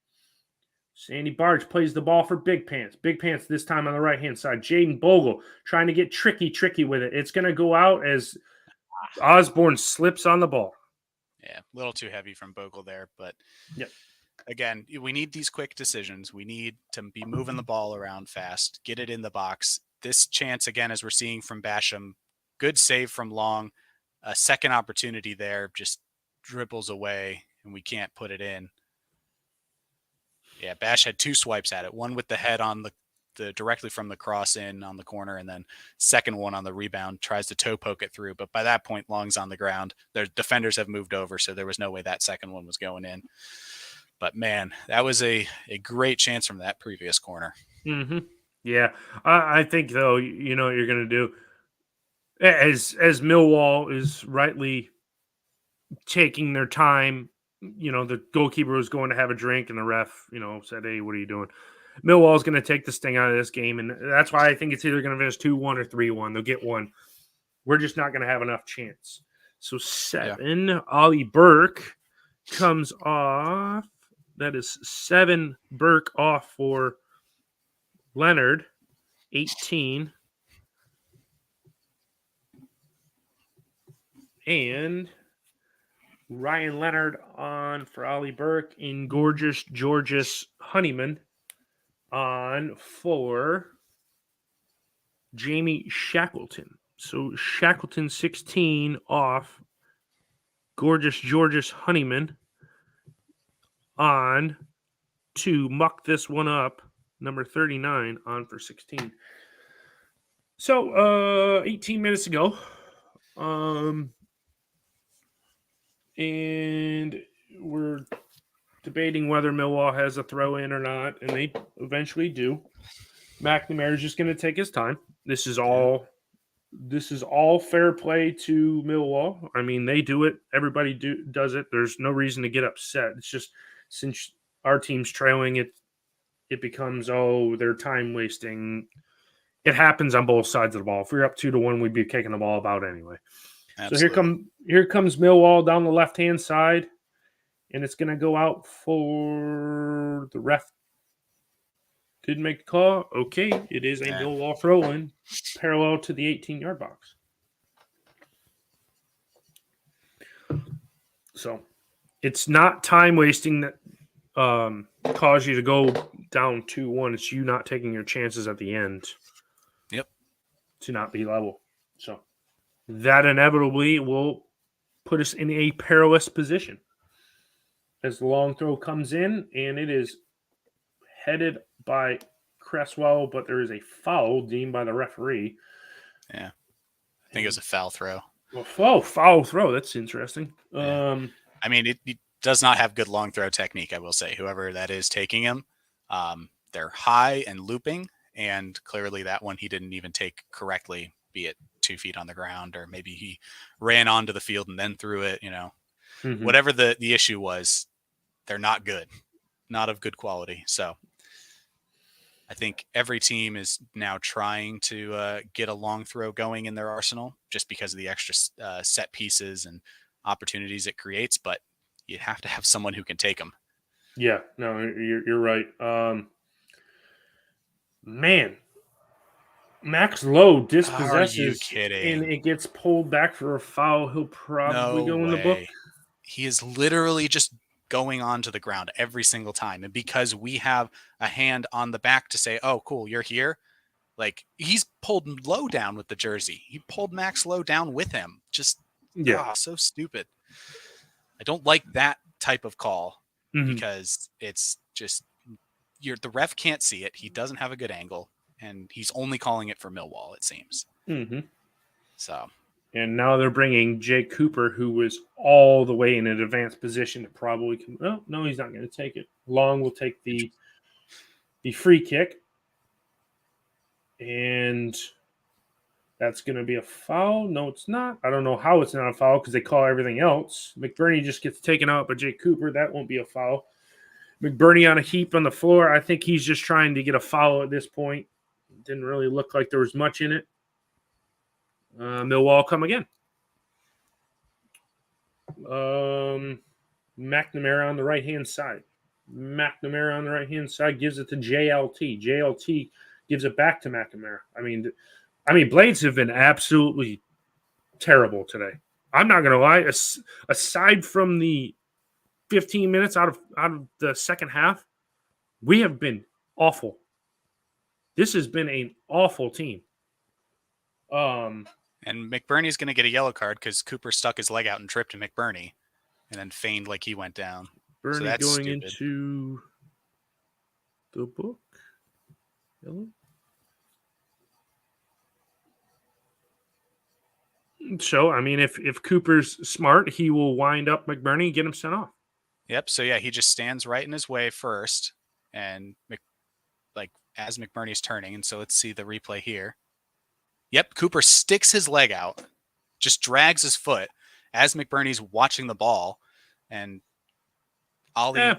Speaker 1: Sandy Barge plays the ball for Big Pants. Big Pants this time on the right-hand side. Jaden Bogle trying to get tricky with it. It's going to go out as Osborne slips on the ball.
Speaker 3: Yeah, a little too heavy from Bogle there, but
Speaker 1: yep.
Speaker 3: Again, we need these quick decisions. We need to be moving the ball around fast, get it in the box. This chance, again, as we're seeing from Basham, good save from Long. A second opportunity there, just dribbles away, and we can't put it in. Yeah, Bash had 2 swipes at it, one with the head on the directly from the cross in on the corner, and then second one on the rebound, tries to toe poke it through. But by that point, Long's on the ground. Their defenders have moved over, so there was no way that second one was going in. But, man, that was a great chance from that previous corner.
Speaker 1: Mm-hmm. Yeah. I think, though, you know what you're going to do. As Millwall is rightly taking their time, you know, the goalkeeper was going to have a drink, and the ref, you know, said, hey, what are you doing? Millwall's going to take the sting out of this game, and that's why I think it's either going to finish 2-1 or 3-1. They'll get one. We're just not going to have enough chance. So 7, yeah. Ollie Burke comes off. That is 7 Burke off for Leonard. 18. And Ryan Leonard on for Ollie Burke in Gorgeous Georges Honeyman on for Jamie Shackleton. So Shackleton 16 off. Gorgeous Georges Honeyman on to muck this one up. Number 39 on for 16. So 18 minutes ago. And we're debating whether Millwall has a throw in or not, and they eventually do. McNamara is just going to take his time. This is all fair play to Millwall. I mean, they do it. Everybody does it. There's no reason to get upset. It's just since our team's trailing, it becomes, they're time wasting. It happens on both sides of the ball. If we were up 2-1, we'd be kicking the ball about anyway. Absolutely. So here comes Millwall down the left-hand side, and it's going to go out for the ref. Didn't make the call. Okay, it is a Millwall throw-in parallel to the 18-yard box. So it's not time wasting that cause you to go down 2-1. It's you not taking your chances at the end.
Speaker 3: Yep.
Speaker 1: To not be level. So that inevitably will put us in a perilous position as the long throw comes in, and it is headed by Cresswell, but there is a foul deemed by the referee.
Speaker 3: Yeah. I think it was a foul throw.
Speaker 1: Well, foul throw. That's interesting.
Speaker 3: Yeah. I mean, it does not have good long throw technique, I will say. Whoever that is taking him, they're high and looping, and clearly that one he didn't even take correctly, be it 2 feet on the ground, or maybe he ran onto the field and then threw it, you know. Mm-hmm. Whatever the issue was, they're not good, not of good quality. So I think every team is now trying to get a long throw going in their arsenal just because of the extra set pieces and opportunities it creates, but you have to have someone who can take them.
Speaker 1: Yeah, no, you're right. Man, Max Lowe dispossesses.
Speaker 3: Are you kidding?
Speaker 1: And it gets pulled back for a foul. He'll probably go in the book.
Speaker 3: He is literally just going onto the ground every single time. And because we have a hand on the back to say, oh, cool, you're here. Like, he's pulled Lowe down with the jersey. He pulled Max Lowe down with him. Just, so stupid. I don't like that type of call because it's just, the ref can't see it. He doesn't have a good angle. And he's only calling it for Millwall, it seems.
Speaker 1: Mm-hmm.
Speaker 3: So.
Speaker 1: And now they're bringing Jake Cooper, who was all the way in an advanced position to probably come. Oh, no, he's not going to take it. Long will take the free kick. And That's going to be a foul. No, it's not. I don't know how it's not a foul because they call everything else. McBurney just gets taken out by Jake Cooper. That won't be a foul. McBurney on a heap on the floor. I think he's just trying to get a foul at this point. Didn't really look like there was much in it. MILLWALL come again. McNamara on the right-hand side. McNamara on the right-hand side gives it to JLT. JLT gives it back to McNamara. I mean, Blades have been absolutely terrible today. I'm not going to lie. Aside from the 15 minutes out of the second half, we have been awful. This has been an awful team.
Speaker 3: And McBurney's going to get a yellow card because Cooper stuck his leg out and tripped to McBurney and then feigned like he went down.
Speaker 1: Burney
Speaker 3: so that's
Speaker 1: going
Speaker 3: stupid.
Speaker 1: into the book. Yellow. So, I mean, if Cooper's smart, he will wind up McBurney and get him sent off.
Speaker 3: Yep. So, yeah, he just stands right in his way first. And, as McBurney's turning. And so let's see the replay here. Yep. Cooper sticks his leg out, just drags his foot as McBurney's watching the ball. And Ollie,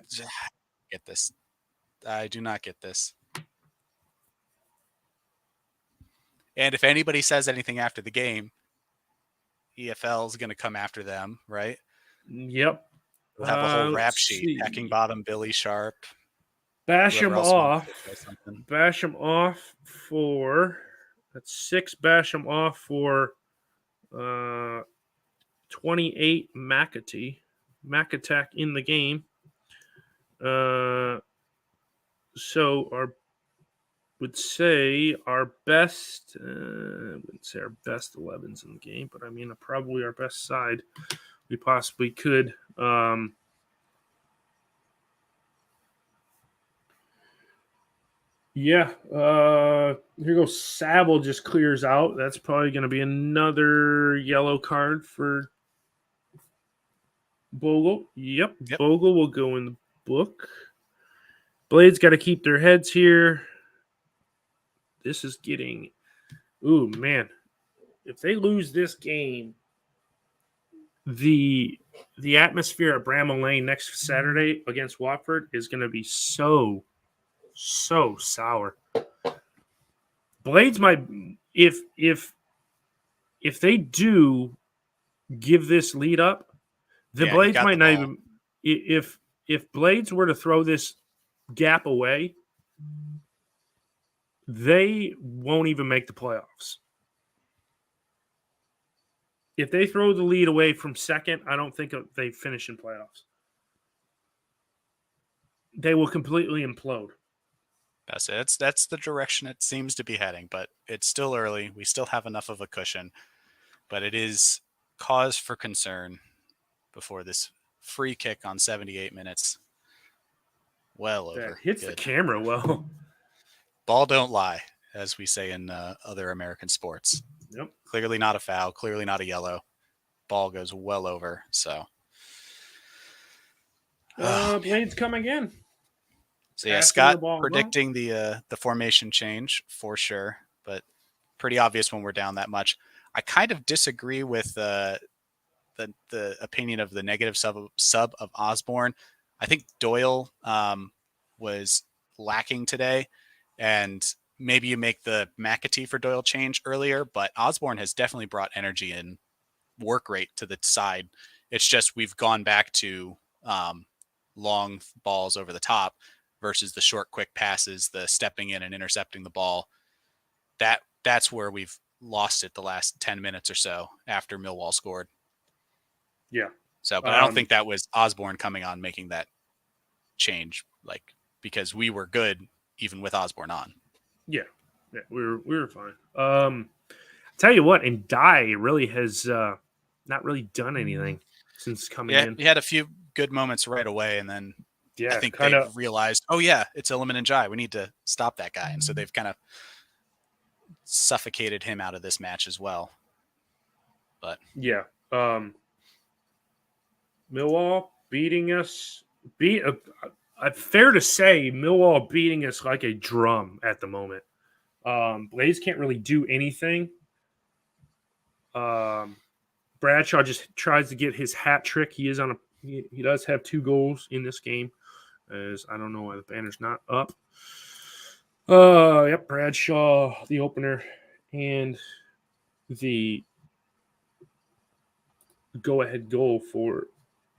Speaker 3: get this. I do not get this. And if anybody says anything after the game, EFL is going to come after them, right?
Speaker 1: Yep.
Speaker 3: We'll have a whole rap sheet. Hacking Bottom, Billy Sharp.
Speaker 1: Bash him off. Bash him off for, that's 6. Bash him off for 28 McAttack in the game. So would say our best, I wouldn't say our best 11s in the game, but I mean probably our best side we possibly could. Here goes Saville just clears out. That's probably going to be another yellow card for Bogle. Yep. Bogle will go in the book. Blades got to keep their heads here. This is getting, ooh, man. If they lose this game, the atmosphere at Bramall Lane next Saturday against Watford is going to be so sour. Blades might, if they do give this lead up, Blades might not even, if Blades were to throw this gap away, they won't even make the playoffs. If they throw the lead away from second, I don't think they finish in playoffs. They will completely implode.
Speaker 3: That's the direction it seems to be heading, but it's still early. We still have enough of a cushion, but it is cause for concern before this free kick on 78 minutes. Well over.
Speaker 1: That hits the camera well.
Speaker 3: Ball don't lie, as we say in other American sports.
Speaker 1: Yep.
Speaker 3: Clearly not a foul. Clearly not a yellow. Ball goes well over. So,
Speaker 1: Blades come again.
Speaker 3: So yeah, Scott predicting the formation change for sure, but pretty obvious when we're down that much. I kind of disagree with the opinion of the negative sub of Osborne. I think Doyle was lacking today, and maybe you make the McAtee for Doyle change earlier, but Osborne has definitely brought energy and work rate to the side. It's just we've gone back to long balls over the top versus the short, quick passes, the stepping in and intercepting the ball. That's where we've lost it the last 10 minutes or so after Millwall scored.
Speaker 1: Yeah.
Speaker 3: So, but I don't think that was Osborne coming on making that change, because we were good even with Osborne on.
Speaker 1: Yeah, we were fine. Tell you what, and Dye really has not really done anything since coming in.
Speaker 3: He had a few good moments right away, and then I think they realized, it's Illiman and Jai. We need to stop that guy, and so they've kind of suffocated him out of this match as well. But
Speaker 1: yeah, Millwall beating us. Fair to say, Millwall beating us like a drum at the moment. Blades can't really do anything. Bradshaw just tries to get his hat trick. He does have 2 goals in this game. As I don't know why the banner's not up. Yep, Bradshaw, the opener, and the go-ahead goal for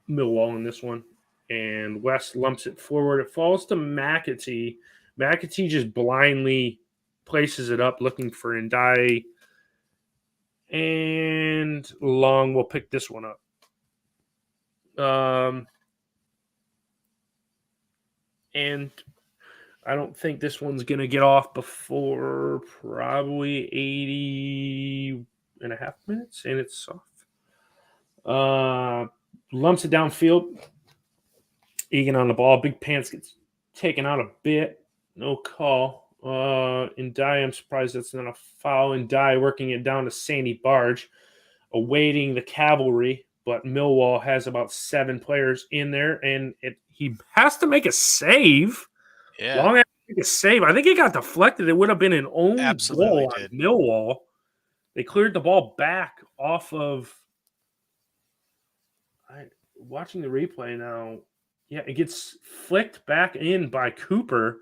Speaker 1: Millwall in this one. And West lumps it forward. It falls to McAtee. McAtee just blindly places it up, looking for Ndai. And Long will pick this one up. And I don't think this one's going to get off before probably 80 and a half minutes, and it's off. Lumps it downfield. Egan on the ball. Big Pants gets taken out a bit. No call. Ndai, I'm surprised that's not a foul. Ndai working it down to Sandy Barge, awaiting the cavalry. But Millwall has about 7 players in there, and he has to make a save.
Speaker 3: Yeah.
Speaker 1: Long has to make a save. I think it got deflected. It would have been an own goal on Millwall. They cleared the ball back off of. Watching the replay now, yeah, it gets flicked back in by Cooper,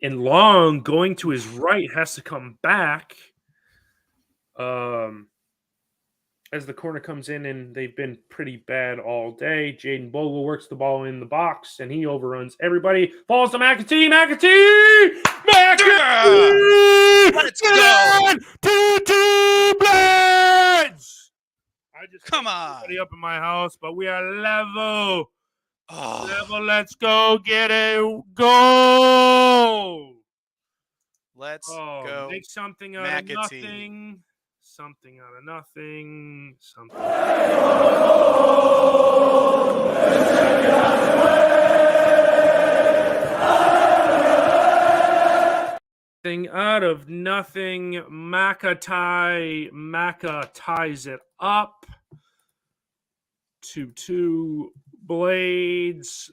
Speaker 1: and Long going to his right has to come back. As the corner comes in, and they've been pretty bad all day. Jaden Bogle works the ball in the box, and he overruns everybody. Falls to McAtee. McAtee!
Speaker 3: Let's go!
Speaker 1: 2-2 Blades! I just
Speaker 3: Come on.
Speaker 1: Somebody up in my house, but we are level.
Speaker 3: Oh.
Speaker 1: Level, let's go get it. Go!
Speaker 3: Let's go.
Speaker 1: Make something out
Speaker 3: McAtee.
Speaker 1: of nothing. Something out of nothing. Something out of nothing. Maka ties it up. 2-2 Blades.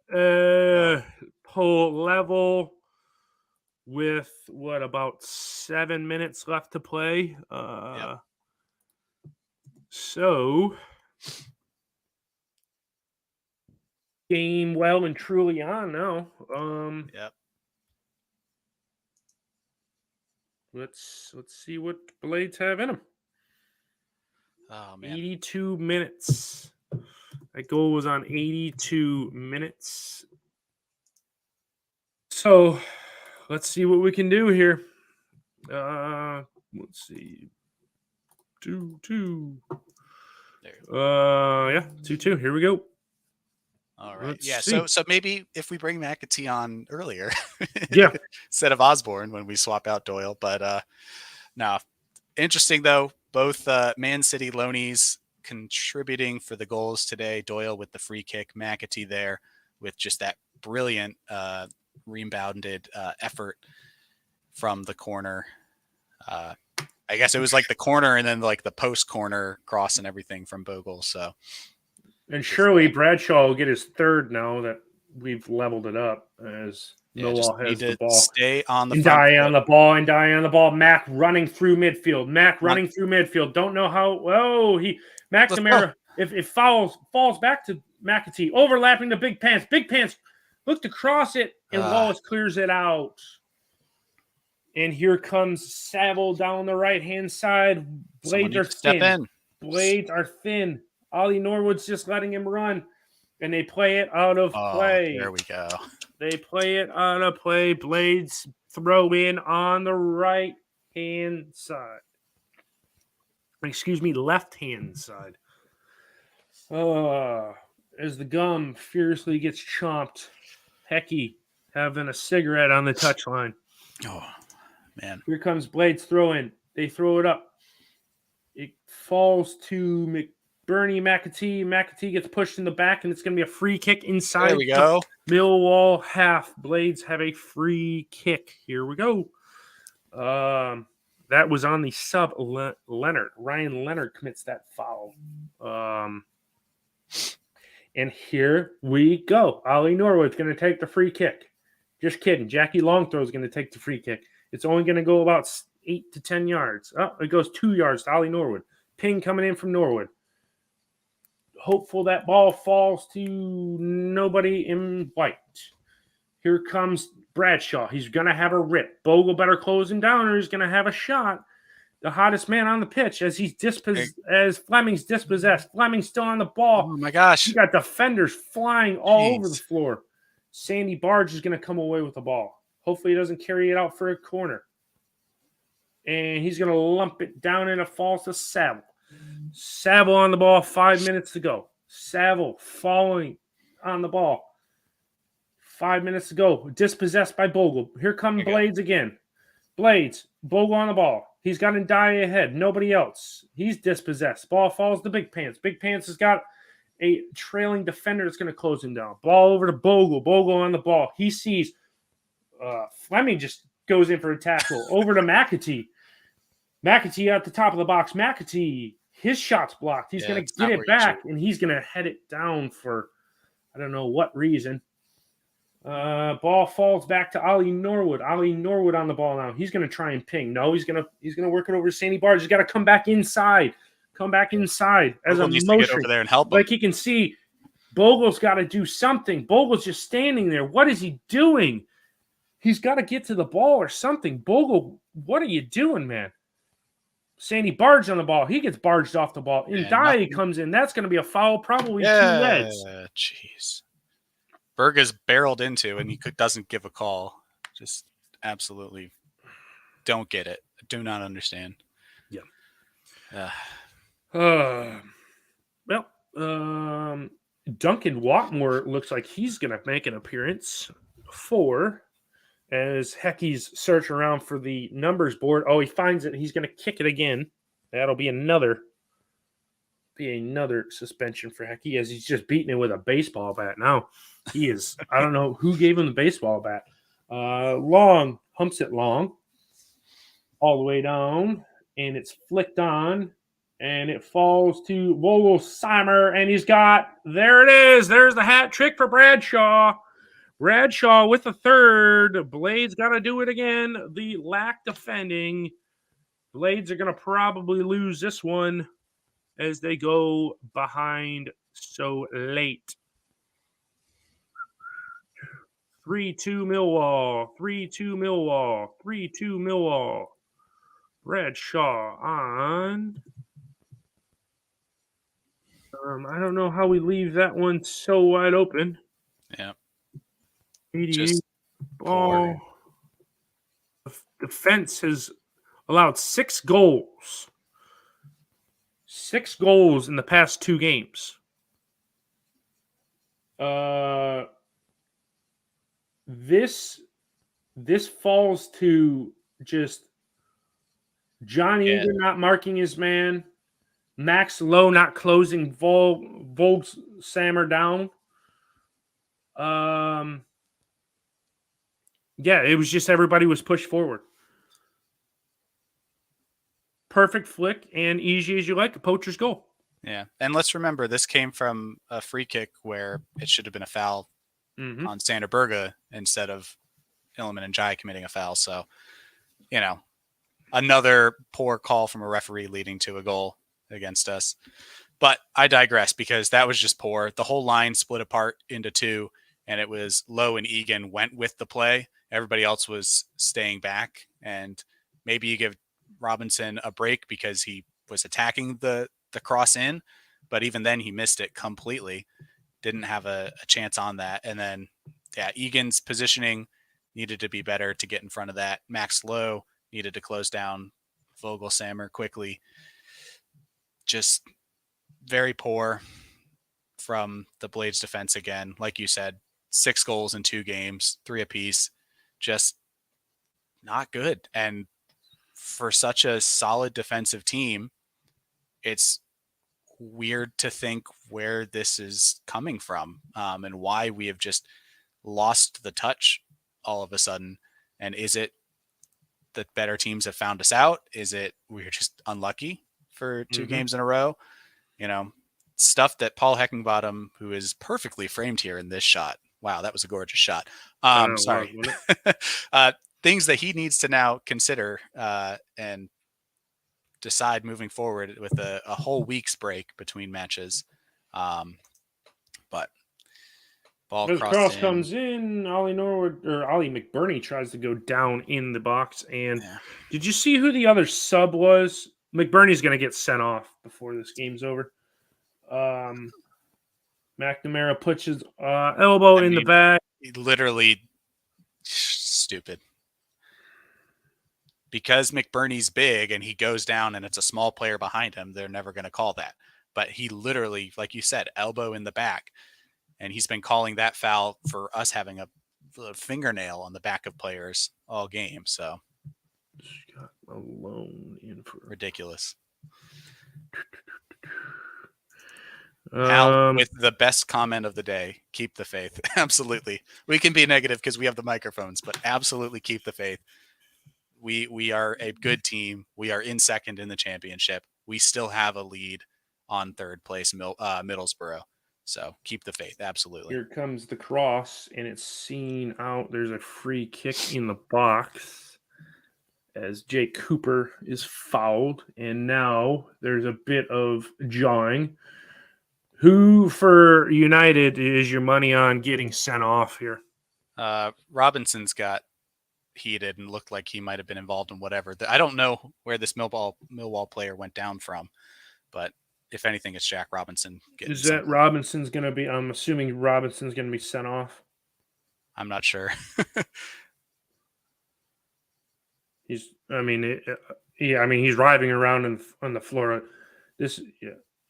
Speaker 1: Pull level. With about 7 minutes left to play.
Speaker 3: Yep.
Speaker 1: So game well and truly on now.
Speaker 3: Yep.
Speaker 1: Let's see what Blades have in them.
Speaker 3: Oh man.
Speaker 1: 82 minutes. That goal was on 82 minutes. So let's see what we can do here. Let's see. 2-2. Yeah, 2-2. Here we go.
Speaker 3: All right.
Speaker 1: Let's
Speaker 3: Yeah.
Speaker 1: see.
Speaker 3: So maybe if we bring McAtee on earlier,
Speaker 1: Yeah,
Speaker 3: instead of Osborne when we swap out Doyle. But no, interesting though. Both Man City loanies contributing for the goals today. Doyle with the free kick, McAtee there with just that brilliant rebounded effort from the corner. I guess it was like the corner and then like the post corner cross and everything from Bogle. So,
Speaker 1: and surely Bradshaw will get his 3rd now that we've leveled it up as Millwall has the ball.
Speaker 3: Stay on the
Speaker 1: Ndai on the ball. Ndai on the ball. Mac running through midfield. Don't know how. Oh, McNamara. If it falls back to McAtee, overlapping the Big Pants. Big Pants looked across it, and Wallace clears it out. And here comes Saville down the right-hand side. Blades are thin. Blades are thin. Ollie Norwood's just letting him run. And they play it out of play.
Speaker 3: There we go.
Speaker 1: They play it out of play. Blades throw in on the right-hand side. Excuse me, left-hand side. As the gum fiercely gets chomped. Hecky having a cigarette on the touchline.
Speaker 3: Oh, man.
Speaker 1: Here comes Blades throw in. They throw it up. It falls to McAtee. McAtee gets pushed in the back, and it's going to be a free kick inside.
Speaker 3: There we go.
Speaker 1: Millwall half. Blades have a free kick. Here we go. That was on the sub Leonard. Ryan Leonard commits that foul. And here we go. Ollie Norwood's going to take the free kick. Just kidding. Jackie Longthrow is going to take the free kick. It's only going to go about 8 to 10 yards. Oh, it goes 2 yards to Ollie Norwood. Ping coming in from Norwood. Hopeful that ball falls to nobody in white. Here comes Bradshaw. He's going to have a rip. Bogle better close him down or he's going to have a shot. The hottest man on the pitch as as Fleming's dispossessed. Fleming's still on the ball.
Speaker 3: Oh, my gosh.
Speaker 1: You got defenders flying all over the floor. Sandy Barge is going to come away with the ball. Hopefully he doesn't carry it out for a corner. And he's going to lump it down and it falls to Saville. Saville on the ball, 5 minutes to go. Saville falling on the ball. 5 minutes to go. Dispossessed by Bogle. Here come Blades again. Blades, Bogle on the ball. He's got Ndiaye ahead. Nobody else. He's dispossessed. Ball falls to Big Pants. Big Pants has got a trailing defender that's going to close him down. Ball over to Bogle. Bogle on the ball. He sees Fleming just goes in for a tackle. Over to McAtee. McAtee at the top of the box. McAtee, his shot's blocked. He's going to get it back, and he's going to head it down for I don't know what reason. Ball falls back to Ollie Norwood. Ollie Norwood on the ball now. He's going to try and ping. No, he's going to work it over to Sandy Barge. He's got to come back inside. Come back inside as a motion.
Speaker 3: Get over there and help him.
Speaker 1: Like he can see, Bogle's got to do something. Bogle's just standing there. What is he doing? He's got to get to the ball or something. Bogle, what are you doing, man? Sandy Barge on the ball. He gets barged off the ball. Ndiaye comes in. That's going to be a foul, probably 2 reds.
Speaker 3: Jeez. Berga's barreled into and he doesn't give a call. Just absolutely don't get it. Do not understand.
Speaker 1: Yeah. Duncan Watmore looks like he's going to make an appearance as Hecky's searching around for the numbers board. Oh, he finds it. He's going to kick it again. That'll be another suspension for Hecky as he's just beating it with a baseball bat. Now he is, I don't know who gave him the baseball bat. Long humps it long all the way down and it's flicked on and it falls to Vogelsheimer and there it is. There's the hat trick for Bradshaw. Bradshaw with the third. Blades got to do it again. The lack defending. Blades are going to probably lose this one as they go behind so late. 3-2 Millwall. 3-2 Millwall. 3-2 Millwall. Bradshaw on. I don't know how we leave that one so wide open.
Speaker 3: Yeah.
Speaker 1: 88 ball. The defense has allowed 6 goals. 6 goals in the past 2 games. This falls to just John Egan not marking his man, Max Lowe not closing Vogelsheimer down. It was just everybody was pushed forward. Perfect flick and easy as you like, a poacher's goal.
Speaker 3: Yeah, and let's remember this came from a free kick where it should have been a foul on Sander Berga instead of Illiman and Jai committing a foul. So, another poor call from a referee leading to a goal against us. But I digress because that was just poor. The whole line split apart into 2, and it was Lowe and Egan went with the play. Everybody else was staying back, and maybe you give Robinson a break because he was attacking the cross in, but even then he missed it completely. Didn't have a chance on that. And then, Egan's positioning needed to be better to get in front of that. Max Lowe needed to close down Vogelsheimer quickly. Just very poor from the Blades defense again. Like you said, 6 goals in 2 games, 3 apiece. Just not good. And for such a solid defensive team, it's weird to think where this is coming from and why we have just lost the touch all of a sudden. And is it that better teams have found us out? Is it we're just unlucky for 2 games in a row? Stuff that Paul Heckingbottom, who is perfectly framed here in this shot. Wow, that was a gorgeous shot. Sorry. things that he needs to now consider and decide moving forward with a whole week's break between matches. But ball
Speaker 1: As cross
Speaker 3: in.
Speaker 1: comes in, Ollie McBurney tries to go down in the box. And did you see who the other sub was? McBurney's going to get sent off before this game's over. McNamara puts his elbow in the back.
Speaker 3: Literally stupid. Because McBurney's big and he goes down and it's a small player behind him, they're never going to call that. But he literally, like you said, elbow in the back. And he's been calling that foul for us having a fingernail on the back of players all game. So
Speaker 1: Scott Malone in for
Speaker 3: ridiculous. Al, with the best comment of the day, keep the faith. Absolutely. We can be negative because we have the microphones, but absolutely keep the faith. We are a good team. We are in second in the championship. We still have a lead on third place, Middlesbrough. So keep the faith. Absolutely.
Speaker 1: Here comes the cross, and it's seen out. There's a free kick in the box as Jake Cooper is fouled, and now there's a bit of jawing. Who for United is your money on getting sent off here?
Speaker 3: Robinson's got heated and looked like he might have been involved in whatever. I don't know where this Millwall player went down from, but if anything, it's Jack Robinson.
Speaker 1: Is that Robinson's going to be? I'm assuming Robinson's going to be sent off.
Speaker 3: I'm not sure.
Speaker 1: He's driving around on the floor. This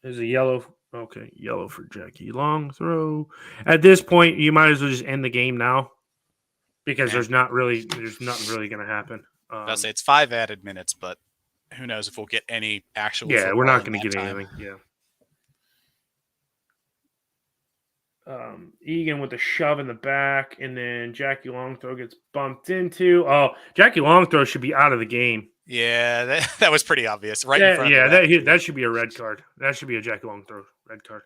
Speaker 1: is a yellow. Okay, yellow for Jackie. Long throw. At this point, you might as well just end the game now because there's nothing really going to happen.
Speaker 3: I'll say it's 5 added minutes, but who knows if we'll get any actual.
Speaker 1: Yeah, we're not going to get anything. Yeah. Egan with a shove in the back, and then Jackie Longthrow gets bumped into. Oh, Jackie Longthrow should be out of the game.
Speaker 3: Yeah, that was pretty obvious. Right in front
Speaker 1: of
Speaker 3: that.
Speaker 1: That should be a red card. That should be a Jackie Longthrow red card.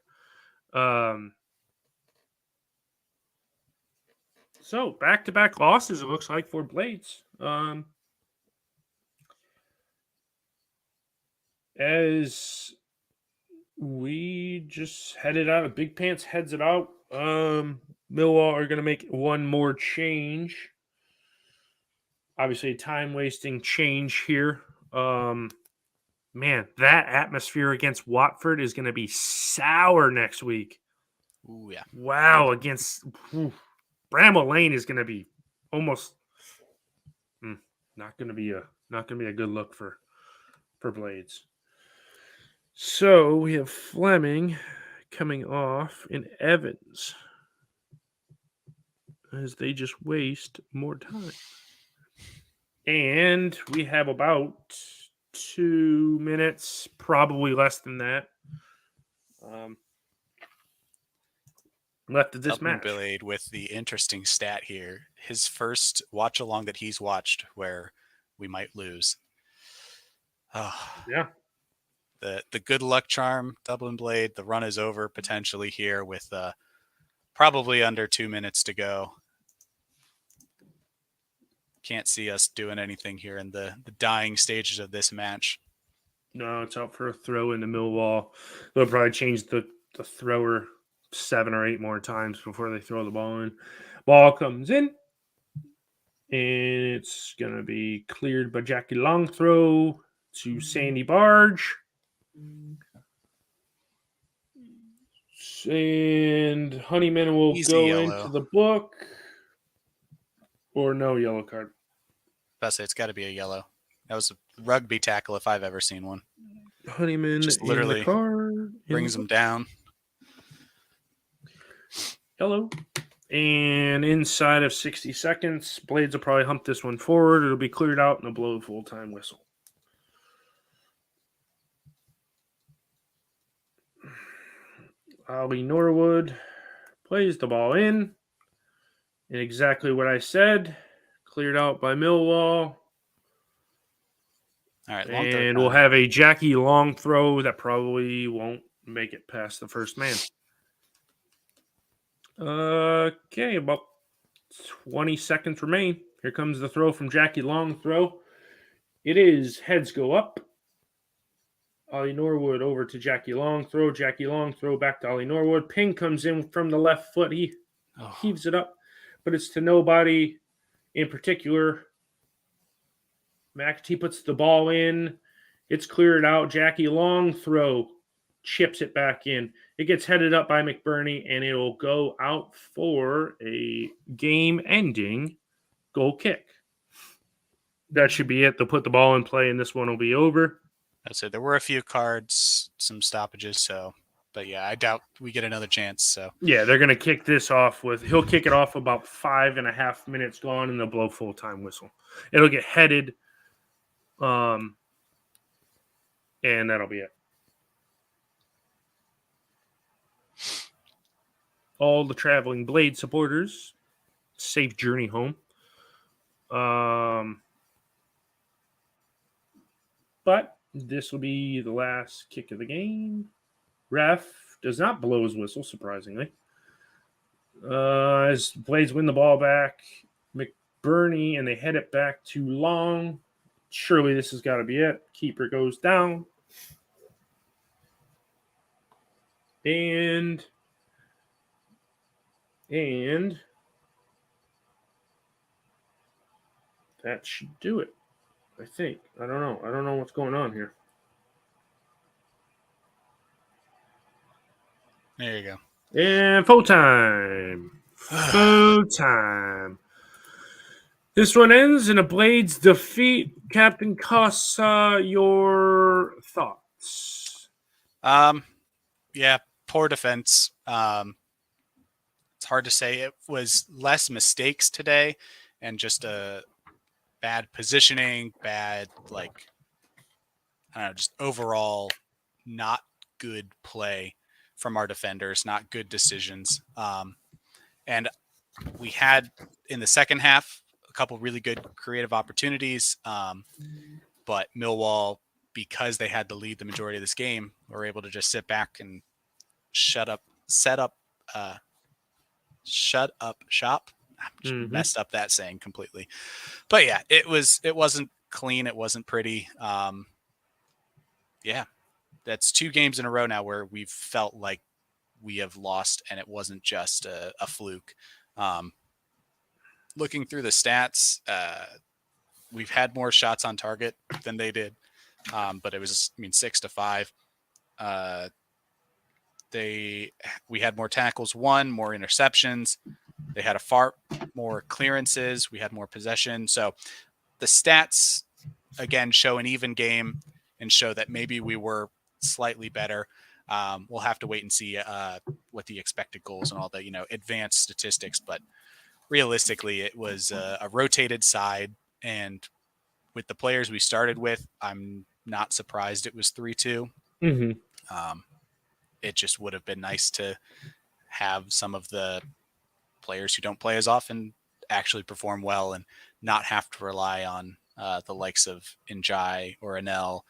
Speaker 1: So back-to-back losses, it looks like, for Blades. As we just headed out, Big Pants heads it out. Millwall are going to make one more change. Obviously, a time-wasting change here. Man, that atmosphere against Watford is going to be sour next week.
Speaker 3: Ooh, yeah.
Speaker 1: Wow, against Bramall Lane is going to be almost not going to be a good look for Blades. So we have Fleming coming off and Evans as they just waste more time. And we have about 2 minutes, probably less than that, left of this match.
Speaker 3: Blade with the interesting stat here. His first watch along that he's watched where we might lose.
Speaker 1: Yeah.
Speaker 3: The good luck charm, Dublin Blade. The run is over potentially here with probably under 2 minutes to go. Can't see us doing anything here in the dying stages of this match.
Speaker 1: No, it's out for a throw into Millwall. They'll probably change the thrower 7 or 8 more times before they throw the ball in. Ball comes in, and it's going to be cleared by Jackie Longthrow to Sandy Barge. And Honeyman will go into the book. Or no yellow card.
Speaker 3: I'll say it's got to be a yellow. That was a rugby tackle if I've ever seen one.
Speaker 1: Honeyman
Speaker 3: just literally brings him down.
Speaker 1: Yellow. And inside of 60 seconds, Blades will probably hump this one forward. It'll be cleared out and they'll blow a full-time whistle. Ollie Norwood plays the ball in. And exactly what I said. Cleared out by Millwall.
Speaker 3: All right,
Speaker 1: and we'll have a Jackie long throw that probably won't make it past the first man. Okay, about 20 seconds remain. Here comes the throw from Jackie Long. Throw. It is heads go up. Ollie Norwood over to Jackie Long. Throw. Jackie Long. Throw back to Ollie Norwood. Ping comes in from the left foot. He heaves it up, but it's to nobody in particular. McAtee puts the ball in. It's cleared out. Jackie Long throw. Chips it back in. It gets headed up by McBurney, and it'll go out for a game-ending goal kick. That should be it. They'll put the ball in play, and this one will be over.
Speaker 3: That's it. There were a few cards, some stoppages, but yeah, I doubt we get another chance. So
Speaker 1: yeah, they're going to kick this off with. He'll kick it off about 5.5 minutes gone, and they'll blow full-time whistle. It'll get headed, and that'll be it. All the traveling Blade supporters, safe journey home. But this will be the last kick of the game. Ref does not blow his whistle, surprisingly. As Blades win the ball back, McBurney, and they head it back to Long. Surely this has got to be it. Keeper goes down. And that should do it, I think. I don't know. I don't know what's going on here.
Speaker 3: there you go.
Speaker 1: And full time. Full time. This one ends in a Blades defeat. Captain Cuss, your thoughts?
Speaker 3: Yeah, poor defense. It's hard to say. It was less mistakes today and just a bad positioning, bad, I don't know, just overall not good play from our defenders, not good decisions. And we had in the second half a couple really good creative opportunities, but Millwall, because they had the lead the majority of this game, were able to just sit back and shut up shop. Messed up that saying completely. But yeah, it wasn't clean. It wasn't pretty. Yeah, that's 2 games in a row now where we've felt like we have lost and it wasn't just a fluke. Looking through the stats, we've had more shots on target than they did. But it was, 6-5. We had more tackles won, more interceptions. They had more clearances. We had more possession. So the stats, again, show an even game and show that maybe we were slightly better. We'll have to wait and see what the expected goals and all the, advanced statistics. But realistically, it was a rotated side. And with the players we started with, I'm not surprised it was 3-2. It just would have been nice to have some of the players who don't play as often actually perform well and not have to rely on the likes of Njai or Anel.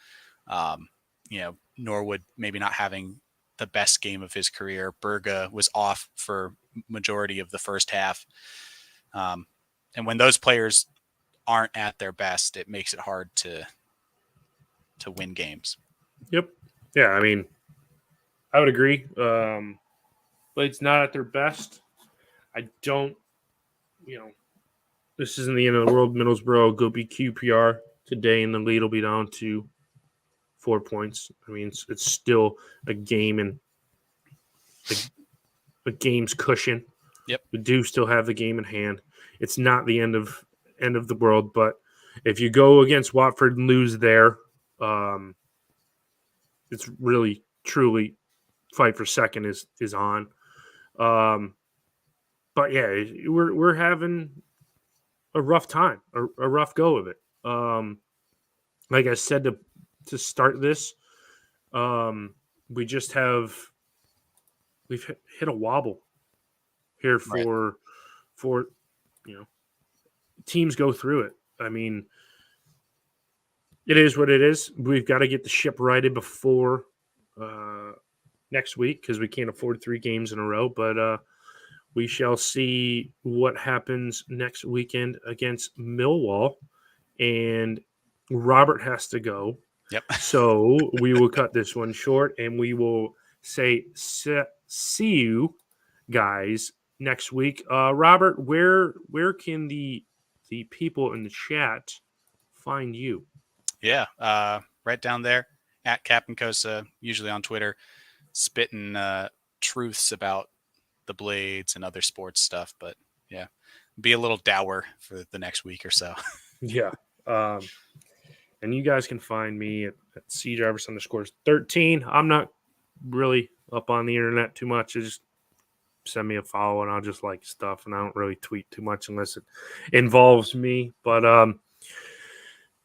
Speaker 3: Norwood maybe not having the best game of his career. Berga was off for majority of the first half. And when those players aren't at their best, it makes it hard to win games. Yep.
Speaker 1: Yeah, I would agree. Blade's not at their best. I don't, this isn't the end of the world. Middlesbrough go beat QPR today, and the lead will be down to 4 points. It's still a game and a game's cushion.
Speaker 3: Yep.
Speaker 1: We do still have the game in hand. It's not the end of the world, but if you go against Watford and lose there, it's really, truly fight for second is on. But yeah, we're having a rough time, a rough go of it. Like I said to start this, we've hit a wobble here for teams go through it. It is what it is. We've got to get the ship righted before next week because we can't afford 3 games in a row. But we shall see what happens next weekend against Millwall. And Robert has to go.
Speaker 3: Yep.
Speaker 1: So we will cut this one short, and we will say see you guys next week. Robert, where can the people in the chat find you?
Speaker 3: Yeah, right down there at Captain Cosa, usually on Twitter, spitting truths about the Blades and other sports stuff. But yeah, be a little dour for the next week or so.
Speaker 1: Yeah. And you guys can find me at cjarvis_13. I'm not really up on the internet too much. Just send me a follow and I'll just like stuff, and I don't really tweet too much unless it involves me. But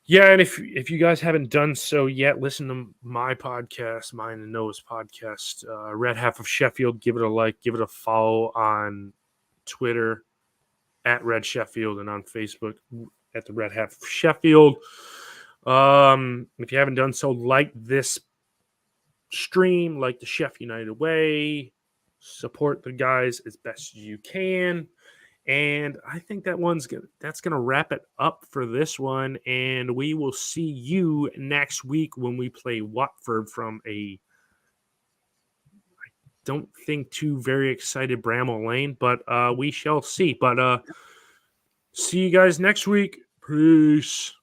Speaker 1: yeah, and if you guys haven't done so yet, listen to my podcast, mine and Noah's podcast, Red Half of Sheffield. Give it a like, give it a follow on Twitter at Red Sheffield, and on Facebook at the Red Half of Sheffield. If you haven't done so, like this stream, like the Chef United way, support the guys as best you can. And I think that's gonna wrap it up for this one. And we will see you next week when we play Watford from I don't think too very excited Bramall Lane, but we shall see. But see you guys next week. Peace.